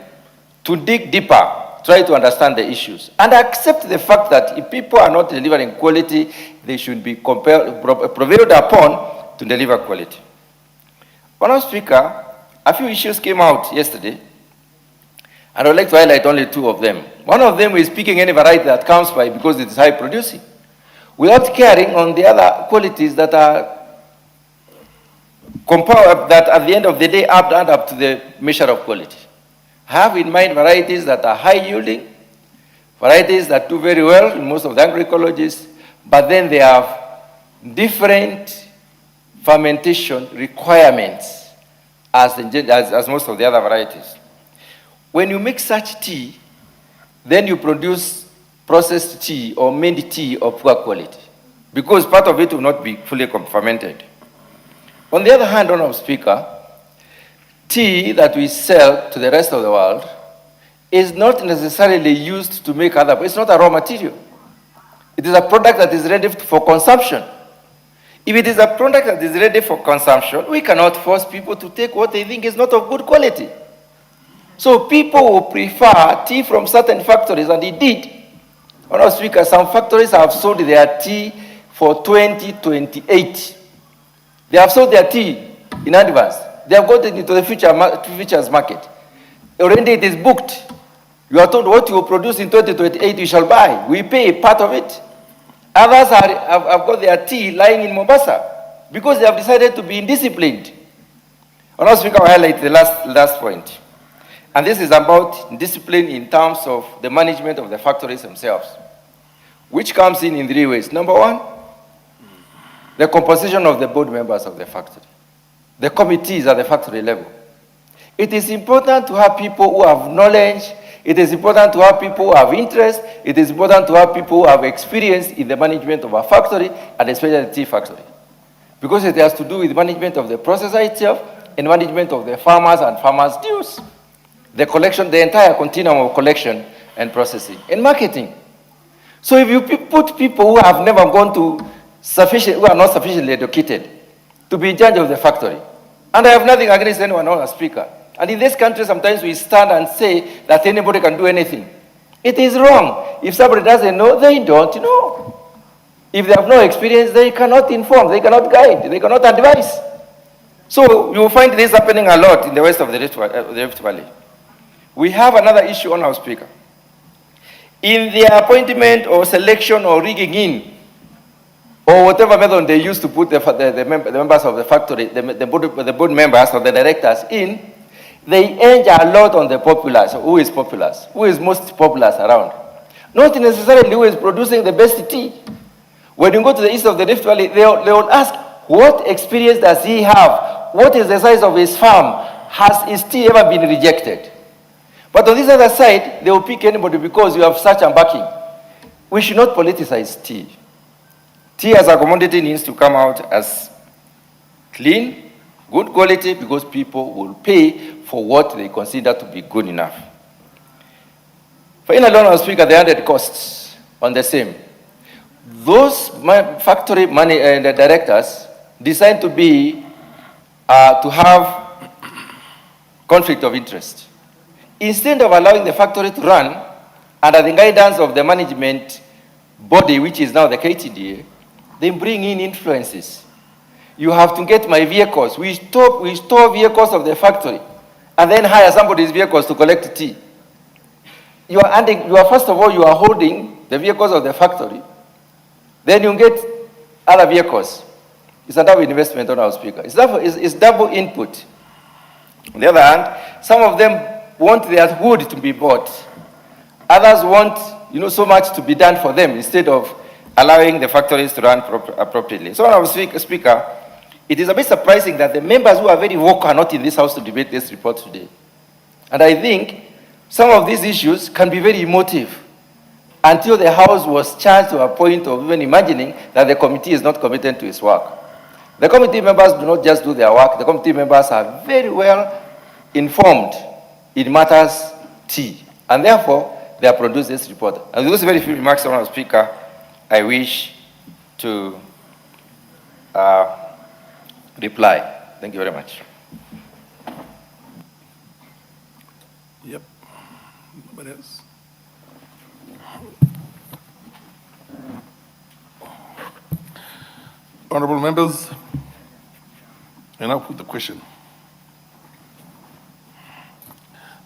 to dig deeper, try to understand the issues, and accept the fact that if people are not delivering quality, they should be prevailed upon to deliver quality. Honorable Speaker, a few issues came out yesterday, and I would like to highlight only 2 of them. One of them is picking any variety that comes by because it is high producing, without caring on the other qualities that are that at the end of the day add up to the measure of quality. Have in mind varieties that are high yielding, varieties that do very well in most of the agroecologies, but then they have different fermentation requirements as most of the other varieties. When you make such tea, then you produce processed tea or made tea of poor quality, because part of it will not be fully fermented. On the other hand, Honorable Speaker, tea that we sell to the rest of the world is not necessarily used to make it's not a raw material. It is a product that is ready for consumption. If it is a product that is ready for consumption, we cannot force people to take what they think is not of good quality. So people will prefer tea from certain factories, and indeed, Honorable Speaker, some factories have sold their tea for 2028. They have sold their tea in advance. They have gotten into the futures market. Already it is booked. You are told what you will produce in 2028 you shall buy. We pay part of it. Others have got their tea lying in Mombasa because they have decided to be indisciplined. Honorable Speaker, I will highlight the last point. And this is about discipline in terms of the management of the factories themselves, which comes in 3 ways. Number 1, the composition of the board members of the factory. The committees at the factory level. It is important to have people who have knowledge. It is important to have people who have interest. It is important to have people who have experience in the management of a factory, and especially the tea factory. Because it has to do with management of the processor itself and management of the farmers and farmers' dues. The collection, the entire continuum of collection and processing and marketing. So if you put people who have never gone to who are not sufficiently educated to be in charge of the factory, and I have nothing against anyone on a speaker. And in this country, sometimes we stand and say that anybody can do anything. It is wrong. If somebody doesn't know, they don't know. If they have no experience, they cannot inform, they cannot guide, they cannot advise. So you will find this happening a lot in the west of the Rift Valley. We have another issue on our speaker. In their appointment or selection or rigging in, or whatever method they use to put the members of the factory, the board members or the directors in, they hinge a lot on the populace. Who is populace? Who is most populous around? Not necessarily who is producing the best tea. When you go to the east of the Rift Valley, they will ask, what experience does he have? What is the size of his farm? Has his tea ever been rejected? But on this other side, they will pick anybody because you have such a backing. We should not politicize tea. Tea as a commodity needs to come out as clean, good quality, because people will pay for what they consider to be good enough. Finally, Honorable Speaker, the added costs on the same. Those factory the directors designed to be to have conflict of interest. Instead of allowing the factory to run, under the guidance of the management body, which is now the KTDA, they bring in influences. You have to get my vehicles. We store vehicles of the factory and then hire somebody's vehicles to collect tea. First of all, you are holding the vehicles of the factory. Then you get other vehicles. It's a double investment on our speaker. It's double input. On the other hand, some of them want their wood to be bought. Others want, so much to be done for them instead of allowing the factories to run appropriately. So, our speaker, it is a bit surprising that the members who are very woke are not in this house to debate this report today. And I think some of these issues can be very emotive until the house was charged to a point of even imagining that the committee is not committed to its work. The committee members do not just do their work. The committee members are very well informed in matters tea. And therefore, they have produced this report. And with those very few remarks, Honourable Speaker, I wish to reply. Thank you very much. Yep. Nobody else? Honorable members, I now put the question.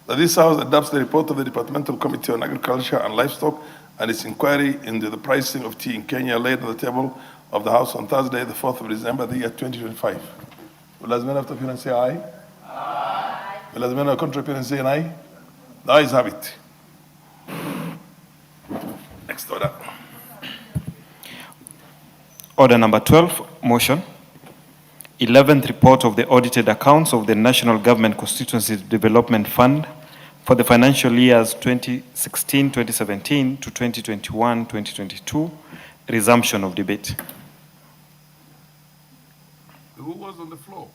That this House adopts the report of the Departmental Committee on Agriculture and Livestock and its inquiry into the pricing of tea in Kenya laid on the table of the House on Thursday, the 4th of December, the year 2025. Will as many of the appearance say aye? Aye. Will as many of the contrary appearance say aye? The ayes have it. Next order. Order number 12, motion. 11th report of the audited accounts of the National Government Constituency Development Fund for the financial years 2016-2017 to 2021-2022. Resumption of debate. Who was on the floor?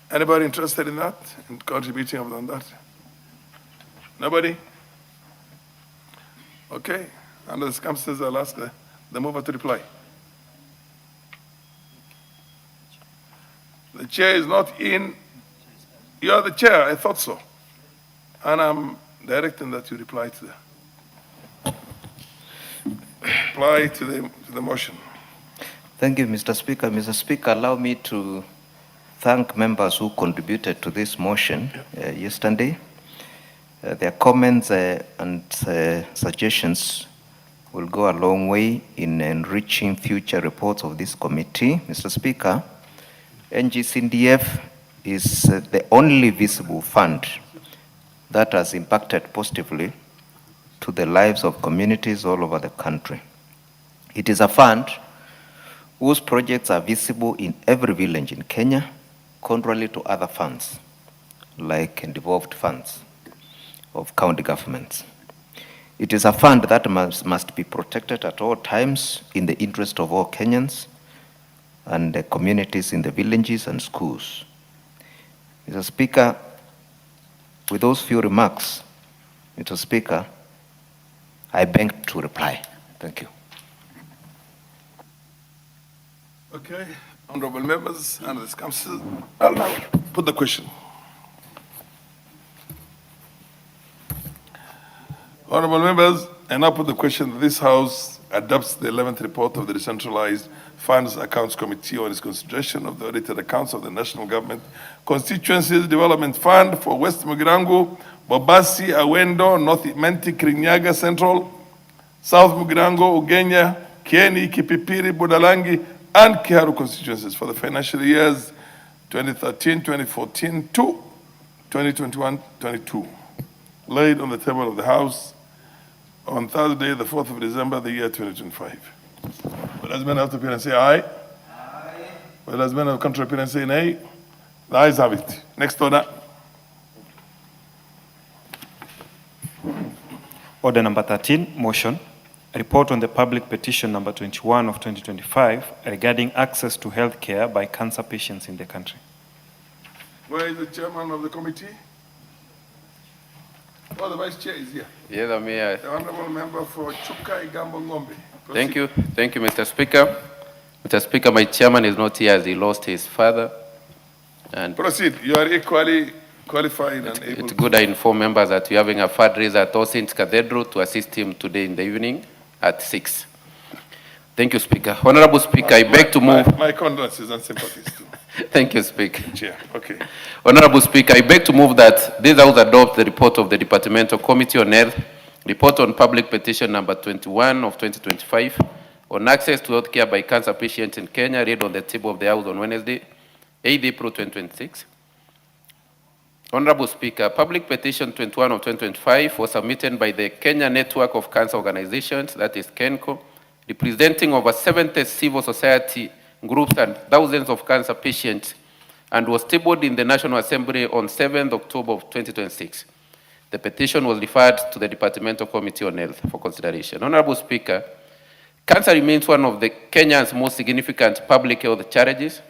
Anybody interested in that, in contributing on that? Nobody? Okay. Under the circumstances, I'll ask the mover to reply. The chair is not in. You are the chair, I thought so. And I'm directing that you reply to the motion. Thank you, Mr. Speaker. Mr. Speaker, allow me to thank members who contributed to this motion yesterday. Their comments and suggestions will go a long way in enriching future reports of this committee. Mr. Speaker, NGCDF is the only visible fund that has impacted positively to the lives of communities all over the country. It is a fund whose projects are visible in every village in Kenya, contrary to other funds, like devolved funds of county governments. It is a fund that must be protected at all times in the interest of all Kenyans and the communities in the villages and schools. Mr. Speaker, with those few remarks, Mr. Speaker, I beg to reply. Thank you. Okay, honorable members, and this council, I'll now put the question. Honorable members, I now put the question that this House adopts the 11th report of the Decentralized Funds Accounts Committee on its consideration of the audited accounts of the National Government Constituencies Development Fund for West Mugirango, Bobasi, Awendo, North Imenti, Kirinyaga Central, South Mugirango, Ugenya, Kieni, Kipipiri, Budalangi, and Kiharu constituencies for the financial years 2013, 2014 to 2021-22, laid on the table of the House on Thursday, the 4th of December, the year 2025. Will as many have to appear and say aye? Aye. Will as many have contrary appear and say nay? The ayes have it. Next order. Order number 13, motion. A report on the public petition number 21 of 2025 regarding access to health care by cancer patients in the country. Where is the chairman of the committee? Oh, the vice chair is here. Yes, I'm here. The honorable member for Chuka Igambo Ngombe. Thank you, Mr. Speaker. Mr. Speaker, my chairman is not here as he lost his father. And proceed. You are equally qualified and able. It's good I inform members that we're having a fundraiser at All Saints Cathedral to assist him today in the evening at 6. Thank you, Speaker. Honorable Speaker, I beg to move. My condolences and sympathies too. Thank you, Speaker. Chair, okay. Honorable Speaker, I beg to move that this House adopt the report of the Departmental Committee on Health, report on public petition number 21 of 2025 on access to health care by cancer patients in Kenya, read on the table of the House on Wednesday, 8 April 2026. Honorable Speaker, public petition 21 of 2025 was submitted by the Kenya Network of Cancer Organizations, that is KENCO, representing over 70 civil society groups and thousands of cancer patients, and was tabled in the National Assembly on 7th October of 2026. The petition was referred to the Departmental Committee on Health for consideration. Honorable Speaker, cancer remains one of the Kenya's most significant public health challenges.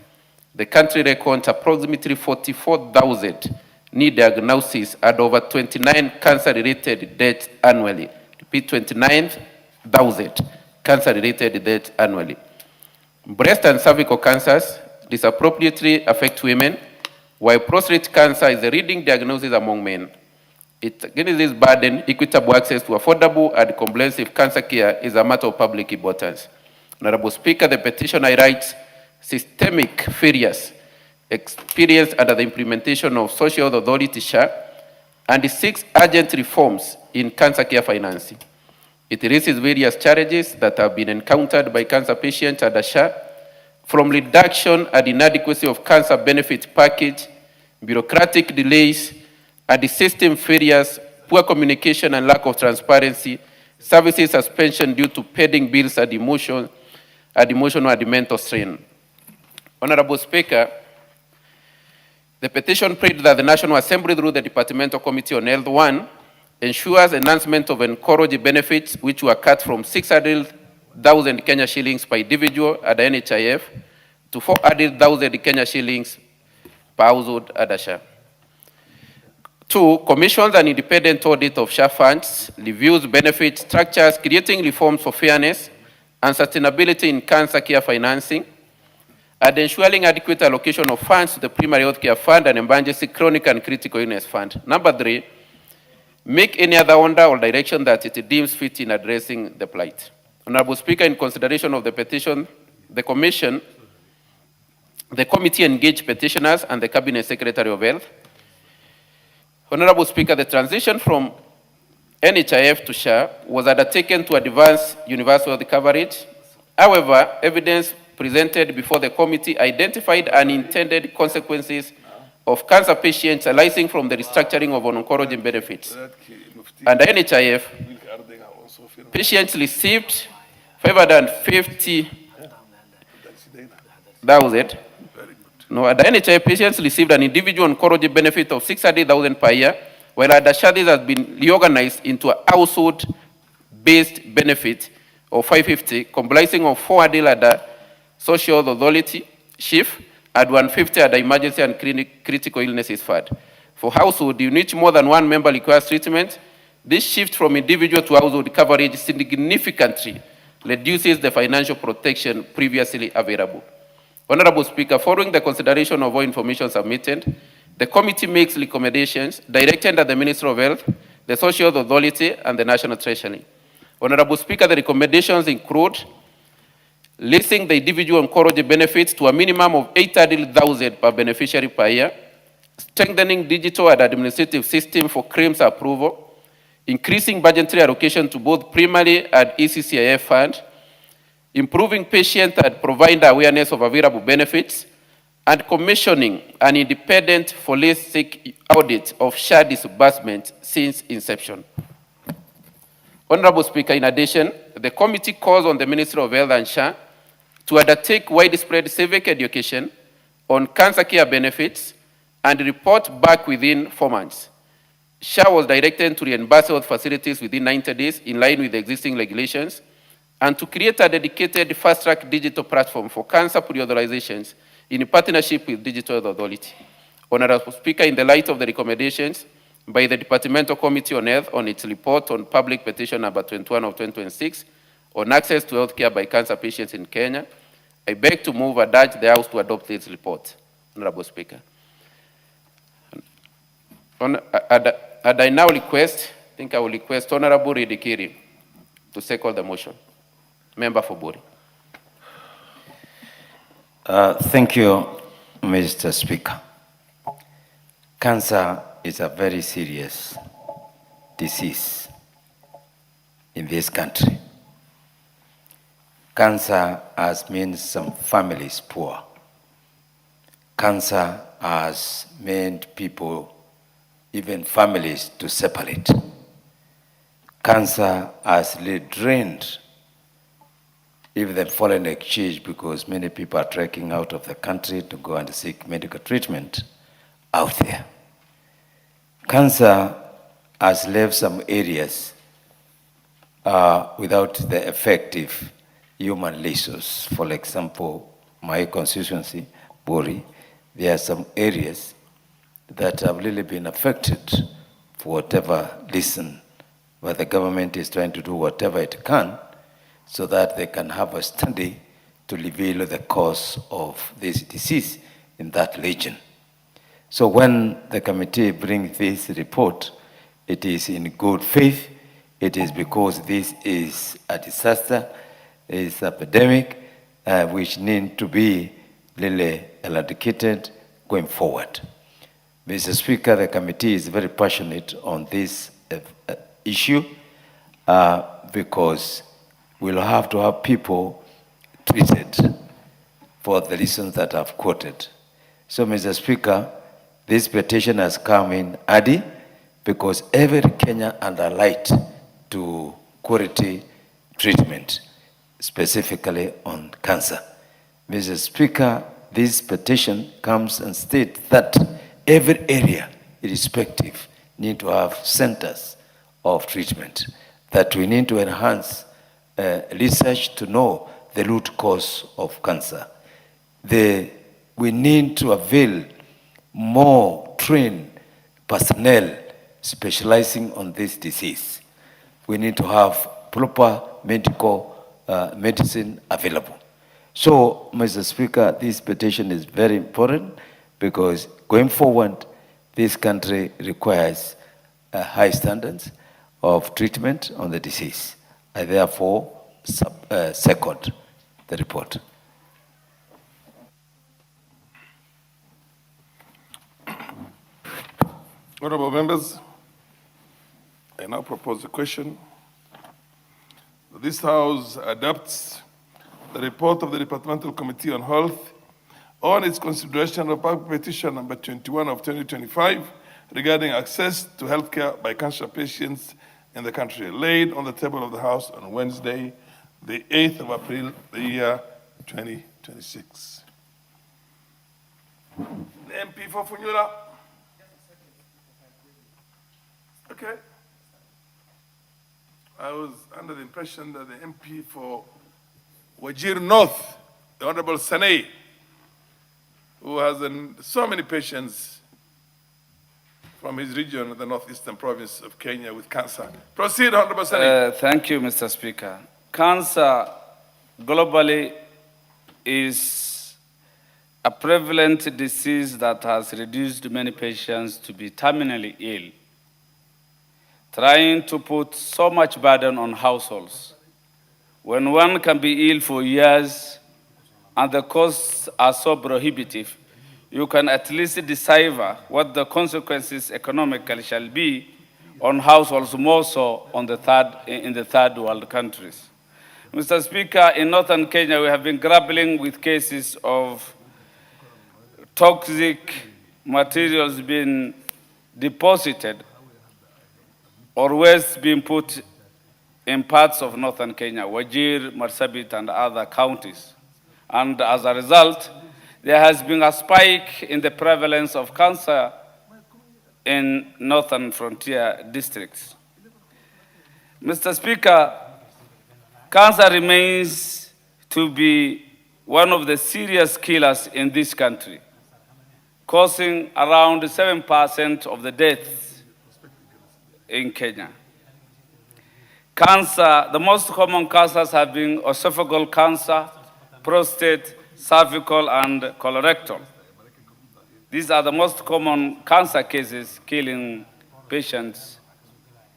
The country records approximately 44,000 new diagnoses and over 29 cancer-related deaths annually. Repeat, 29,000 cancer-related deaths annually. Breast and cervical cancers disproportionately affect women, while prostate cancer is the leading diagnosis among men. Against this burden, equitable access to affordable and comprehensive cancer care is a matter of public importance. Honorable Speaker, the petition highlights systemic failures experienced under the implementation of Social Health Authority SHA and seeks urgent reforms in cancer care financing. It raises various challenges that have been encountered by cancer patients under SHA, from reduction and inadequacy of cancer benefit package, bureaucratic delays, and system failures, poor communication and lack of transparency, services suspension due to pending bills and emotional and mental strain. Honorable Speaker, the petition prayed that the National Assembly, through the Departmental Committee on Health, 1, ensures enhancement of oncology benefits, which were cut from 600,000 Kenya shillings per individual at the NHIF to 400,000 Kenya shillings per household at the SHA. 2, commissions an independent audit of SHA funds, reviews benefit structures, creating reforms for fairness and sustainability in cancer care financing, and ensuring adequate allocation of funds to the Primary Health Care Fund and Emergency Chronic and Critical Illness Fund. Number 3, make any other order or direction that it deems fit in addressing the plight. Honorable Speaker, in consideration of the petition, the committee engaged petitioners and the Cabinet Secretary of Health. Honorable Speaker, the transition from NHIF to SHA was undertaken to advance universal health coverage. However, evidence presented before the committee identified unintended consequences of cancer patients arising from the restructuring of oncology benefits. Under NHIF, patients received 550,000. No, at the NHIF, patients received an individual oncology benefit of 600,000 per year, while at the SHA, this has been reorganized into a household-based benefit of 550, comprising of 400 at the Social Authority, SHIF, and 150 at the Emergency and Critical Illnesses Fund. For household, in which more than one member requires treatment, this shift from individual to household coverage significantly reduces the financial protection previously available. Honorable Speaker, following the consideration of all information submitted, the committee makes recommendations directed at the Ministry of Health, the Social Authority, and the National Treasury. Honorable Speaker, the recommendations include leasing the individual oncology benefits to a minimum of 800,000 per beneficiary per year, strengthening digital and administrative system for claims approval, increasing budgetary allocation to both primary and ECCIF fund, improving patient and provider awareness of available benefits, and commissioning an independent holistic audit of SHA disbursement since inception. Honorable Speaker, in addition, the committee calls on the Ministry of Health and SHA to undertake widespread civic education on cancer care benefits and report back within 4 months. SHA was directed to reimburse health facilities within 90 days in line with the existing regulations, and to create a dedicated fast-track digital platform for cancer pre-authorizations in partnership with Digital Health Authority. Honorable Speaker, in the light of the recommendations by the Departmental Committee on Health on its report on public petition number 21 of 2026 on access to health care by cancer patients in Kenya, I beg to move and urge the House to adopt this report. Honorable Speaker. And I now request, I think I will request Honorable Ridikiri to second the motion. Member for Buri. Thank you, Mr. Speaker. Cancer is a very serious disease in this country. Cancer has made some families poor. Cancer has made people, even families, to separate. Cancer has drained even the foreign exchange because many people are trekking out of the country to go and seek medical treatment out there. Cancer has left some areas without the effective human resource. For example, my constituency, Bori, there are some areas that have really been affected for whatever reason, but the government is trying to do whatever it can so that they can have a study to reveal the cause of this disease in that region. So when the committee brings this report, it is in good faith. It is because this is a disaster, it's an epidemic, which need to be really eradicated going forward. Mr. Speaker, the committee is very passionate on this issue because we'll have to have people treated for the reasons that I've quoted. So, Mr. Speaker, this petition has come in early because every Kenyan under right to quality treatment, specifically on cancer. Mr. Speaker, this petition comes and states that every area, irrespective, need to have centers of treatment, that we need to enhance research to know the root cause of cancer. We need to avail more trained personnel specializing on this disease. We need to have proper medical medicine available. So, Mr. Speaker, this petition is very important because going forward, this country requires high standards of treatment on the disease. I therefore second the report. Honorable members, I now propose a question. This House adopts the report of the Departmental Committee on Health on its consideration of public petition number 21 of 2025 regarding access to healthcare by cancer patients in the country, laid on the table of the House on Wednesday, the 8th of April, the year 2026. The MP for Funyula. Okay. I was under the impression that the MP for Wajir North, the Honorable Sanei, who has so many patients from his region, the northeastern province of Kenya, with cancer. Proceed, Honorable Sanei. Thank you, Mr. Speaker. Cancer globally is a prevalent disease that has reduced many patients to be terminally ill, trying to put so much burden on households. When one can be ill for years and the costs are so prohibitive, you can at least decipher what the consequences economically shall be on households, more so on in the third world countries. Mr. Speaker, in northern Kenya, we have been grappling with cases of toxic materials being deposited or waste being put in parts of northern Kenya, Wajir, Marsabit, and other counties. And as a result, there has been a spike in the prevalence of cancer in northern frontier districts. Mr. Speaker, cancer remains to be one of the serious killers in this country, causing around 7% of the deaths in Kenya. Cancer, the most common cancers have been esophageal cancer, prostate, cervical, and colorectal. These are the most common cancer cases killing patients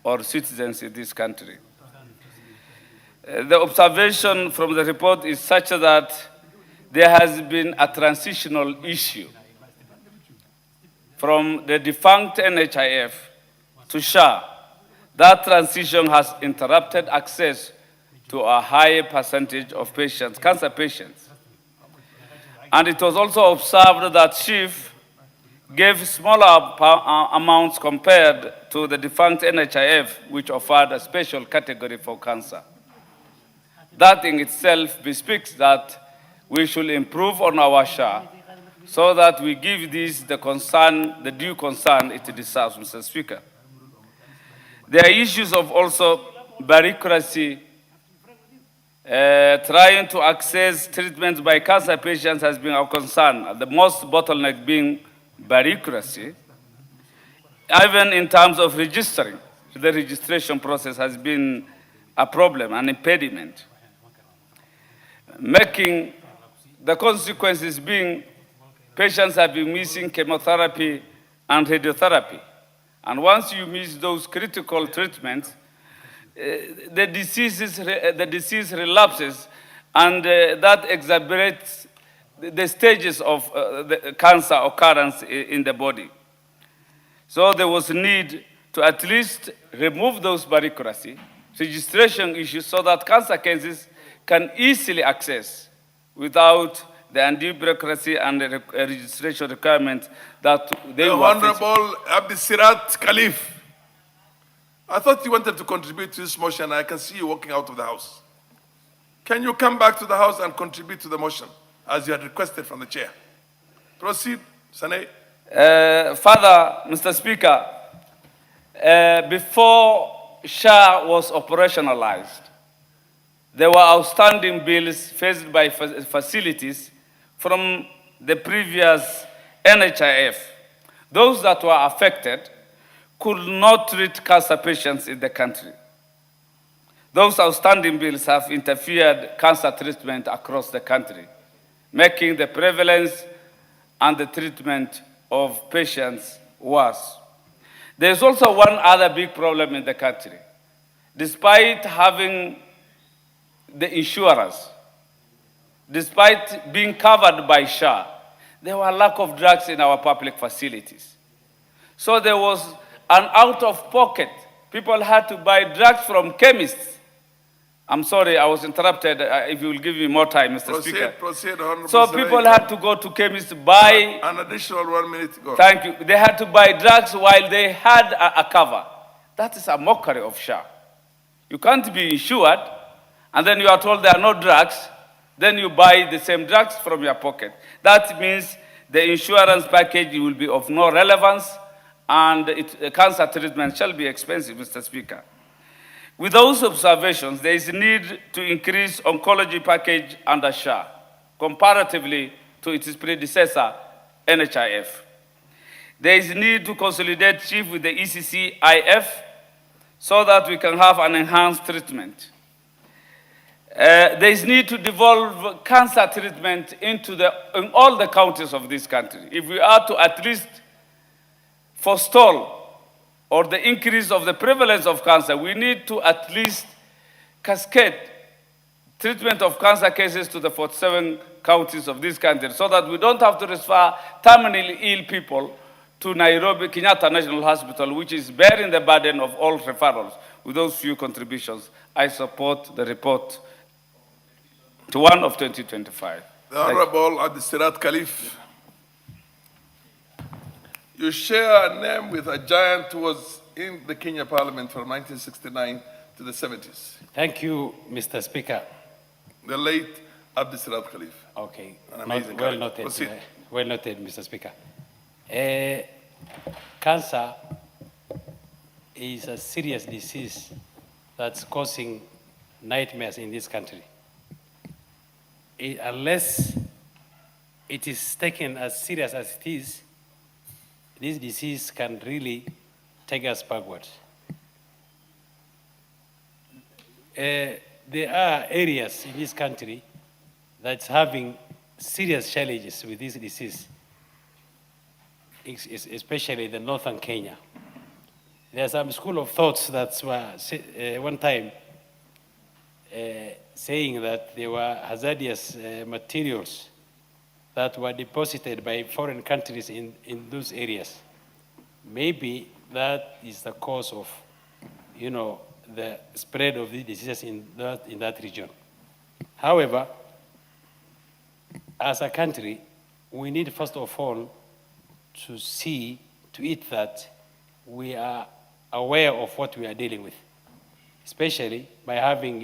or citizens in this country. The observation from the report is such that there has been a transitional issue from the defunct NHIF to SHA. That transition has interrupted access to a high percentage of patients, cancer patients. And it was also observed that SHIF gave smaller amounts compared to the defunct NHIF, which offered a special category for cancer. That in itself bespeaks that we should improve on our SHA so that we give this the due concern it deserves, Mr. Speaker. There are issues of also bureaucracy. Trying to access treatments by cancer patients has been our concern, the most bottleneck being bureaucracy. Even in terms of registering, the registration process has been a problem, an impediment, making the consequences being patients have been missing chemotherapy and radiotherapy. And once you miss those critical treatments, the disease relapses, and that exacerbates the stages of the cancer occurrence in the body. So there was a need to at least remove those bureaucracy, registration issues, so that cancer cases can easily access without the undue bureaucracy and the registration requirement that they were facing. Honorable Abdisirat Khalif, I thought you wanted to contribute to this motion. I can see you walking out of the House. Can you come back to the House and contribute to the motion as you had requested from the chair? Proceed, Sane. Further, Mr. Speaker, before SHA was operationalized, there were outstanding bills faced by facilities from the previous NHIF. Those that were affected could not treat cancer patients in the country. Those outstanding bills have interfered cancer treatment across the country, making the prevalence and the treatment of patients worse. There is also one other big problem in the country. Despite having the insurance, despite being covered by SHA, there were a lack of drugs in our public facilities. So there was an out-of-pocket. People had to buy drugs from chemists. I'm sorry, I was interrupted. If you will give me more time, Mr. Speaker. Proceed, Honorable So people had to go to chemists to buy... An additional 1 minute. Go. Thank you. They had to buy drugs while they had a cover. That is a mockery of SHA. You can't be insured, and then you are told there are no drugs, then you buy the same drugs from your pocket. That means the insurance package will be of no relevance, and cancer treatment shall be expensive, Mr. Speaker. With those observations, there is a need to increase oncology package under SHA, comparatively to its predecessor, NHIF. There is a need to consolidate CHIF with the ECCIF so that we can have an enhanced treatment. There is need to devolve cancer treatment in all the counties of this country. If we are to at least forestall or the increase of the prevalence of cancer, we need to at least cascade treatment of cancer cases to the 47 counties of this country so that we don't have to refer terminally ill people to Nairobi Kenyatta National Hospital, which is bearing the burden of all referrals. With those few contributions, I support the report to 1 of 2025. The Honorable Abdisirat Khalif. You share a name with a giant who was in the Kenya Parliament from 1969 to the 70s. Thank you, Mr. Speaker. The late Abdisirat Khalif. Okay. An amazing Well character. noted, Proceed. well noted, Mr. Speaker. Cancer is a serious disease that's causing nightmares in this country. Unless it is taken as serious as it is, this disease can really take us backwards. There are areas in this country that's having serious challenges with this disease. especially the northern Kenya. There's some school of thoughts that were one time saying that there were hazardous materials that were deposited by foreign countries in those areas. Maybe that is the cause of, the spread of the diseases in that region. However, as a country, we need first of all to see to it that we are aware of what we are dealing with, especially by having,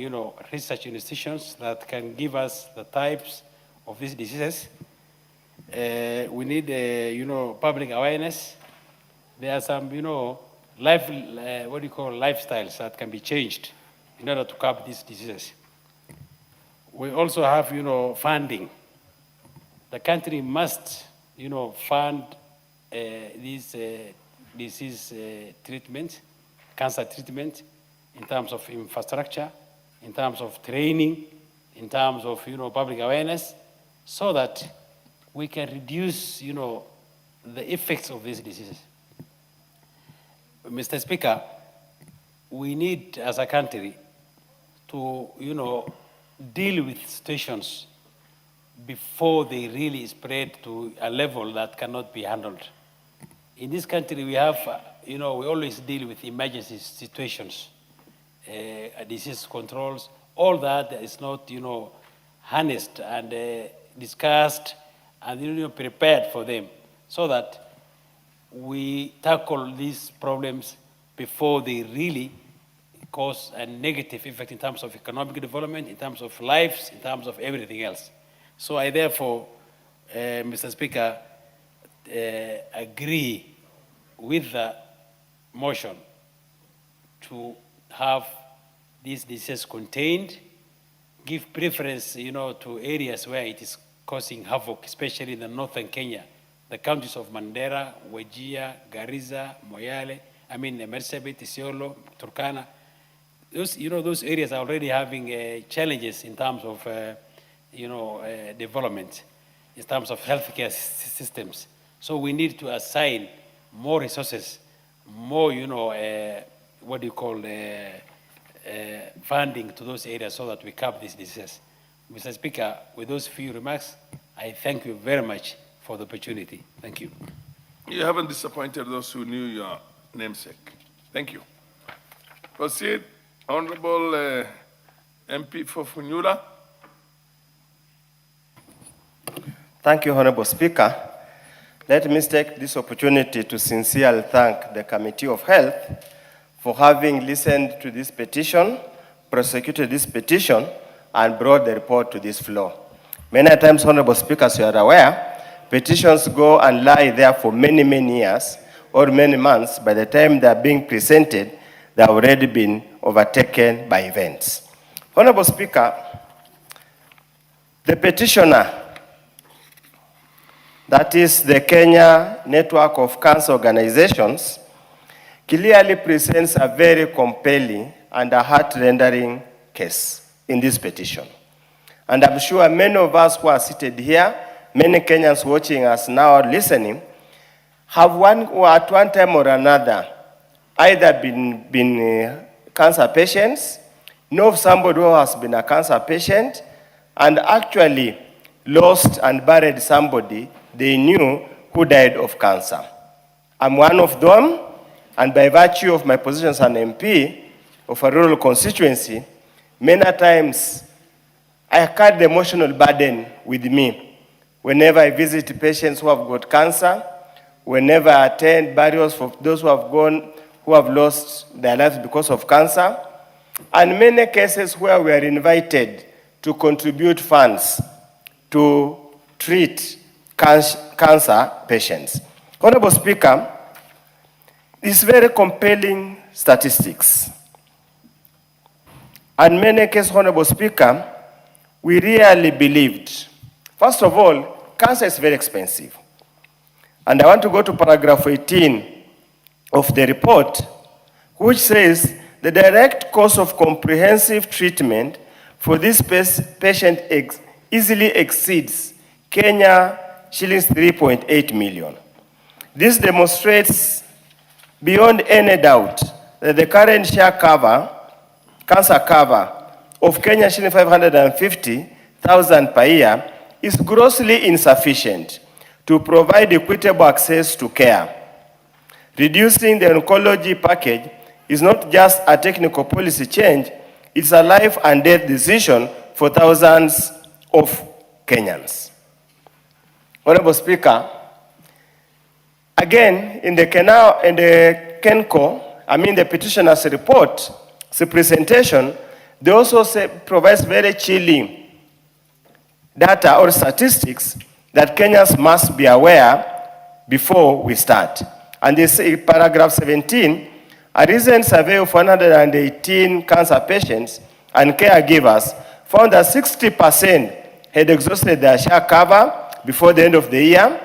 research institutions that can give us the types of these diseases. We need, public awareness. There are some, lifestyles that can be changed in order to curb these diseases. We also have, funding. The country must, fund these disease treatment, cancer treatment, in terms of infrastructure, in terms of training, in terms of, public awareness, so that we can reduce, the effects of these diseases. Mr. Speaker, we need, as a country, to, deal with situations before they really spread to a level that cannot be handled. In this country, we have, we always deal with emergency situations, disease controls. All that is not, harnessed and discussed and prepared for them, so that we tackle these problems before they really cause a negative effect in terms of economic development, in terms of lives, in terms of everything else. So I therefore, Mr. Speaker, agree with the motion to have these diseases contained, give preference, to areas where it is causing havoc, especially in the northern Kenya, the counties of Mandera, Wajir, Garissa, Moyale, Marsabit, Isiolo, Turkana. Those areas are already having challenges in terms of, development, in terms of healthcare systems. So we need to assign more resources, more, funding to those areas so that we curb these diseases. Mr. Speaker, with those few remarks, I thank you very much for the opportunity. Thank you. You haven't disappointed those who knew your namesake. Thank you. Proceed, Honorable MP for Funyula. Thank you, Honorable Speaker. Let me take this opportunity to sincerely thank the Committee of Health for having listened to this petition, prosecuted this petition, and brought the report to this floor. Many times, Honorable Speaker, as you are aware, petitions go and lie there for many, many years or many months. By the time they are being presented, they have already been overtaken by events. Honorable Speaker, the petitioner, that is the Kenya Network of Cancer Organizations, clearly presents a very compelling and a heart-rendering case in this petition. And I'm sure many of us who are seated here, many Kenyans watching us now listening, have at one time or another either been cancer patients, know of somebody who has been a cancer patient, and actually lost and buried somebody they knew who died of cancer. I'm one of them, and by virtue of my position as an MP of a rural constituency, many times I carry the emotional burden with me whenever I visit patients who have got cancer, whenever I attend burials for those who have lost their lives because of cancer, and many cases where we are invited to contribute funds to treat cancer patients. Honorable Speaker, it's very compelling statistics. And many cases, Honorable Speaker, we really believed. First of all, cancer is very expensive. And I want to go to paragraph 18 of the report, which says the direct cost of comprehensive treatment for this patient easily exceeds Kenya shillings 3.8 million. This demonstrates beyond any doubt that the current cancer cover of Kenya shilling 550,000 per year is grossly insufficient to provide equitable access to care. Reducing the oncology package is not just a technical policy change, it's a life and death decision for thousands of Kenyans. Honorable Speaker, again, in the the petitioner's report, the presentation, they also provides very chilling data or statistics that Kenyans must be aware before we start. And they say, paragraph 17, a recent survey of 118 cancer patients and caregivers found that 60% had exhausted their share cover before the end of the year,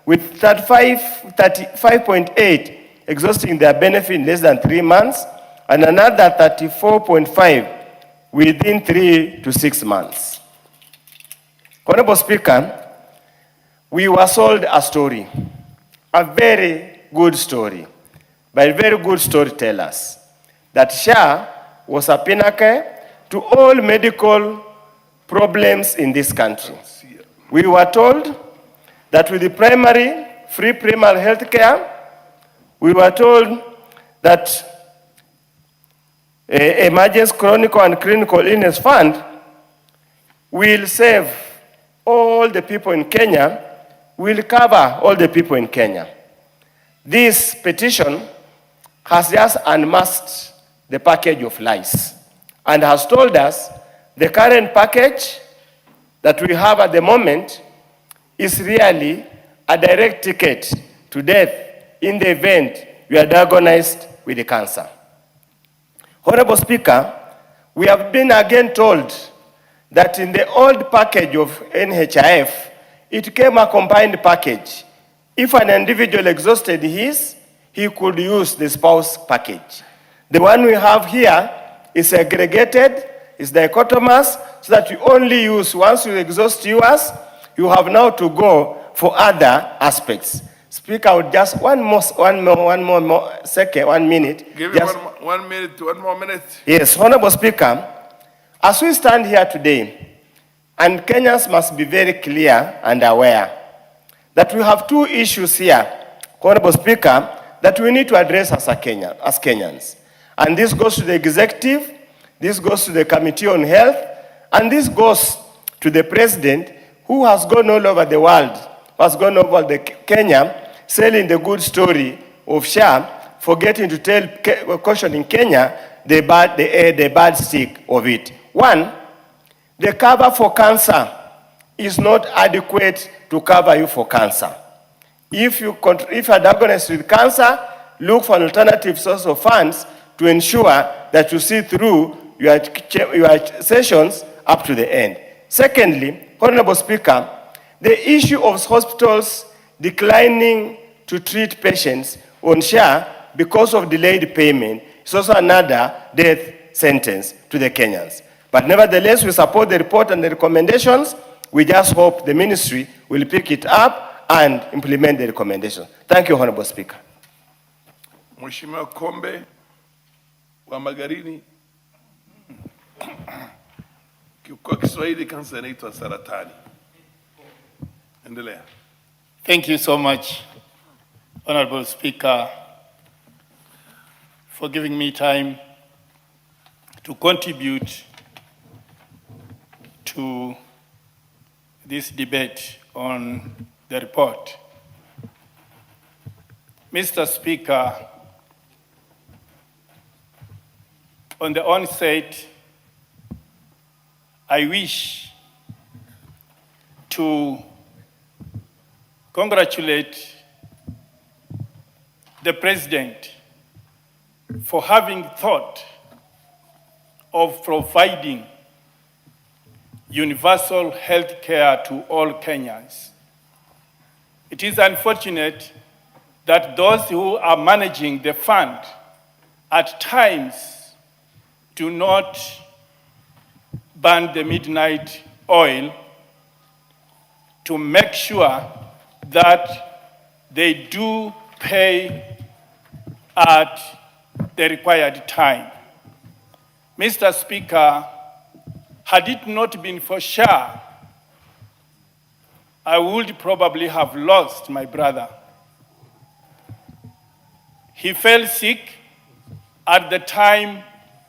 with 35.8 exhausting their benefit in less than 3 months, and another 34.5 within 3 to 6 months. Honorable Speaker, we were sold a story, a very good story, by very good storytellers, that SHA was a pinnacle to all medical problems in this country. We were told that with the free primary health care, we were told that emergency chronic and clinical illness fund will save all the people in Kenya, will cover all the people in Kenya. This petition has just unmasked the package of lies and has told us the current package that we have at the moment is really a direct ticket to death in the event you are diagnosed with the cancer. Honorable Speaker, we have been again told that in the old package of NHIF, it came a combined package. If an individual exhausted his, he could use the spouse package. The one we have here is segregated, is dichotomous, so that you only use, once you exhaust yours, you have now to go for other aspects. Speaker, I would just one more second, 1 minute. Give just, me one more minute. Yes, Honorable Speaker, as we stand here today, and Kenyans must be very clear and aware that we have two issues here, Honorable Speaker, that we need to address as Kenyans. And this goes to the executive, this goes to the Committee on Health, and this goes to the President, who has gone all over the world, has gone over Kenya, selling the good story of SHA, forgetting to caution in Kenya the bad stick of it. One, the cover for cancer is not adequate to cover you for cancer. If you are diagnosed with cancer, look for an alternative source of funds to ensure that you see through your sessions up to the end. Secondly, Honorable Speaker, the issue of hospitals declining to treat patients on SHA because of delayed payment is also another death sentence to the Kenyans. But nevertheless, we support the report and the recommendations. We just hope the ministry will pick it up and implement the recommendations. Thank you, Honorable Speaker. Mheshimiwa Kombe wa Magarini. Kwa Kiswahili kansa inaitwa saratani. Endelea. Thank you so much, Honorable Speaker, for giving me time to contribute to this debate on the report. Mr. Speaker, on the onset, I wish to congratulate the President for having thought of providing universal health care to all Kenyans. It is unfortunate that those who are managing the fund at times do not burn the midnight oil to make sure that they do pay at the required time. Mr. Speaker, had it not been for SHA, I would probably have lost my brother. He fell sick at the time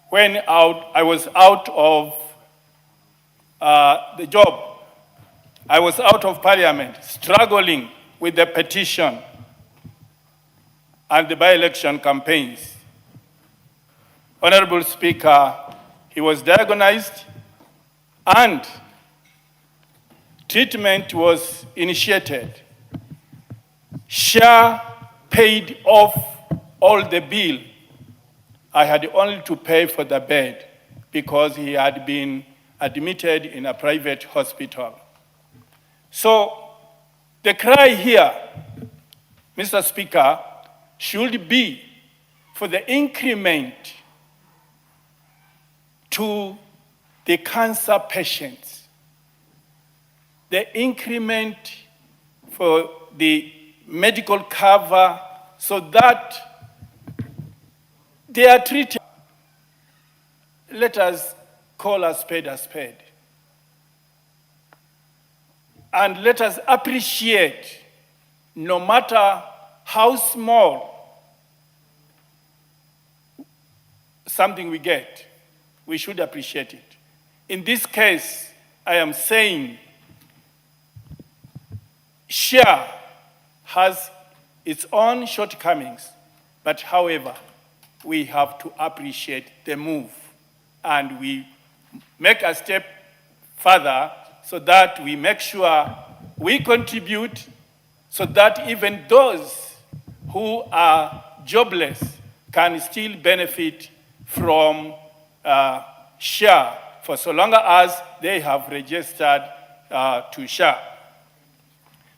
when I was out of the job. I was out of parliament, struggling with the petition and the by-election campaigns. Honorable Speaker, he was diagnosed and treatment was initiated. SHA paid off all the bill. I had only to pay for the bed because he had been admitted in a private hospital. So the cry here, Mr. Speaker, should be for the increment to the cancer patients, the increment for the medical cover so that they are treated. Let us call a spade a spade. And let us appreciate, no matter how small something we get, we should appreciate it. In this case, I am saying SHA has its own shortcomings, but however, we have to appreciate the move and we make a step further so that we make sure we contribute so that even those who are jobless can still benefit from SHA for so long as they have registered to SHA.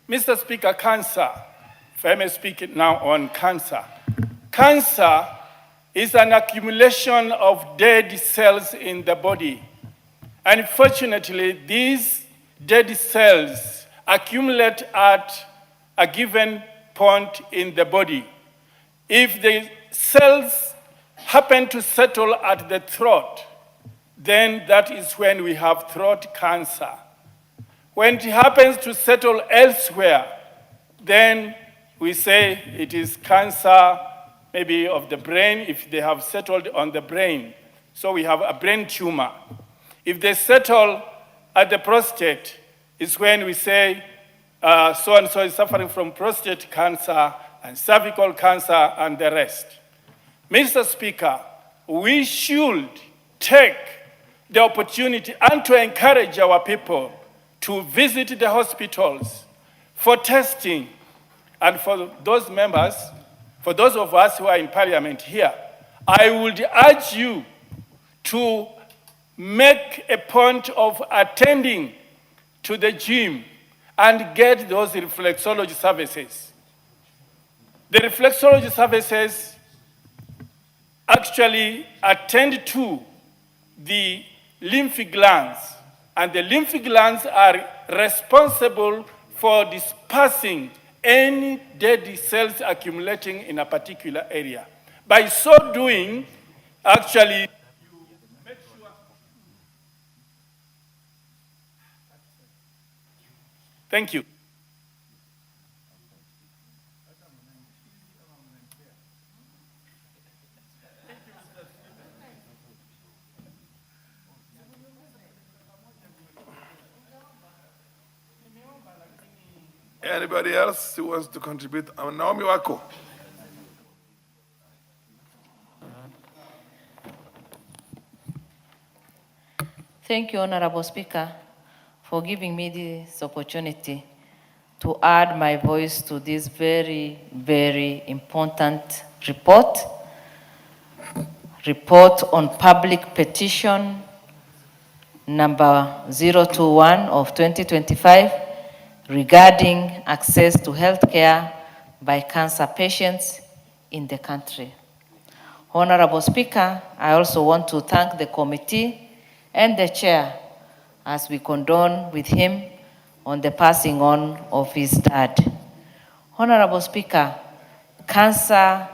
Mr. Speaker, cancer, if I may speak now on cancer. Cancer is an accumulation of dead cells in the body. Unfortunately, these dead cells accumulate at a given point in the body. If the cells happen to settle at the throat, then that is when we have throat cancer. When it happens to settle elsewhere, then we say it is cancer, maybe of the brain, if they have settled on the brain. So we have a brain tumor. If they settle at the prostate, it's when we say so-and-so is suffering from prostate cancer and cervical cancer and the rest. Mr. Speaker, we should take the opportunity and to encourage our people to visit the hospitals for testing. And for those members, for those of us who are in parliament here, I would urge you to make a point of attending to the gym and get those reflexology services. The reflexology services actually attend to the lymph glands, and the lymph glands are responsible for dispersing any dead cells accumulating in a particular area. By so doing, actually, make sure. Thank you. Anybody else who wants to contribute? Naomi Wako. Thank you, Honorable Speaker, for giving me this opportunity to add my voice to this very, very important report. Report on public petition number 021 of 2025 regarding access to health care by cancer patients in the country. Honorable Speaker, I also want to thank the committee and the chair as we condole with him on the passing on of his dad. Honorable Speaker, cancer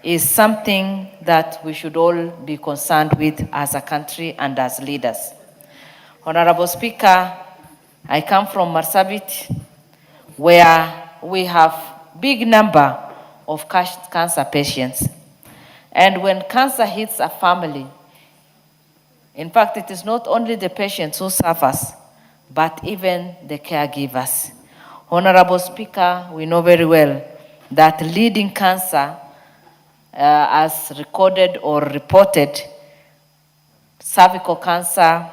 is something that we should all be concerned with as a country and as leaders. Honorable Speaker, I come from Marsabit, where we have big number of cancer patients. And when cancer hits a family, in fact, it is not only the patients who suffers, but even the caregivers. Honorable Speaker, we know very well that leading cancer, as recorded or reported, cervical cancer,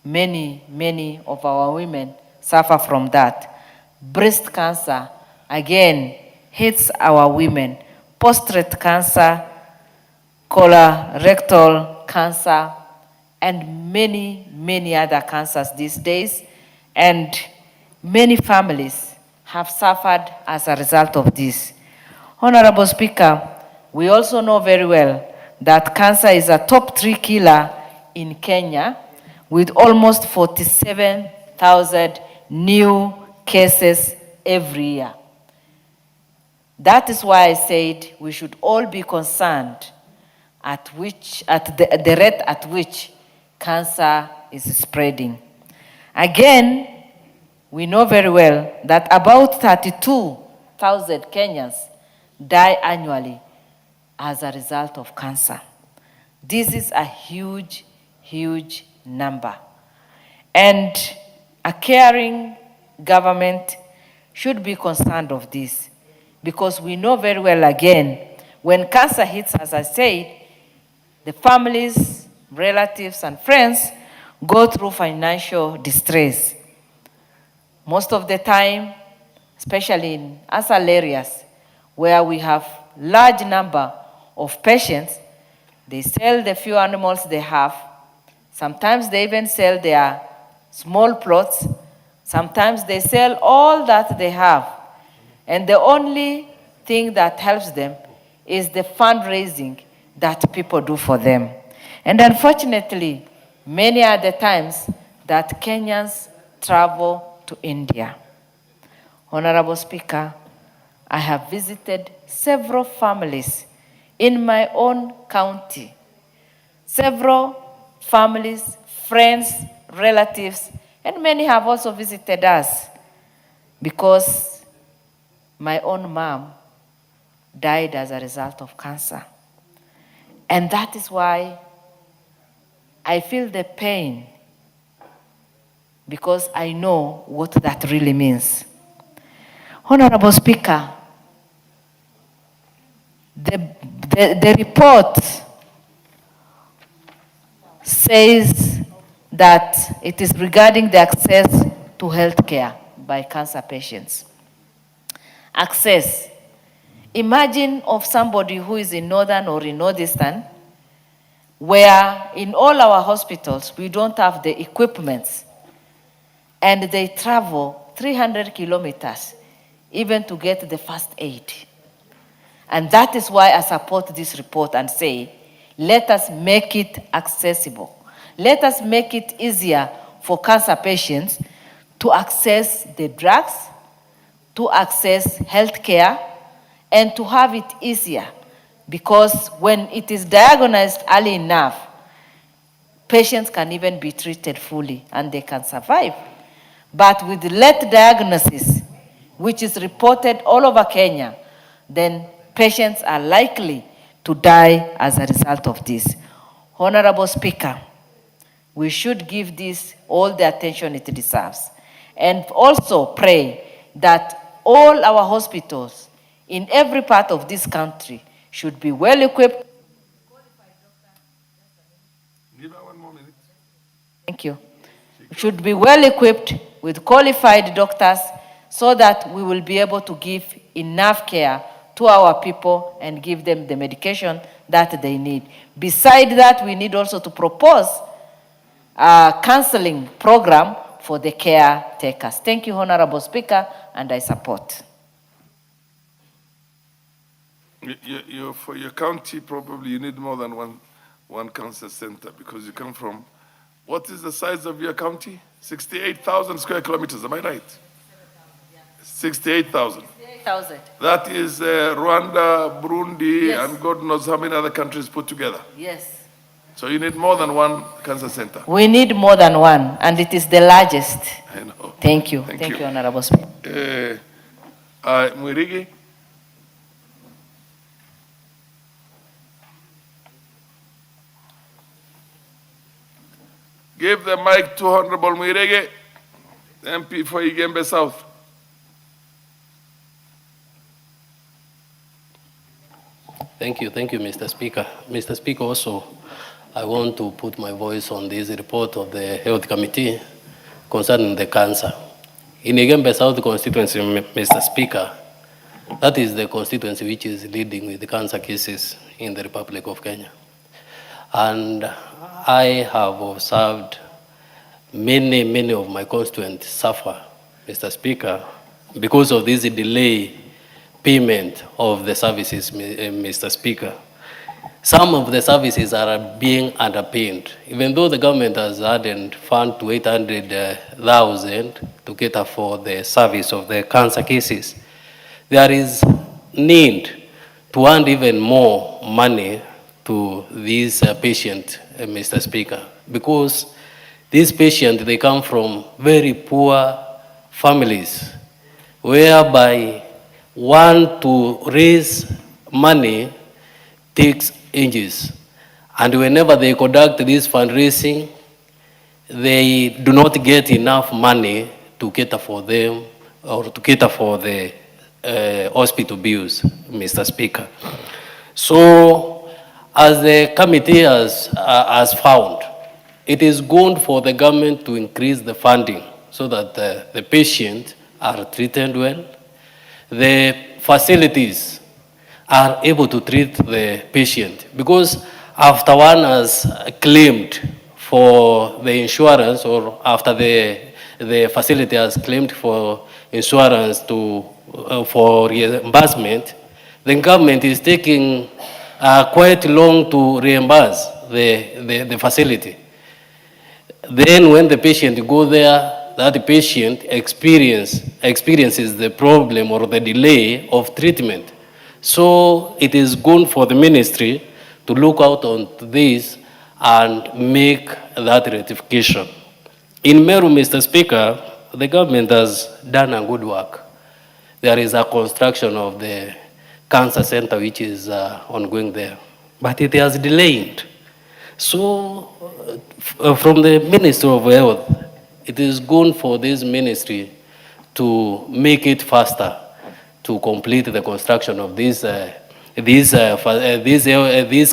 many of our women suffer from that. Breast cancer, again, hits our women. Prostate cancer, colorectal cancer, and many other cancers these days. And many families have suffered as a result of this. Honorable Speaker, we also know very well that cancer is a top 3 killer in Kenya, with almost 47,000 new cases every year. That is why I said we should all be concerned at the rate at which cancer is spreading. Again, we know very well that about 32,000 Kenyans die annually as a result of cancer. This is a huge number. And a caring government should be concerned of this, because we know very well, again, when cancer hits, as I said, the families, relatives, and friends go through financial distress. Most of the time, especially in ASAL areas, where we have large number of patients, they sell the few animals they have. Sometimes they even sell their small plots. Sometimes they sell all that they have. And the only thing that helps them is the fundraising that people do for them. And unfortunately, many are the times that Kenyans travel to India. Honorable Speaker, I have visited several families in my own county. Several families, friends, relatives, and many have also visited us because my own mom died as a result of cancer. And that is why I feel the pain, because I know what that really means. Honorable Speaker, the report says that it is regarding the access to health care by cancer patients. Access. Imagine of somebody who is in northern or in northeastern, where in all our hospitals we don't have the equipments, and they travel 300 kilometers even to get the first aid. And that is why I support this report and say, let us make it accessible. Let us make it easier for cancer patients to access the drugs, to access health care, and to have it easier. Because when it is diagnosed early enough, patients can even be treated fully and they can survive. But with late diagnosis, which is reported all over Kenya, then patients are likely to die as a result of this. Honorable Speaker, we should give this all the attention it deserves. And also pray that all our hospitals in every part of this country should be well equipped. Give her 1 more minute. Thank you. Should be well equipped with qualified doctors so that we will be able to give enough care to our people and give them the medication that they need. Besides that, we need also to propose a counseling program for the caretakers. Thank you, Honorable Speaker, and I support. For your county, probably you need more than one cancer center, because you come from, what is the size of your county? 68,000 square kilometers, am I right? 68,000. 8,000. That is Rwanda, Burundi, Yes. and God knows how many other countries put together. Yes. So you need more than one cancer center. We need more than one, and it is the largest. I know. Thank you. Thank Thank you. you, Honorable Speaker. Mwirigi? Give the mic to Honorable Mwirigi, MP for Igembe South. Thank you, Mr. Speaker. Mr. Speaker, also, I want to put my voice on this report of the Health Committee concerning the cancer. In Igembe South constituency, Mr. Speaker, that is the constituency which is leading with the cancer cases in the Republic of Kenya. And I have observed many of my constituents suffer, Mr. Speaker, because of this delay payment of the services, Mr. Speaker. Some of the services are being underpaid, even though the government has added fund to 800,000 to cater for the service of the cancer cases. There is need to add even more money to these patients, Mr. Speaker, because these patients, they come from very poor families, whereby one to raise money takes ages. And whenever they conduct this fundraising, they do not get enough money to cater for them or to cater for the hospital bills, Mr. Speaker. So, as the committee has found, it is good for the government to increase the funding so that the patients are treated well. The facilities are able to treat the patient, because after one has claimed for the insurance, or after the facility has claimed for insurance for reimbursement, the government is taking quite long to reimburse the facility. Then when the patient go there, that patient experiences the problem or the delay of treatment. So it is good for the ministry to look out on this and make that rectification. In Meru, Mr. Speaker, the government has done a good work. There is a construction of the cancer center which is ongoing there, but it has delayed. So from the Ministry of Health, it is good for this ministry to make it faster to complete the construction of this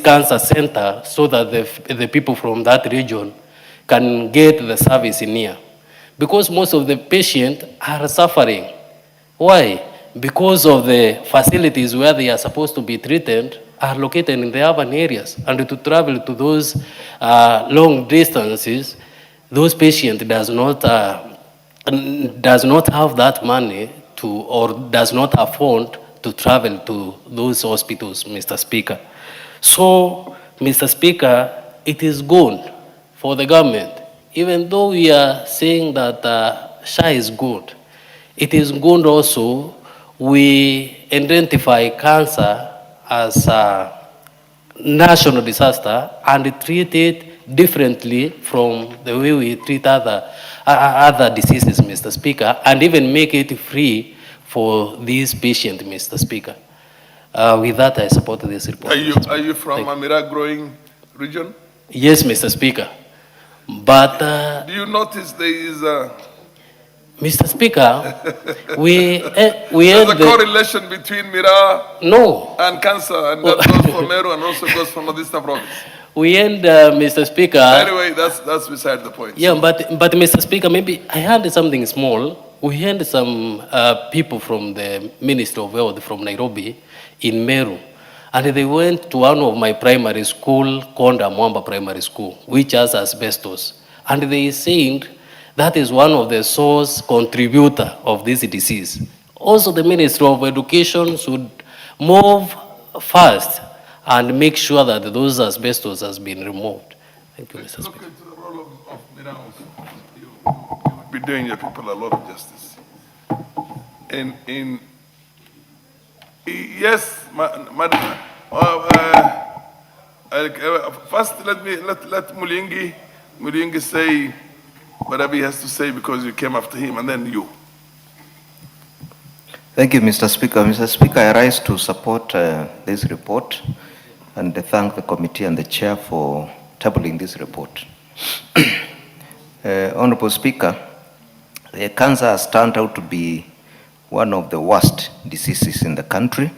cancer center, so that the people from that region can get the service near. Because most of the patients are suffering. Why? Because of the facilities where they are supposed to be treated are located in the urban areas, and to travel to those long distances, those patients does not have that money to, or does not afford to travel to those hospitals, Mr. Speaker. So, Mr. Speaker, it is good for the government, even though we are saying that SHA is good, it is good also we identify cancer as a national disaster and treat it differently from the way we treat other diseases, Mr. Speaker, and even make it free for these patients, Mr. Speaker. With that, I support this report. Are you from Amira growing region? Yes, Mr. Speaker. But do you notice there is Mr. Speaker, we there's a correlation between Mira and cancer, and that goes for Meru and also goes for Northeastern Province. We end, Mr. Speaker. Anyway, that's beside the point. Yeah, but Mr. Speaker, maybe I heard something small. We heard some people from the Ministry of Health from Nairobi in Meru, and they went to one of my primary school, Konda Mwamba Primary School, which has asbestos, and they saying that is one of the source contributor of this disease. Also, the Ministry of Education should move fast and make sure that those asbestos has been removed. Thank you, Mr. Speaker. Look into the role of minerals. You would be doing your people a lot of justice. In Yes, madam. First, let Mulingi say whatever he has to say because you came after him, and then you. Thank you, Mr. Speaker. Mr. Speaker, I rise to support this report and thank the committee and the chair for tabling this report. Honorable Speaker, cancer has turned out to be one of the worst diseases in the country.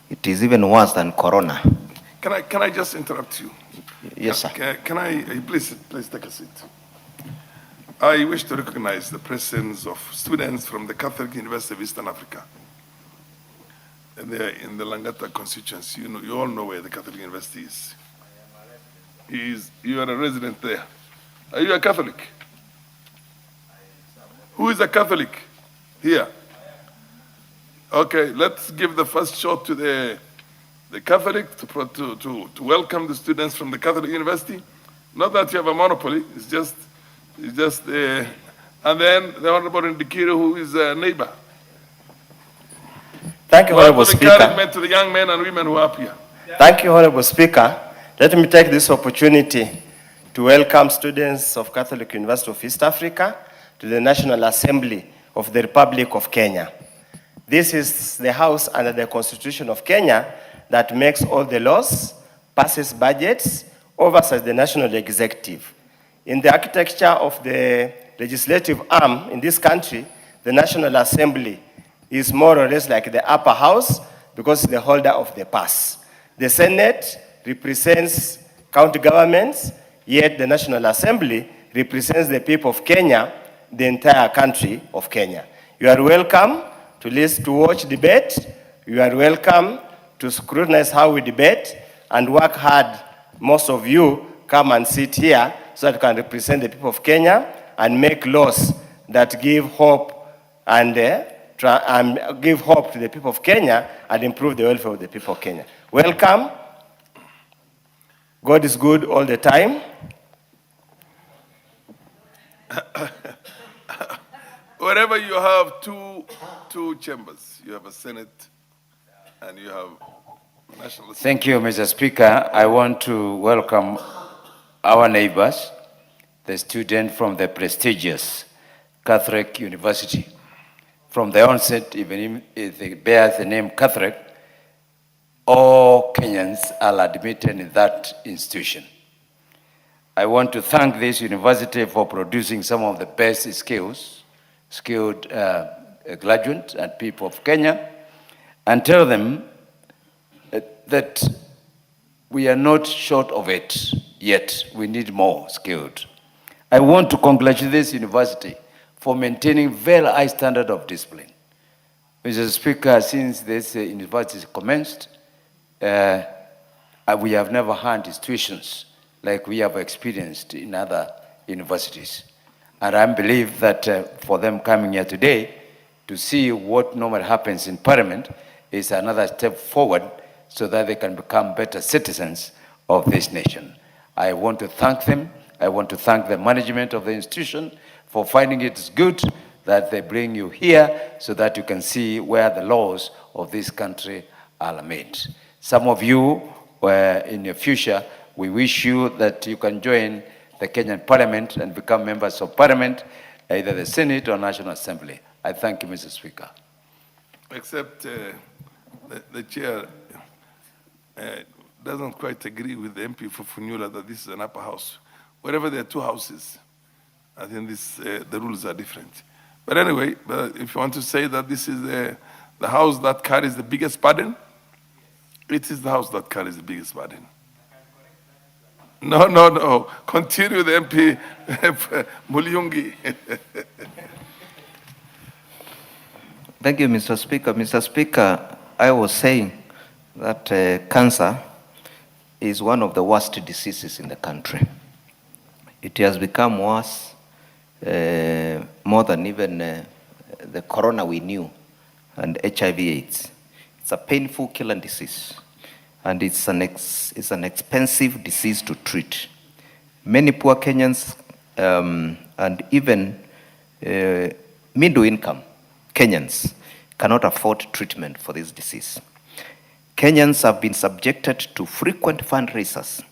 It is even worse than corona. Can I just interrupt you? Yes, sir. Can I please take a seat? I wish to recognize the presence of students from the Catholic University of Eastern Africa. And they are in the Langata constituency. You all know where the Catholic University is. You are a resident there. Are you a Catholic? Who is a Catholic here? Okay, let's give the first shot to the Catholic to welcome the students from the Catholic University. Not that you have a monopoly, it's just and then the Honorable Ndikiro, who is a neighbor. Thank you, Honorable Speaker. Encouragement to the young men and women who are up here. Thank you, Honorable Speaker. Let me take this opportunity to welcome students of Catholic University of East Africa to the National Assembly of the Republic of Kenya. This is the house under the Constitution of Kenya that makes all the laws, passes budgets, oversees the national executive. In the architecture of the legislative arm in this country, the National Assembly is more or less like the upper house because it's the holder of the purse. The Senate represents county governments, yet the National Assembly represents the people of Kenya, the entire country of Kenya. You are welcome to listen, to watch debate. You are welcome to scrutinize how we debate and work hard. Most of you come and sit here so that you can represent the people of Kenya and make laws that give hope and give hope to the people of Kenya and improve the welfare of the people of Kenya. Welcome. God is good all the time. Wherever you have two chambers, you have a Senate and you have National Assembly. Thank you, Mr. Speaker. I want to welcome our neighbors, the students from the prestigious Catholic University. From the onset, even if they bear the name Catholic, all Kenyans are admitted in that institution. I want to thank this university for producing some of the best skilled graduates and people of Kenya, and tell them that we are not short of it yet. We need more skilled. I want to congratulate this university for maintaining very high standard of discipline. Mr. Speaker, since this university commenced, we have never had institutions like we have experienced in other universities. And I believe that for them coming here today to see what normally happens in Parliament is another step forward so that they can become better citizens of this nation. I want to thank them. I want to thank the management of the institution for finding it good that they bring you here so that you can see where the laws of this country are made. Some of you, in your future, we wish you that you can join the Kenyan Parliament and become members of Parliament, either the Senate or National Assembly. I thank you, Mr. Speaker. Except the chair doesn't quite agree with the MP for Funyula that this is an upper house. Wherever there are two houses, I think the rules are different. But anyway, if you want to say that this is the house that carries the biggest burden, it is the house that carries the biggest burden. No. Continue, the MP Mulyungi. Thank you, Mr. Speaker. Mr. Speaker, I was saying that cancer is one of the worst diseases in the country. It has become worse, more than even the corona we knew, and HIV/AIDS. It's a painful killing disease, and it's an expensive disease to treat. Many poor Kenyans and even middle-income Kenyans cannot afford treatment for this disease. Kenyans have been subjected to frequent fundraisers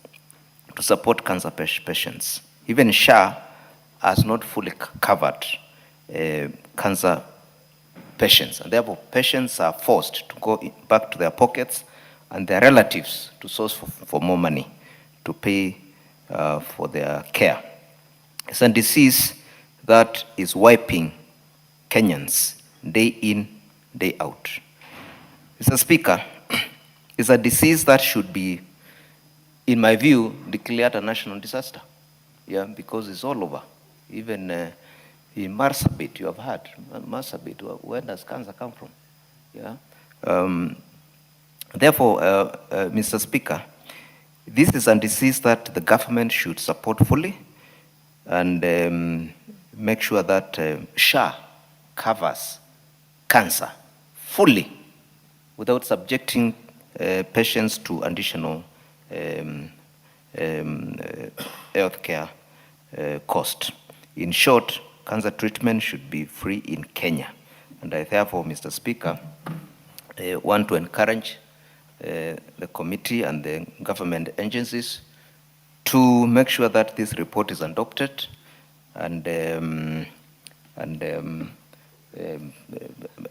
to support cancer patients. Even SHA has not fully covered cancer patients, and therefore patients are forced to go back to their pockets and their relatives to source for more money to pay for their care. It's a disease that is wiping Kenyans day in, day out. Mr. Speaker, it's a disease that should be, in my view, declared a national disaster. Yeah, because it's all over. Even in Marsabit, you have heard. Marsabit, where does cancer come from? Yeah. Therefore, Mr. Speaker, this is a disease that the government should support fully and make sure that SHA covers cancer fully without subjecting patients to additional healthcare cost. In short, cancer treatment should be free in Kenya. And I therefore, Mr. Speaker, want to encourage the committee and the government agencies to make sure that this report is adopted and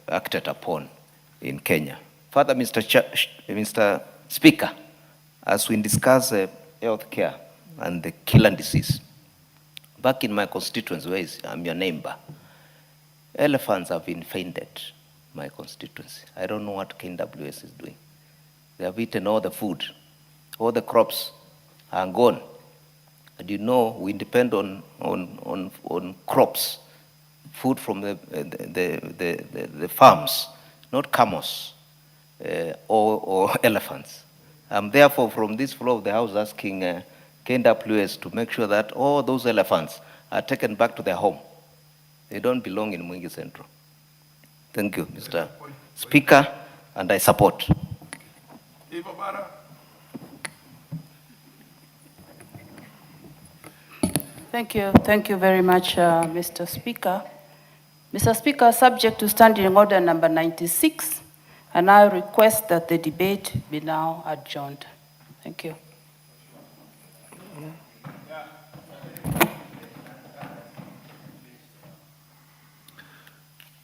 acted upon in Kenya. Further, Mr. Speaker, as we discuss health care and the killer disease, back in my constituency, I'm your neighbor, elephants have invaded my constituency. I don't know what KWS is doing. They have eaten all the food, all the crops are gone. And you know, we depend on crops, food from the farms, not camels or elephants. I'm therefore from this floor of the house asking KWS to make sure that all those elephants are taken back to their home. They don't belong in Mwingi Central. Thank you, Mr. Speaker, and I support. Thank you very much, Mr. Speaker. Mr. Speaker, subject to Standing Order number 96, and I request that the debate be now adjourned. Thank you.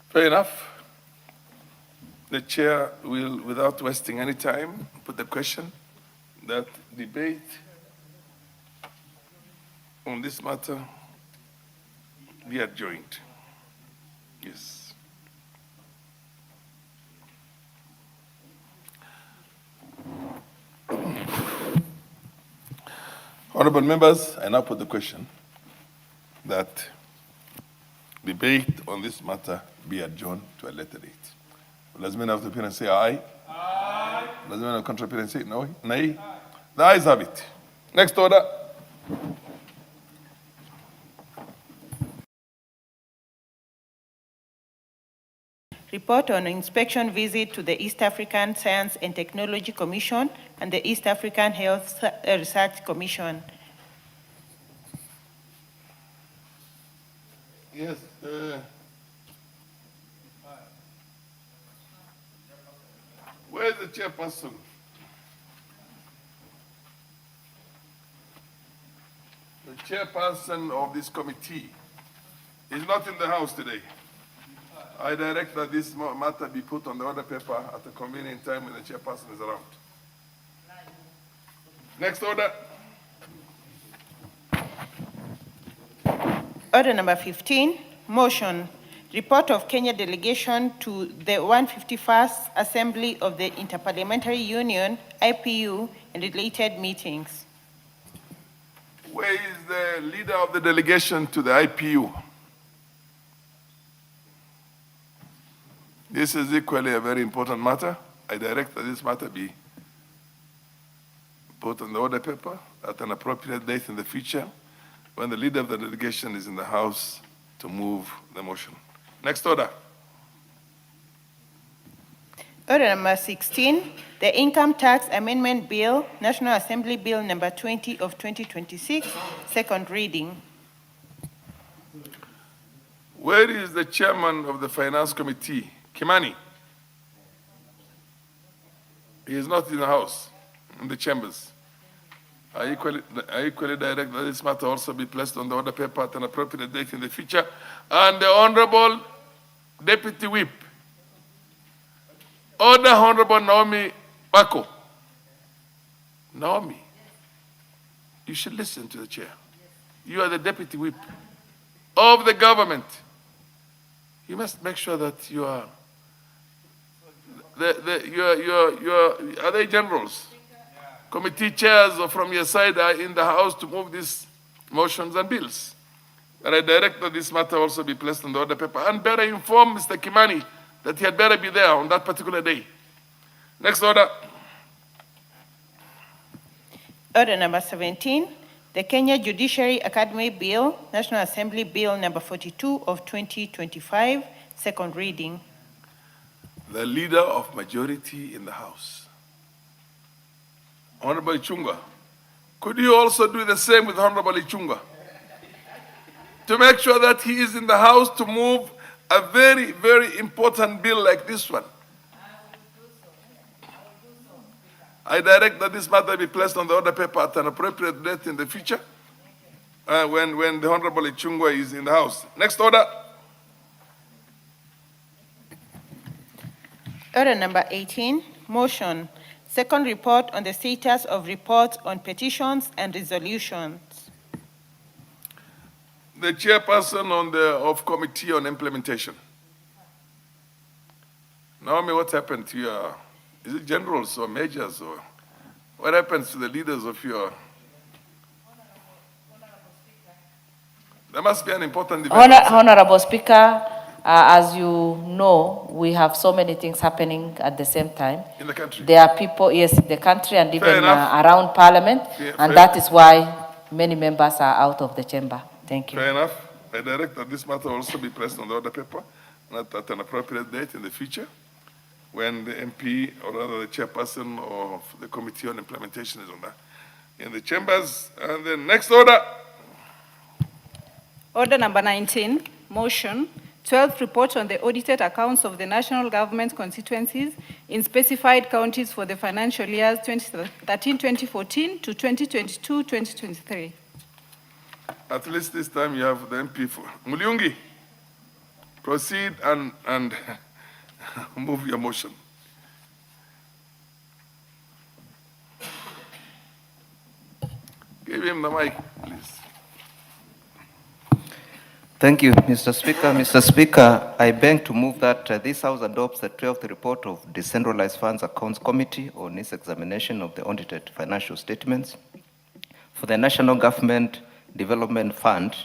Fair enough. The chair will, without wasting any time, put the question that debate on this matter be adjourned. Yes. Honorable members, I now put the question that debate on this matter be adjourned to a later date. Does the man of the opinion say aye? Aye. Does the man of the contrary opinion say no? Nay? Aye. The ayes have it. Next order. Report on inspection visit to the East African Science and Technology Commission and the East African Health Research Commission. Yes. Where is the chairperson? The chairperson of this committee is not in the house today. I direct that this matter be put on the order paper at a convenient time when the chairperson is around. Next order. Order number 15, motion. Report of Kenya delegation to the 151st Assembly of the Interparliamentary Union, IPU, and related meetings. Where is the leader of the delegation to the IPU? This is equally a very important matter. I direct that this matter be put on the order paper at an appropriate date in the future when the leader of the delegation is in the House to move the motion. Next order. Order number 16, the Income Tax Amendment Bill, National Assembly Bill number 20 of 2026, second reading. Where is the chairman of the Finance Committee? Kimani. He is not in the House, in the chambers. I equally direct that this matter also be placed on the order paper at an appropriate date in the future. And the Honorable Deputy Whip, Order Honorable Naomi Bako. Naomi, you should listen to the chair. You are the Deputy Whip of the government. You must make sure that you are, are they generals? Committee chairs or from your side are in the House to move these motions and bills. And I direct that this matter also be placed on the order paper and better inform Mr. Kimani that he had better be there on that particular day. Next order. Order number 17, the Kenya Judiciary Academy Bill, National Assembly Bill number 42 of 2025, second reading. The leader of majority in the House, Honorable Ichunga, could you also do the same with Honorable Ichunga? To make sure that he is in the House to move a very, very important bill like this one. I direct that this matter be placed on the order paper at an appropriate date in the future when the Honorable Ichungwa is in the House. Next order. Order number 18, motion, second report on the status of reports on petitions and resolutions. The chairperson of Committee on Implementation. Naomi, what happened to your, is it generals or majors or what happens to the leaders of your? There must be an important development. Honorable Speaker, as you know, we have so many things happening at the same time. In the country? There are people, yes, in the country and even around Parliament, Fair and that is why many members are out of the chamber. Thank you. Fair enough. I direct that this matter also be placed on the order paper at an appropriate date in the future when the MP, or rather the chairperson of the Committee on Implementation is on that in the chambers. And the next order. Order number 19, motion, 12th report on the audited accounts of the national government constituencies in specified counties for the financial years 2013-2014 to 2022-2023. At least this time you have the MP for Muliungi. Proceed and move your motion. Give him the mic, please. Thank you, Mr. Speaker. Mr. Speaker, I beg to move that this House adopts the 12th report of Decentralized Funds Accounts Committee on its examination of the audited financial statements for the National Government Development Fund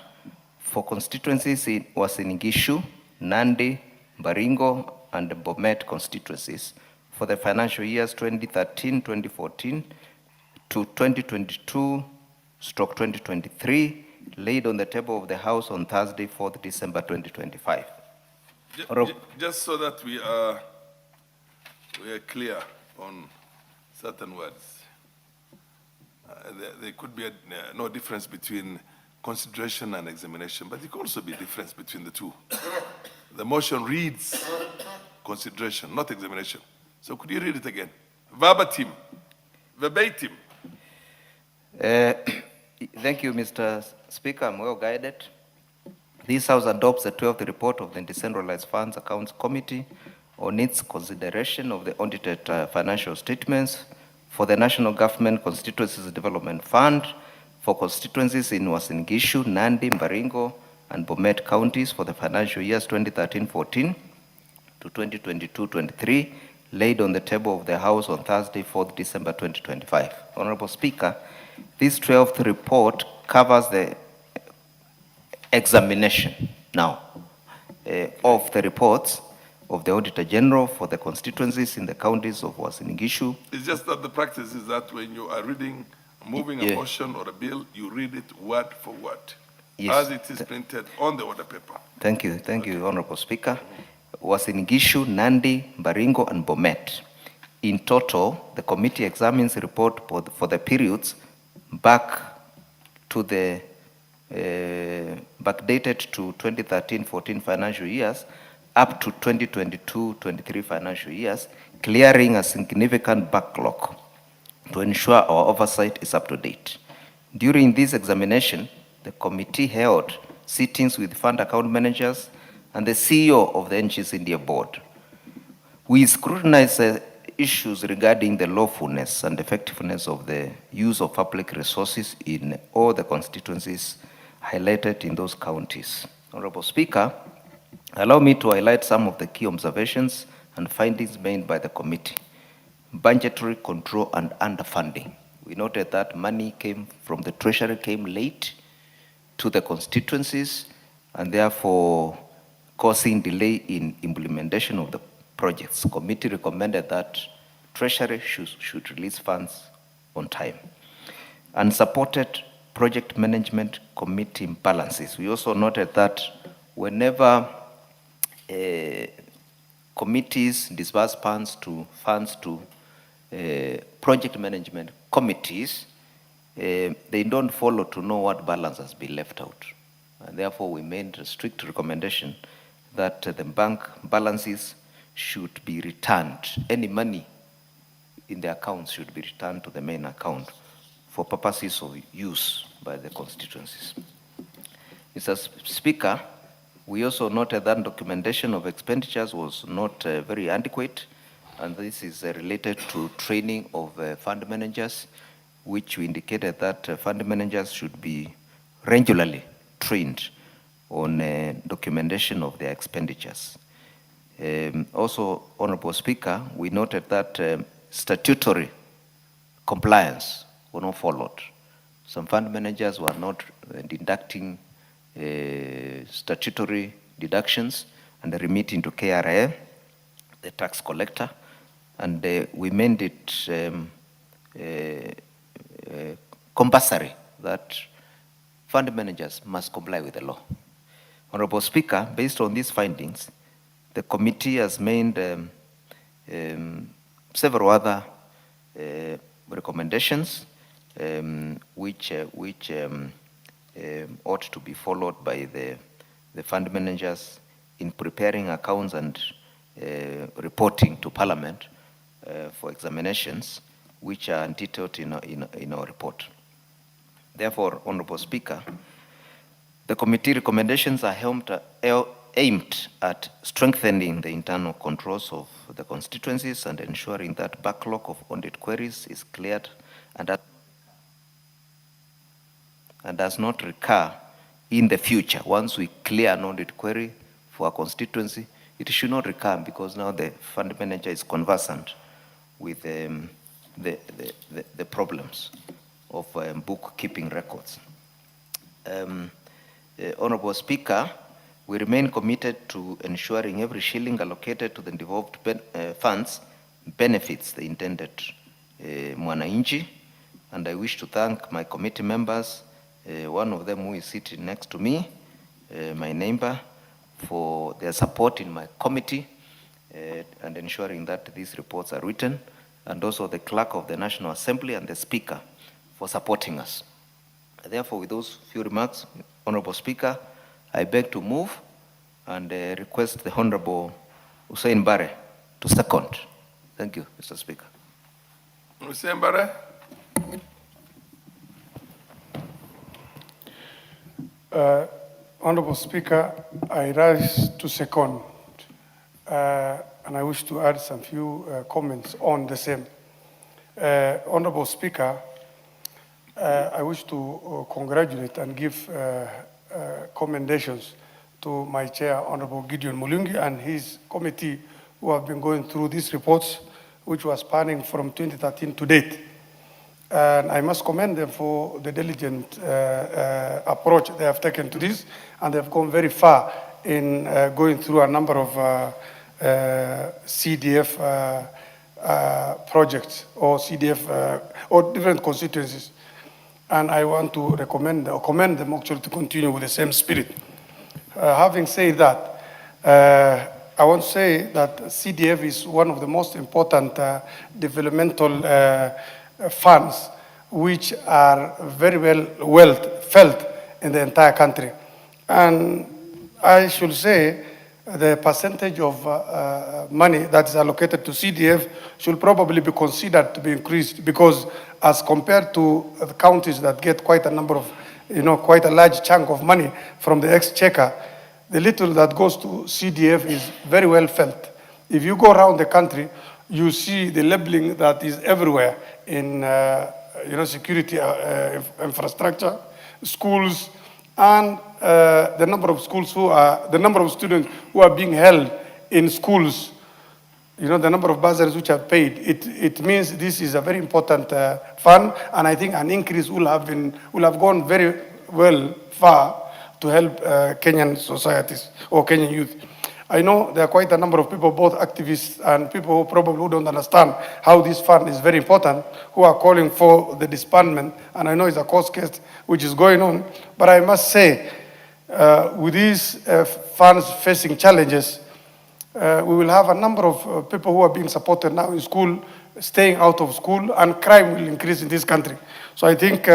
for constituencies in Uasin-Gishu, Nandi, Baringo, and Bomet constituencies for the financial years 2013-2014 to 2022/2023, laid on the table of the House on Thursday, 4th December 2025. Just so that we are clear on certain words. There could be no difference between consideration and examination, but there could also be a difference between the two. The motion reads consideration, not examination. So could you read it again? Verbatim. Thank you, Mr. Speaker. I'm well guided. This House adopts the 12th report of the Decentralized Funds Accounts Committee on its consideration of the audited financial statements for the National Government Constituencies Development Fund for constituencies in Uasin-Gishu, Nandi, Baringo, and Bomet counties for the financial years 2013-14 to 2022-23, laid on the table of the House on Thursday, 4th December 2025. Honorable Speaker, this 12th report covers the examination now of the reports of the Auditor General for the constituencies in the counties of Uasin-Gishu. It's just that the practice is that when you are moving a motion or a bill, you read it word for word, as it is printed on the order paper. Thank you, Honorable Speaker. Uasin-Gishu, Nandi, Baringo, and Bomet. In total, the committee examines the report for the periods back to the backdated to 2013-14 financial years up to 2022-23 financial years, clearing a significant backlog to ensure our oversight is up to date. During this examination, the committee held sittings with fund account managers and the CEO of the NG's India board. We scrutinized issues regarding the lawfulness and effectiveness of the use of public resources in all the constituencies highlighted in those counties. Honorable Speaker, allow me to highlight some of the key observations and findings made by the committee. Budgetary control and underfunding. We noted that money came from the treasury, came late to the constituencies, and therefore causing delay in implementation of the projects. Committee recommended that treasury should release funds on time. Unsupported project management committee imbalances. We also noted that whenever committees disburse funds to project management committees, they don't follow to know what balance has been left out. And therefore, we made a strict recommendation that the bank balances should be returned. Any money in the accounts should be returned to the main account for purposes of use by the constituencies. Mr. Speaker, we also noted that documentation of expenditures was not very adequate, and this is related to training of fund managers, which we indicated that fund managers should be regularly trained on documentation of their expenditures. Also, Honorable Speaker, we noted that statutory compliance were not followed. Some fund managers were not deducting statutory deductions and remitting to KRA, the tax collector, and we made it compulsory that fund managers must comply with the law. Honorable Speaker, based on these findings, the committee has made several other recommendations which ought to be followed by the fund managers in preparing accounts and reporting to Parliament for examinations, which are detailed in our report. Therefore, Honorable Speaker, the committee recommendations are aimed at strengthening the internal controls of the constituencies and ensuring that backlog of audit queries is cleared and does not recur in the future. Once we clear an audit query for a constituency, it should not recur because now the fund manager is conversant with the problems of bookkeeping records. Honorable Speaker, we remain committed to ensuring every shilling allocated to the devolved funds benefits the intended mwananchi, and I wish to thank my committee members, one of them who is sitting next to me, my neighbor, for their support in my committee and ensuring that these reports are written, and also the clerk of the National Assembly and the Speaker for supporting us. Therefore, with those few remarks, Honorable Speaker, I beg to move and request the Honorable Hussein Bare to second. Thank you, Mr. Speaker. Hussein Bare. Honorable Speaker, I rise to second, and I wish to add some few comments on the same. Honorable Speaker, I wish to congratulate and give commendations to my chair, Honorable Gideon Mulungi, and his committee who have been going through these reports, which was spanning from 2013 to date. And I must commend them for the diligent approach they have taken to this, and they've gone very far in going through a number of CDF projects or CDF or different constituencies. And I want to recommend or commend them actually to continue with the same spirit. Having said that, I want to say that CDF is one of the most important developmental funds which are very well felt in the entire country. And I should say the percentage of money that is allocated to CDF should probably be considered to be increased, because as compared to the counties that get quite a number of, quite a large chunk of money from the exchequer, the little that goes to CDF is very well felt. If you go around the country, you see the labeling that is everywhere in security infrastructure, schools, and the number of the number of students who are being held in schools, the number of bursaries which are paid. It means this is a very important fund, and I think an increase will have gone very far to help Kenyan societies or Kenyan youth. I know there are quite a number of people, both activists and people who probably don't understand how this fund is very important, who are calling for the disbandment, and I know it's a court case which is going on, but I must say, with these funds facing challenges, we will have a number of people who are being supported now in school, staying out of school, and crime will increase in this country. So I think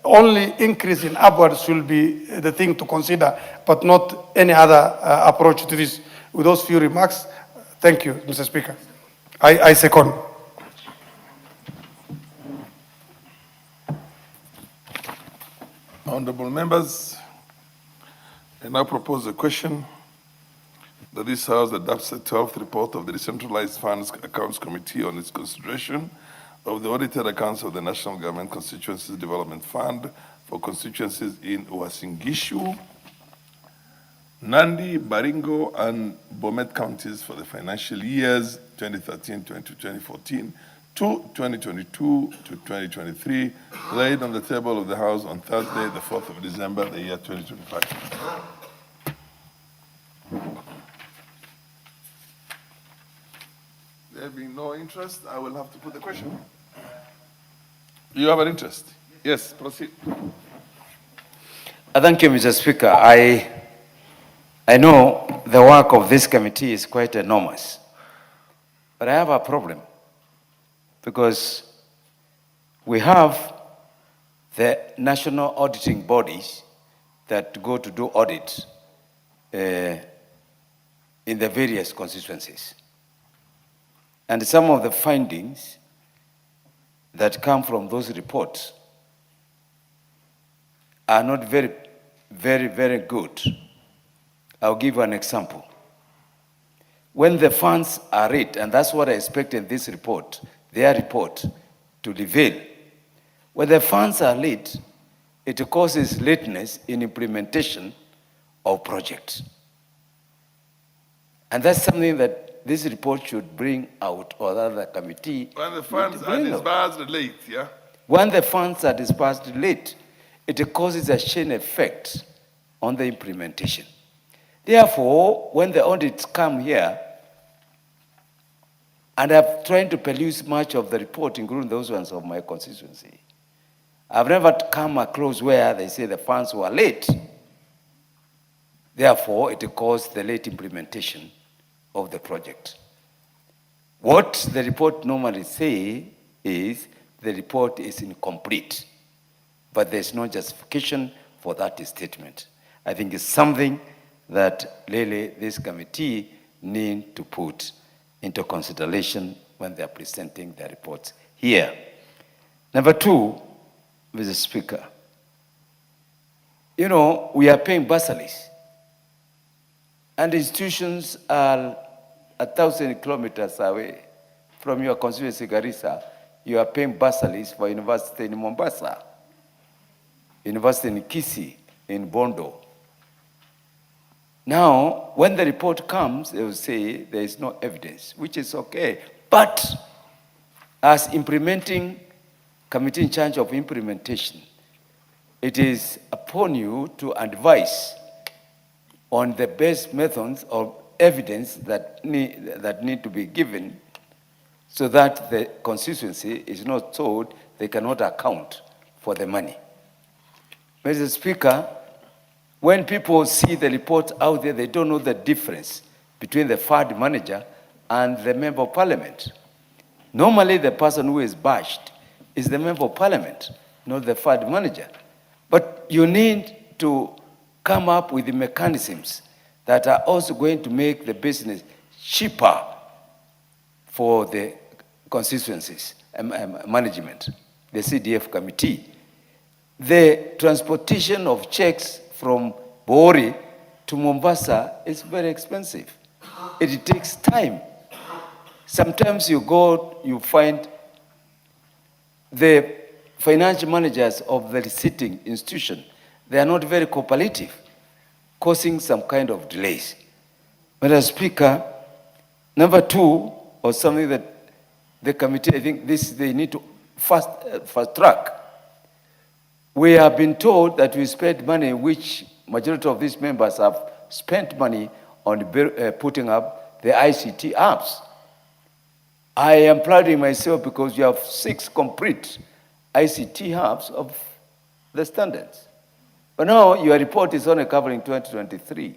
only increase in upwards should be the thing to consider, but not any other approach to this. With those few remarks, thank you, Mr. Speaker. I second. Honorable members, I now propose a question that this House adopts the 12th report of the Decentralized Funds Accounts Committee on its consideration of the audited accounts of the National Government Constituencies Development Fund for constituencies in Uasin Gishu, Nandi, Baringo, and Bomet counties for the financial years 2013 to 2014 to 2022 to 2023, laid on the table of the House on Thursday, the 4th of December, the year 2025. There being no interest, I will have to put the question. You have an interest? Yes, proceed. Thank you, Mr. Speaker. I know the work of this committee is quite enormous, but I have a problem because we have the national auditing bodies that go to do audit in the various constituencies. And some of the findings that come from those reports are not very, very good. I'll give you an example. When the funds are read, and that's what I expect in this report, their report, to reveal, when the funds are read, it causes lateness in implementation of projects. And that's something that this report should bring out, or the committee. When the funds are disbursed late, yeah? When the funds are disbursed late, it causes a chain effect on the implementation. Therefore, when the audits come here, and I've tried to peruse much of the report, including those ones of my constituency, I've never come across where they say the funds were late. Therefore, it caused the late implementation of the project. What the report normally say is the report is incomplete, but there's no justification for that statement. I think it's something that really this committee need to put into consideration when they're presenting their reports here. Number two, Mr. Speaker, we are paying bursaries, and institutions are 1,000 kilometers away from your constituency, Garissa. You are paying bursaries for university in Mombasa, university in Kisii, in Bondo. Now, when the report comes, they will say there is no evidence, which is okay. But as implementing committee in charge of implementation, it is upon you to advise on the best methods of evidence that need to be given so that the constituency is not told they cannot account for the money. Mr. Speaker, when people see the report out there, they don't know the difference between the fund manager and the member of parliament. Normally, the person who is bashed is the member of parliament, not the fund manager. But you need to come up with the mechanisms that are also going to make the business cheaper for the constituencies management, the CDF committee. The transportation of checks from Bori to Mombasa is very expensive. It takes time. Sometimes you go, you find the financial managers of the sitting institution, they are not very cooperative, causing some kind of delays. Madam Speaker, number two, or something that the committee, I think they need to fast track. We have been told that we spent money, which majority of these members have spent money on putting up the ICT apps. I am proud of myself because we have 6 complete ICT hubs of the standards. But now your report is only covering 2023.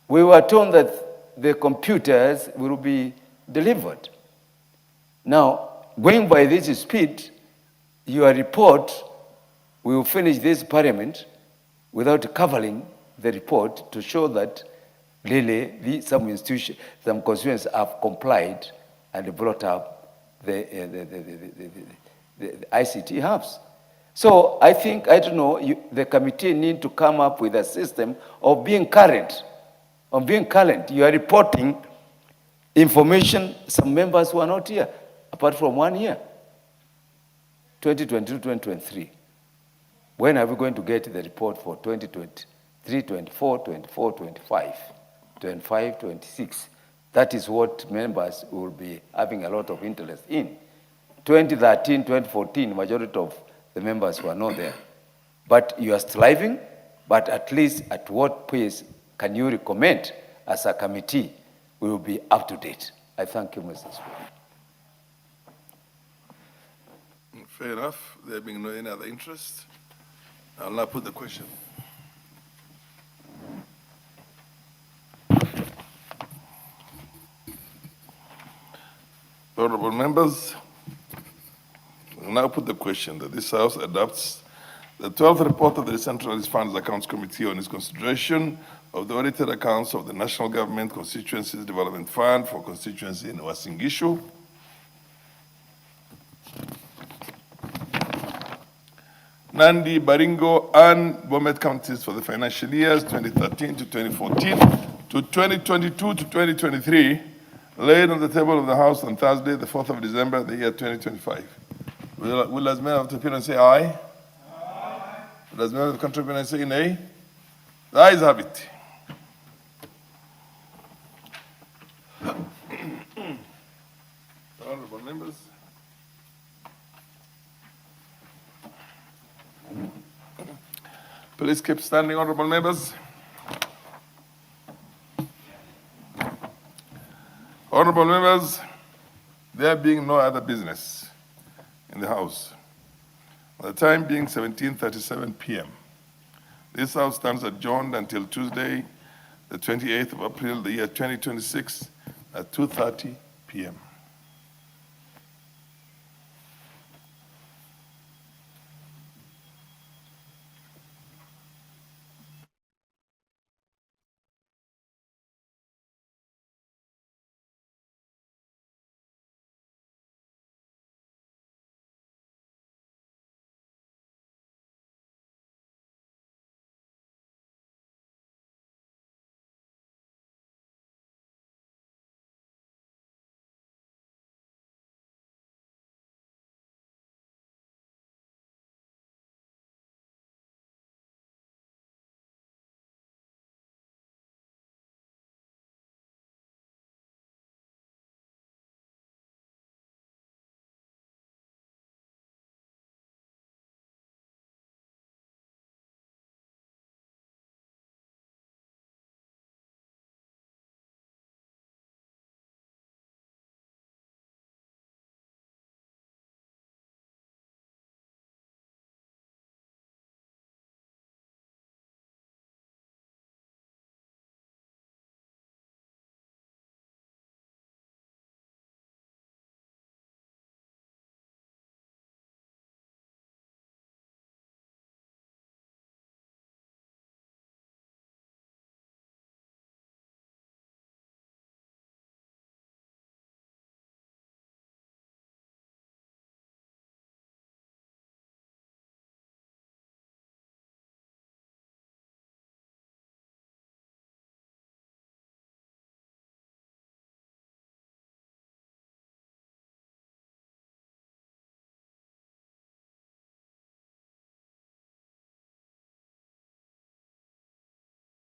We were told that the computers will be delivered. Now, going by this speed, your report will finish this parliament without covering the report to show that really some institutions, some constituents have complied and brought up the ICT hubs. So I think, I don't know, the committee need to come up with a system of being current. You are reporting information, some members who are not here, apart from 1 year, 2022, 2023. When are we going to get the report for 2023, 24, 24, 25, 25, 26? That is what members will be having a lot of interest in. 2013, 2014, majority of the members were not there. But you are striving, but at least at what pace can you recommend as a committee we will be up to date? I thank you, Mr. Speaker. Fair enough. There being no any other interest, I'll now put the question. Honorable members, I'll now put the question that this House adopts the 12th report of the Decentralized Funds Accounts Committee on its consideration of the audited accounts of the National Government Constituencies Development Fund for constituency in Uasin Gishu, Nandi, Baringo, and Bomet counties for the financial years 2013 to 2014 to 2022 to 2023, laid on the table of the House on Thursday, the 4th of December, the year 2025. Will as many of the appearance say aye? Aye. Will as many of the contrary say nay? The ayes have it. Honorable members. Please keep standing, honorable members. Honorable members, there being no other business in the House, the time being 17:37 p.m., this House stands adjourned until Tuesday, the 28th of April, the year 2026, at 2:30 p.m.